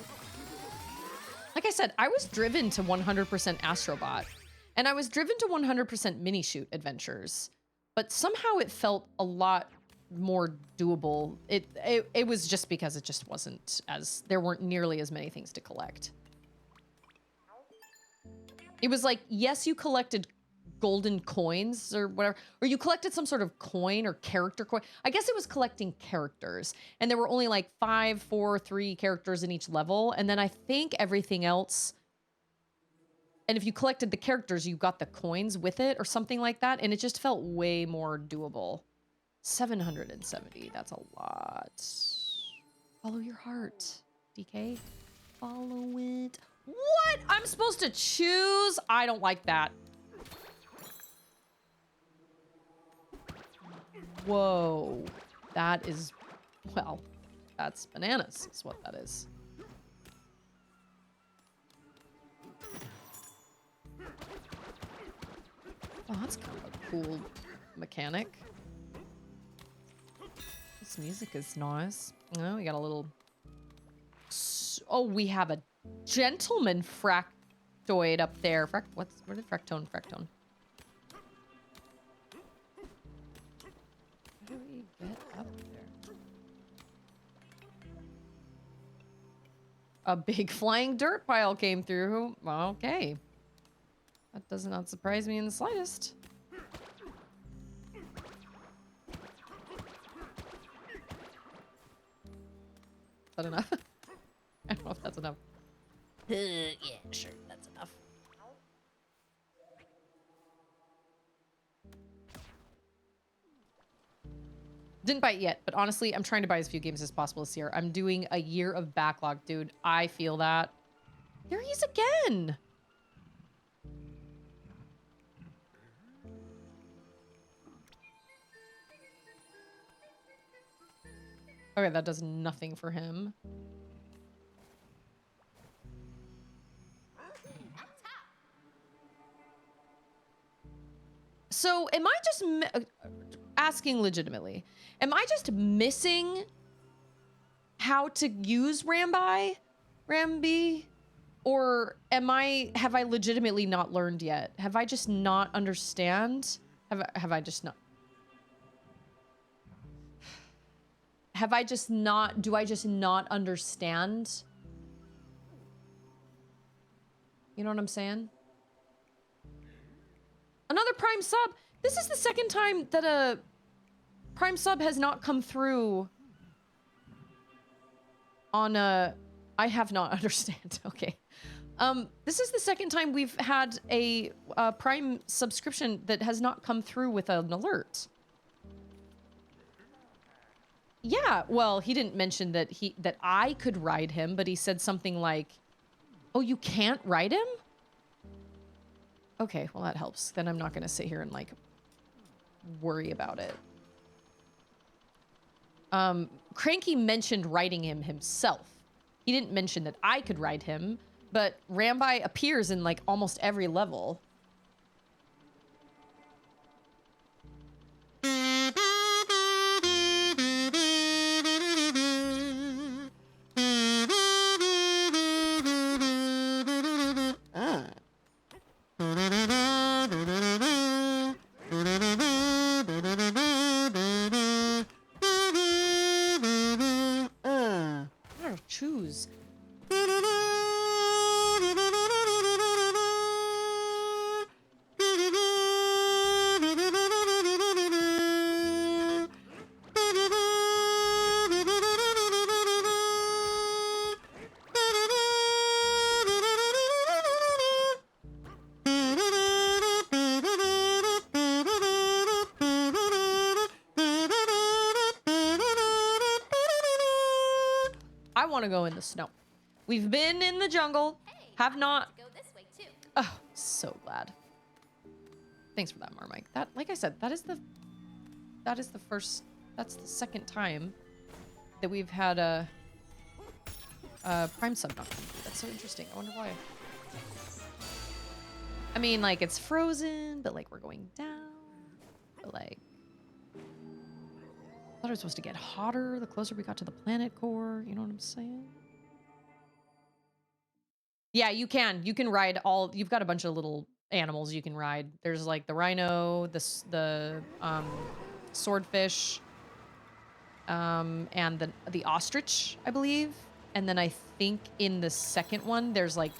Like I said, I was driven to 100% Astrobot, and I was driven to 100% Mini-Shoot Adventures, but somehow it felt a lot more doable. It was just because it just wasn't as, there weren't nearly as many things to collect. It was like, yes, you collected golden coins or whatever, or you collected some sort of coin or character coin. I guess it was collecting characters, and there were only like 5, 4, 3 characters in each level, and then I think everything else. And if you collected the characters, you got the coins with it or something like that, and it just felt way more doable. 770, that's a lot. Follow your heart, DK. Follow it. What? I'm supposed to choose? I don't like that. Whoa. That is, well, that's bananas is what that is. Oh, that's kind of a cool mechanic. This music is nice. Oh, we got a little... Oh, we have a gentleman fractoid up there. What is fractone? Fractone. How do we get up there? A big flying dirt pile came through. Okay. That does not surprise me in the slightest. Is that enough? I don't know if that's enough. Yeah, sure, that's enough. Didn't buy it yet, but honestly, I'm trying to buy as few games as possible this year. I'm doing a year of backlog, dude. I feel that. There he is again! Okay, that does nothing for him. So, am I just asking legitimately? Am I just missing how to use Rambi? Or have I legitimately not learned yet? Have I just not understand? Have I just not? Have I just not, do I just not understand? You know what I'm saying? Another Prime sub. This is the second time that a Prime sub has not come through on a... I have not understand. Okay. This is the second time we've had a Prime subscription that has not come through with an alert. Yeah, well, he didn't mention that I could ride him, but he said something like, "Oh, you can't ride him?" Okay, well that helps. Then I'm not gonna sit here and like worry about it. Cranky mentioned riding him himself. He didn't mention that I could ride him, but Rambi appears in like almost every level. Tues. I want to go in the snow. We've been in the jungle. Hey, Have not. go this way too. Oh, so glad. Thanks for that, Marmite. That, like I said, that is the first, that's the second time that we've had a Prime sub not come through. That's so interesting. I wonder why. I mean, like, it's frozen, but like we're going down. But like, I thought it was supposed to get hotter the closer we got to the planet core. You know what I'm saying? Yeah, you can. You can ride all. You've got a bunch of little animals you can ride. There's like the rhino, the swordfish. and the ostrich, I believe. And then I think in the second one, there's like,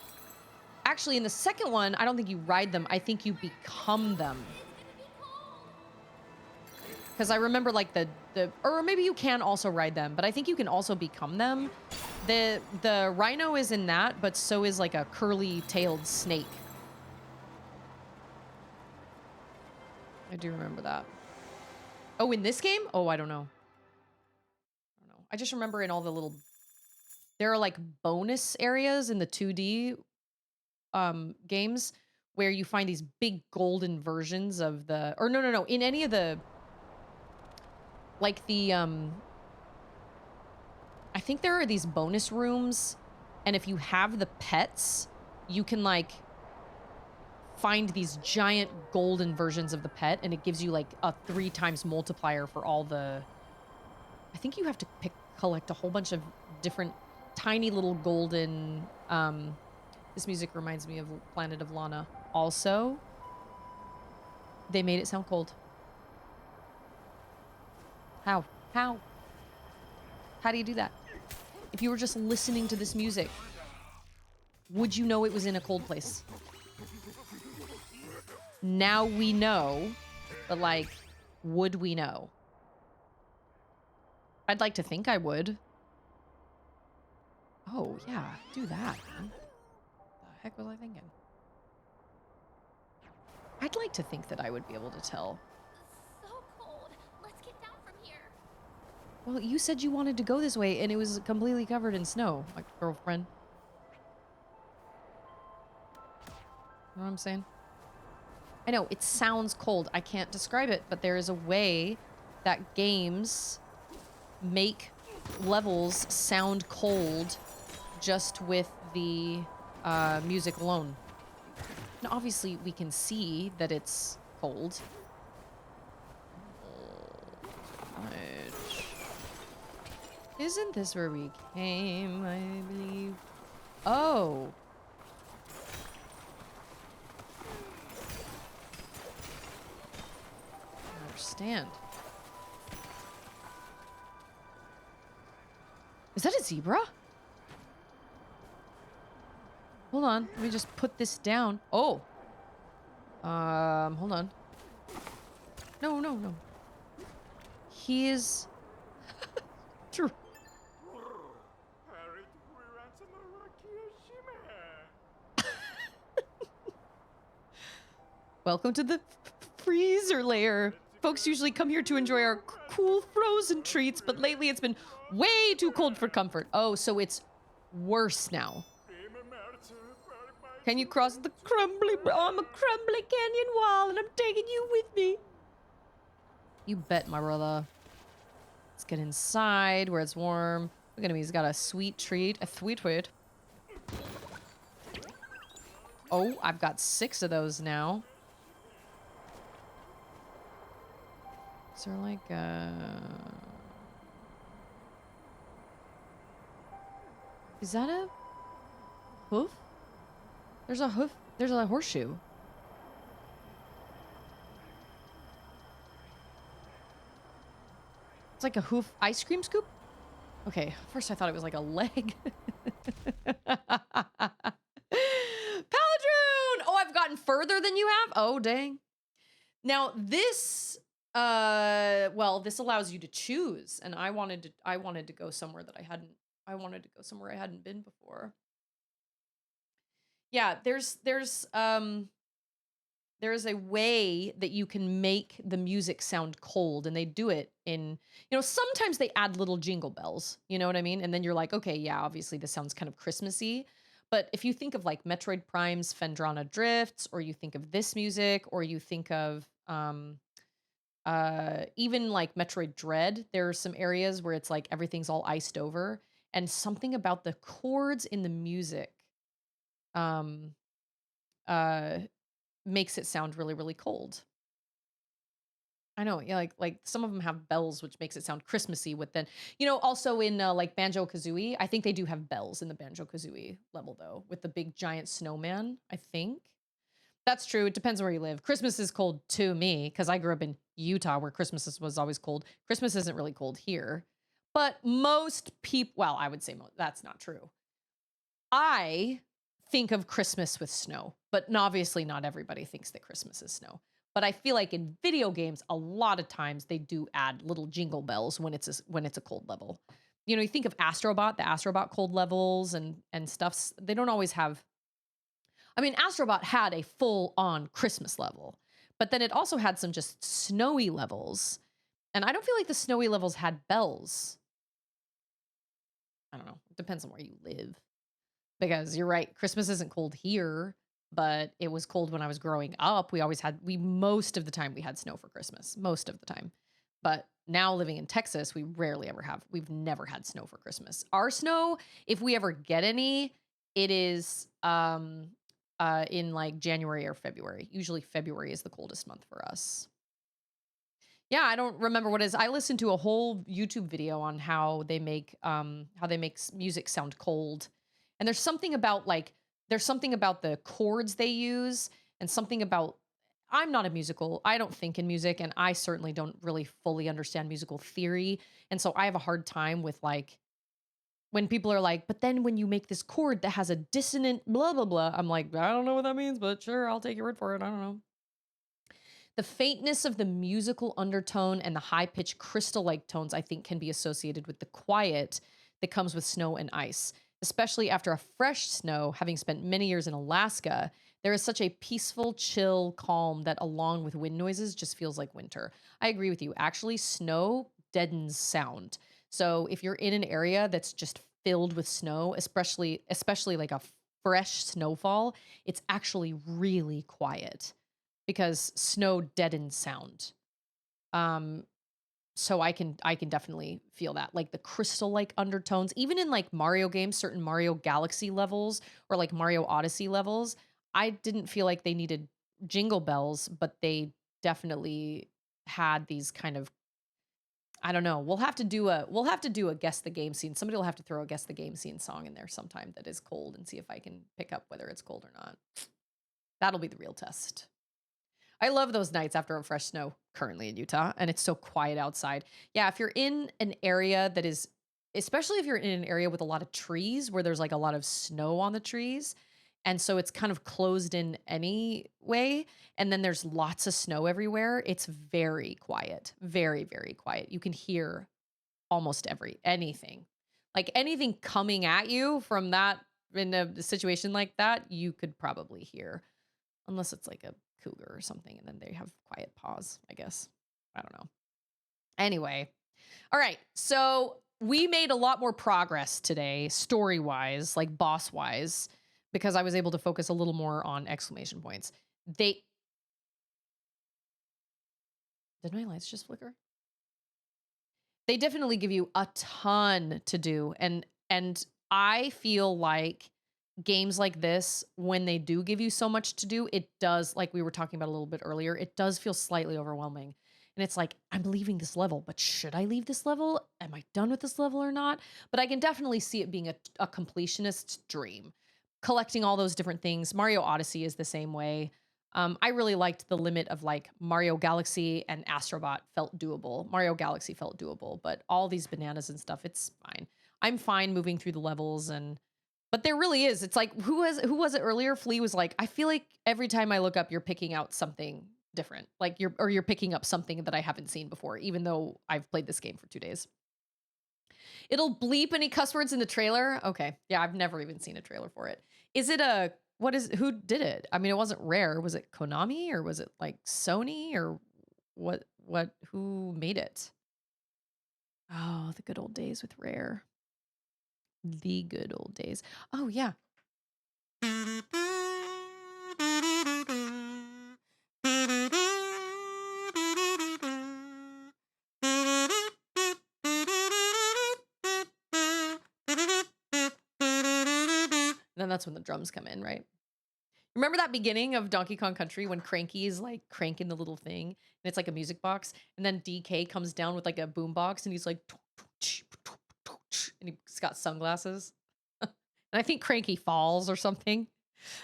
actually in the second one, I don't think you ride them. I think you become them. Because I remember like or maybe you can also ride them, but I think you can also become them. The rhino is in that, but so is like a curly-tailed snake. I do remember that. Oh, in this game? Oh, I don't know. I just remember in all the little... There are like bonus areas in the 2D games where you find these big golden versions of the... Or no. In any of the... Like the... I think there are these bonus rooms, and if you have the pets, you can like find these giant golden versions of the pet, and it gives you like a 3 times multiplier for all the... I think you have to collect a whole bunch of different tiny little golden... This music reminds me of Planet of Lana. Also, they made it sound cold. How? How do you do that? If you were just listening to this music, would you know it was in a cold place? Now we know, but like, would we know? I'd like to think I would. Oh, yeah, do that, man. The heck was I thinking? I'd like to think that I would be able to tell. So cold. Let's get down from here. Well, you said you wanted to go this way, and it was completely covered in snow, my girlfriend. You know what I'm saying? I know, it sounds cold. I can't describe it, but there is a way that games make levels sound cold just with the music alone. And obviously, we can see that it's cold. Isn't this where we came, I believe? Oh. I understand. Is that a zebra? Hold on. Let me just put this down. Oh. Hold on. No. He is... True. Welcome to the freezer layer. Folks usually come here to enjoy our cool frozen treats, but lately it's been way too cold for comfort. Oh, so it's worse now. Can you cross the crumbly... I'm a crumbly canyon wall, and I'm taking you with me. You bet, my brother. Let's get inside where it's warm. Look at him. He's got a sweet treat. A sweet treat. Oh, I've got 6 of those now. Is there like a... Is that a hoof? There's a hoof. There's a horseshoe. It's like a hoof ice cream scoop? Okay, first I thought it was like a leg. Paladroon! Oh, I've gotten further than you have? Oh, dang. Now, this... well, this allows you to choose, and I wanted to go somewhere that I hadn't been before. Yeah, there's a way that you can make the music sound cold, and they do it in, sometimes they add little jingle bells, you know what I mean? And then you're like, okay, yeah, obviously this sounds kind of Christmassy. But if you think of like Metroid Prime's Phendrana Drifts, or you think of this music, or you think of even like Metroid Dread, there are some areas where it's like everything's all iced over, and something about the chords in the music makes it sound really, really cold. I know, yeah, like some of them have bells, which makes it sound Christmassy. With then, also in like Banjo-Kazooie, I think they do have bells in the Banjo-Kazooie level though, with the big giant snowman. I think that's true. It depends on where you live. Christmas is cold to me because I grew up in Utah, where Christmas was always cold. Christmas isn't really cold here. But most people, well, I would say that's not true. I think of Christmas with snow, but obviously not everybody thinks that Christmas is snow. But I feel like in video games, a lot of times they do add little jingle bells when it's a cold level. You know, you think of Astrobot, the Astrobot cold levels and stuff. They don't always have. I mean, Astrobot had a full-on Christmas level, but then it also had some just snowy levels. And I don't feel like the snowy levels had bells. I don't know. It depends on where you live. Because you're right, Christmas isn't cold here, but it was cold when I was growing up. Most of the time we had snow for Christmas, most of the time. But now living in Texas, we've never had snow for Christmas. Our snow, if we ever get any, it is in like January or February. Usually February is the coldest month for us. Yeah, I don't remember what it is. I listened to a whole YouTube video on how they make music sound cold. And there's something about the chords they use and something about I don't think in music, and I certainly don't really fully understand musical theory. And so I have a hard time with like when people are like, but then when you make this chord that has a dissonant blah blah blah, I'm like, I don't know what that means, but sure, I'll take your word for it. I don't know. The faintness of the musical undertone and the high-pitched crystal-like tones, I think, can be associated with the quiet that comes with snow and ice. Especially after a fresh snow, having spent many years in Alaska, there is such a peaceful, chill calm that, along with wind noises, just feels like winter. I agree with you. Actually, snow deadens sound. So if you're in an area that's just filled with snow, especially like a fresh snowfall, it's actually really quiet because snow deadens sound. So I can definitely feel that, like the crystal like undertones, even in like Mario games, certain Mario Galaxy levels or like Mario Odyssey levels. I didn't feel like they needed jingle bells, but they definitely had these kind of, I don't know. We'll have to do a guess the game scene. Somebody will have to throw a guess the game scene song in there sometime that is cold and see if I can pick up whether it's cold or not. That'll be the real test. I love those nights after a fresh snow currently in Utah, and it's so quiet outside. Yeah, if you're in an area that is, especially if you're in an area with a lot of trees where there's like a lot of snow on the trees, and so it's kind of closed in anyway, and then there's lots of snow everywhere, it's very quiet, very, very quiet. You can hear almost anything. Like anything coming at you from that in a situation like that, you could probably hear. Unless it's like a cougar or something, and then they have quiet paws, I guess. I don't know. Anyway. All right. So we made a lot more progress today, story-wise, like boss-wise, because I was able to focus a little more on exclamation points. Did my lights just flicker? They definitely give you a ton to do. And I feel like games like this, when they do give you so much to do, it does, like we were talking about a little bit earlier, it does feel slightly overwhelming. And it's like, I'm leaving this level, but should I leave this level? Am I done with this level or not? But I can definitely see it being a completionist's dream. Collecting all those different things. Mario Odyssey is the same way. I really liked the limit of like Mario Galaxy and Astrobot felt doable. Mario Galaxy felt doable, but all these bananas and stuff, it's fine. I'm fine moving through the levels but there really is. It's like, who was it earlier? Flea was like, I feel like every time I look up, you're picking out something different. Like you're picking up something that I haven't seen before, even though I've played this game for 2 days. It'll bleep any cuss words in the trailer. Okay. Yeah, I've never even seen a trailer for it. Is it who did it? I mean, it wasn't Rare. Was it Konami or was it like Sony or who made it? Oh, the good old days with Rare. The good old days. Oh, yeah. Then that's when the drums come in, right? Remember that beginning of Donkey Kong Country when Cranky is like cranking the little thing and it's like a music box, and then DK comes down with like a boom box and he's like, and he's got sunglasses. And I think Cranky falls or something.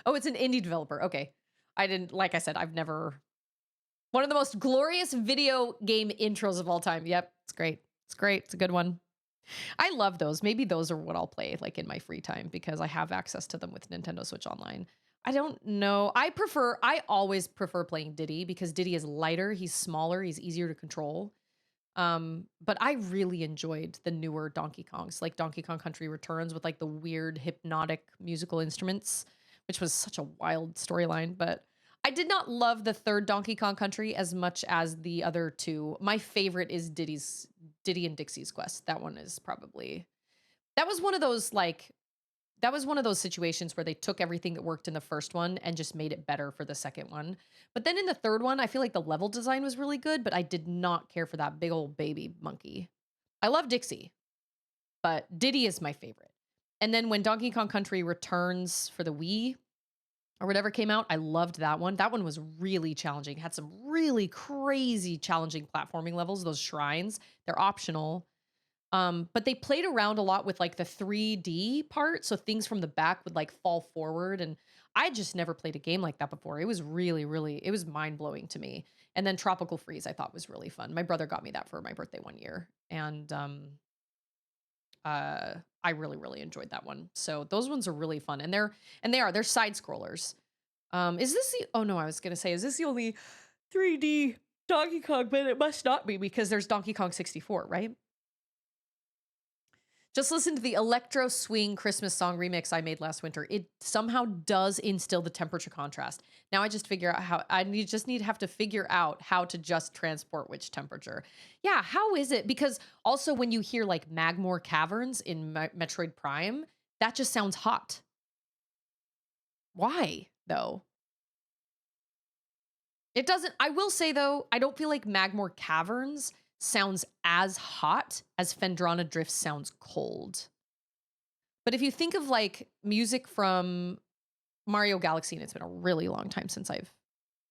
Oh, it's an indie developer. Okay. Like I said, I've never. One of the most glorious video game intros of all time. Yep. It's great. It's great. It's a good one. I love those. Maybe those are what I'll play like in my free time because I have access to them with Nintendo Switch Online. I don't know. I always prefer playing Diddy because Diddy is lighter, he's smaller, he's easier to control. But I really enjoyed the newer Donkey Kongs, like Donkey Kong Country Returns with like the weird hypnotic musical instruments, which was such a wild storyline. But I did not love the third Donkey Kong Country as much as the other two. My favorite is Diddy and Dixie's Quest. That one is probably that was one of those like that was one of those situations where they took everything that worked in the first one and just made it better for the second one. But then in the third one, I feel like the level design was really good, but I did not care for that big old baby monkey. I love Dixie, but Diddy is my favorite. And then when Donkey Kong Country Returns for the Wii or whatever came out, I loved that one. That one was really challenging. Had some really crazy challenging platforming levels, those shrines. They're optional. But they played around a lot with like the 3D part, so things from the back would like fall forward. And I just never played a game like that before. It was really, really, it was mind blowing to me. And then Tropical Freeze, I thought was really fun. My brother got me that for my birthday one year, and I really, really enjoyed that one. So those ones are really fun, and they're side scrollers. Is this the? Oh no, I was gonna say, is this the only 3D Donkey Kong? But it must not be because there's Donkey Kong 64, right? Just listen to the electro swing Christmas song remix I made last winter. It somehow does instill the temperature contrast. Now I just figure out how have to figure out how to just transport which temperature. Yeah, how is it? Because also when you hear like Magmore Caverns in Metroid Prime, that just sounds hot. Why though? It doesn't. I will say though, I don't feel like Magmore Caverns sounds as hot as Phendrana Drift sounds cold. But if you think of like music from Mario Galaxy, and it's been a really long time since I've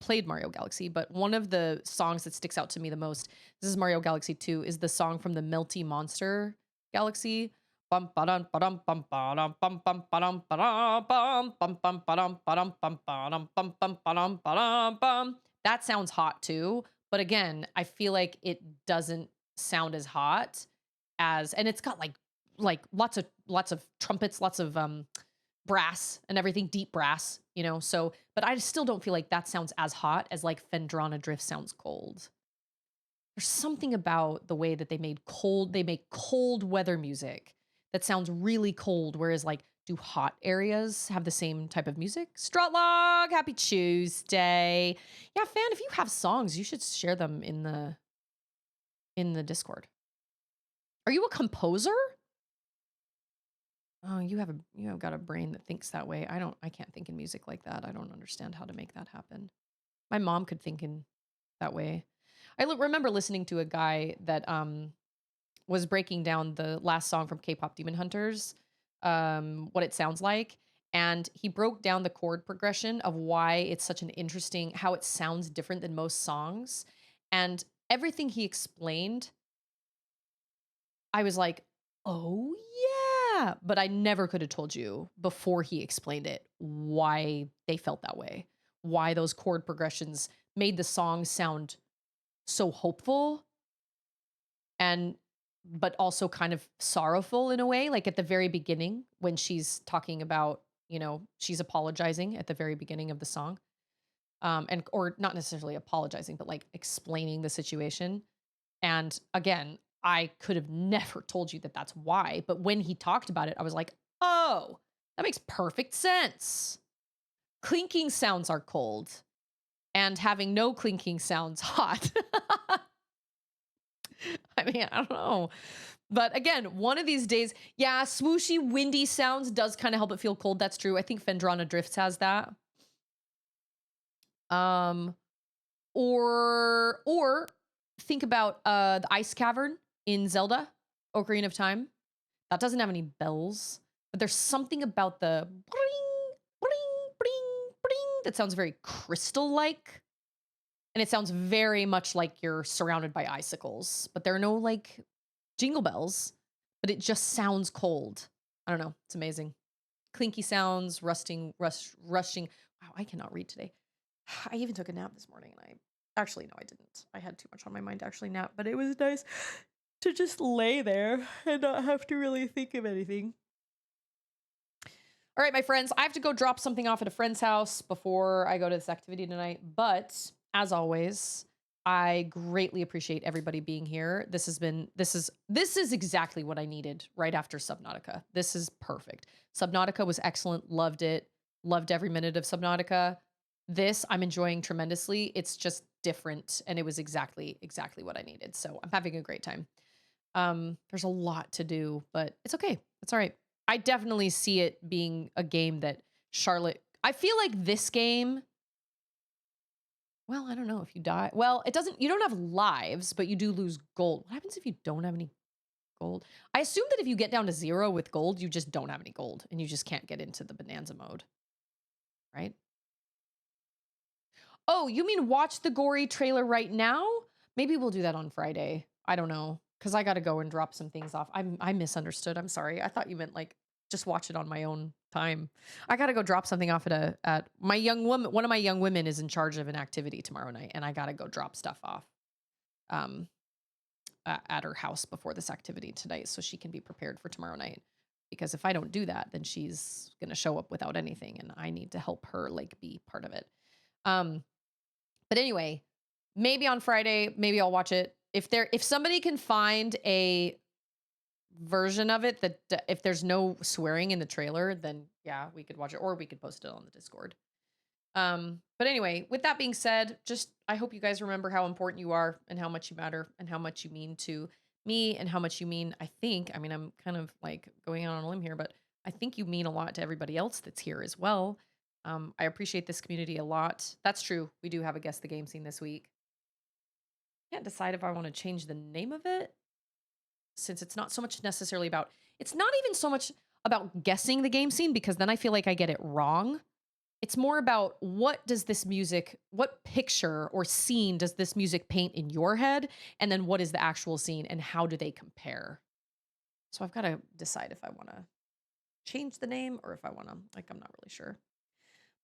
played Mario Galaxy, but one of the songs that sticks out to me the most, this is Mario Galaxy 2, is the song from the Melty Monster Galaxy. Bum ba-dum ba-dum bum ba-dum bum bum ba-dum ba-dum bum bum bum ba-dum ba-dum bum ba-dum bum bum ba-dum ba-dum bum. That sounds hot too. But again, I feel like it doesn't sound as hot as, and it's got like lots of trumpets, lots of brass and everything, deep brass, you know. So, but I still don't feel like that sounds as hot as like Phendrana Drift sounds cold. There's something about the way that they make cold weather music that sounds really cold, whereas like do hot areas have the same type of music? Strutlog, happy Tuesday. Yeah, fan, if you have songs, you should share them in the Discord. Are you a composer? Oh, you have got a brain that thinks that way. I can't think in music like that. I don't understand how to make that happen. My mom could think in that way. I remember listening to a guy that was breaking down the last song from K-pop Demon Hunters, what it sounds like, and he broke down the chord progression of why it's such an interesting, how it sounds different than most songs, and everything he explained, I was like, oh yeah, but I never could have told you before he explained it why they felt that way, why those chord progressions made the song sound so hopeful and but also kind of sorrowful in a way, like at the very beginning when she's talking about, you know, she's apologizing at the very beginning of the song. And or not necessarily apologizing, but like explaining the situation. And again, I could have never told you that that's why, but when he talked about it, I was like, "Oh, that makes perfect sense." Clinking sounds are cold, and having no clinking sounds hot. I mean, I don't know. But again, one of these days, yeah, swooshy, windy sounds does kind of help it feel cold. That's true. I think Phendrana Drifts has that. Um, or think about the ice cavern in Zelda Ocarina of Time. That doesn't have any bells, but there's something about the bring, bring, bring, bring that sounds very crystal-like. And it sounds very much like you're surrounded by icicles, but there are no like jingle bells, but it just sounds cold. I don't know. It's amazing. Clinky sounds, rushing. Wow, I cannot read today. I even took a nap this morning and actually, no, I didn't. I had too much on my mind to actually nap, but it was nice. to just lay there and not have to really think of anything. All right, my friends, I have to go drop something off at a friend's house before I go to this activity tonight. But as always, I greatly appreciate everybody being here. This is exactly what I needed right after Subnautica. This is perfect. Subnautica was excellent. Loved it. Loved every minute of Subnautica. This I'm enjoying tremendously. It's just different, and it was exactly what I needed. So I'm having a great time. There's a lot to do, but it's okay. It's all right. I definitely see it being a game that Charlotte, I feel like this game, well, I don't know if you die. Well, you don't have lives, but you do lose gold. What happens if you don't have any gold? I assume that if you get down to 0 with gold, you just don't have any gold and you just can't get into the Bananza mode. Right? Oh, you mean watch the gory trailer right now? Maybe we'll do that on Friday. I don't know. Because I got to go and drop some things off. I misunderstood. I'm sorry. I thought you meant like just watch it on my own time. I got to go drop something off at my young woman. One of my young women is in charge of an activity tomorrow night, and I got to go drop stuff off at her house before this activity tonight so she can be prepared for tomorrow night. Because if I don't do that, then she's going to show up without anything, and I need to help her like be part of it. But anyway, maybe on Friday, maybe I'll watch it. If somebody can find a version of it that if there's no swearing in the trailer, then yeah, we could watch it, or we could post it on the Discord. But anyway, with that being said, just I hope you guys remember how important you are and how much you matter and how much you mean to me and how much you mean, I mean, I'm kind of like going out on a limb here, but I think you mean a lot to everybody else that's here as well. I appreciate this community a lot. That's true. We do have a Guess the Game Scene this week. Can't decide if I want to change the name of it since it's not so much necessarily about, it's not even so much about guessing the game scene because then I feel like I get it wrong. It's more about what picture or scene does this music paint in your head? And then what is the actual scene and how do they compare? So I've got to decide if I want to change the name or if I want to, I'm not really sure.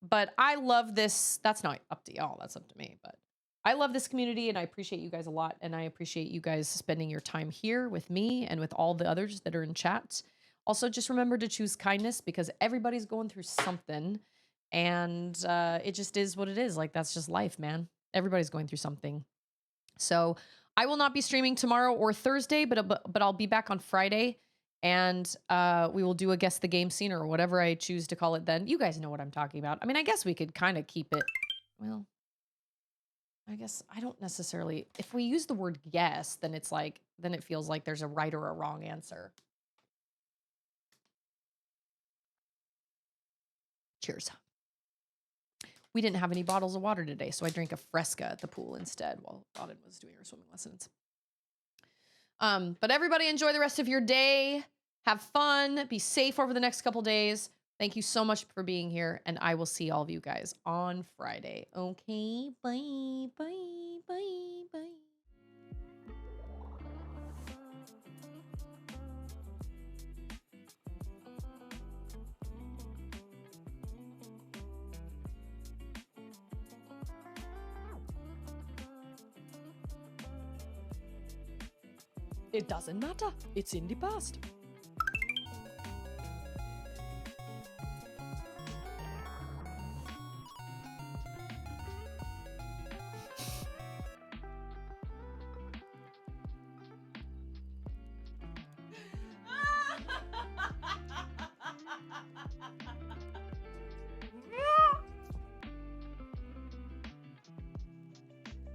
But I love this. That's not up to y'all. That's up to me. But I love this community and I appreciate you guys a lot. And I appreciate you guys spending your time here with me and with all the others that are in chat. Also, just remember to choose kindness because everybody's going through something. And it just is what it is. Like, that's just life, man. Everybody's going through something. So I will not be streaming tomorrow or Thursday, but I'll be back on Friday. And we will do a Guess the Game Scene or whatever I choose to call it then. You guys know what I'm talking about. I mean, I guess we could kind of keep it. Well, I guess I don't necessarily. If we use the word guess, then it's like, then it feels like there's a right or a wrong answer. Cheers. We didn't have any bottles of water today, so I drank a Fresca at the pool instead while Auden was doing her swimming lessons. But everybody enjoy the rest of your day. Have fun. Be safe over the next couple days. Thank you so much for being here, and I will see all of you guys on Friday. Okay, bye, bye, bye, bye. It doesn't matter. It's in the past.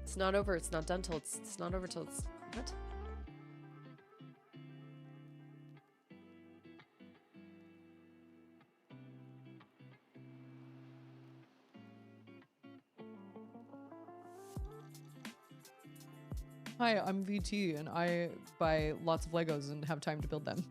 It's not over. It's not done till it's not over till it's what? Hi, I'm VT and I buy lots of Legos and have time to build them.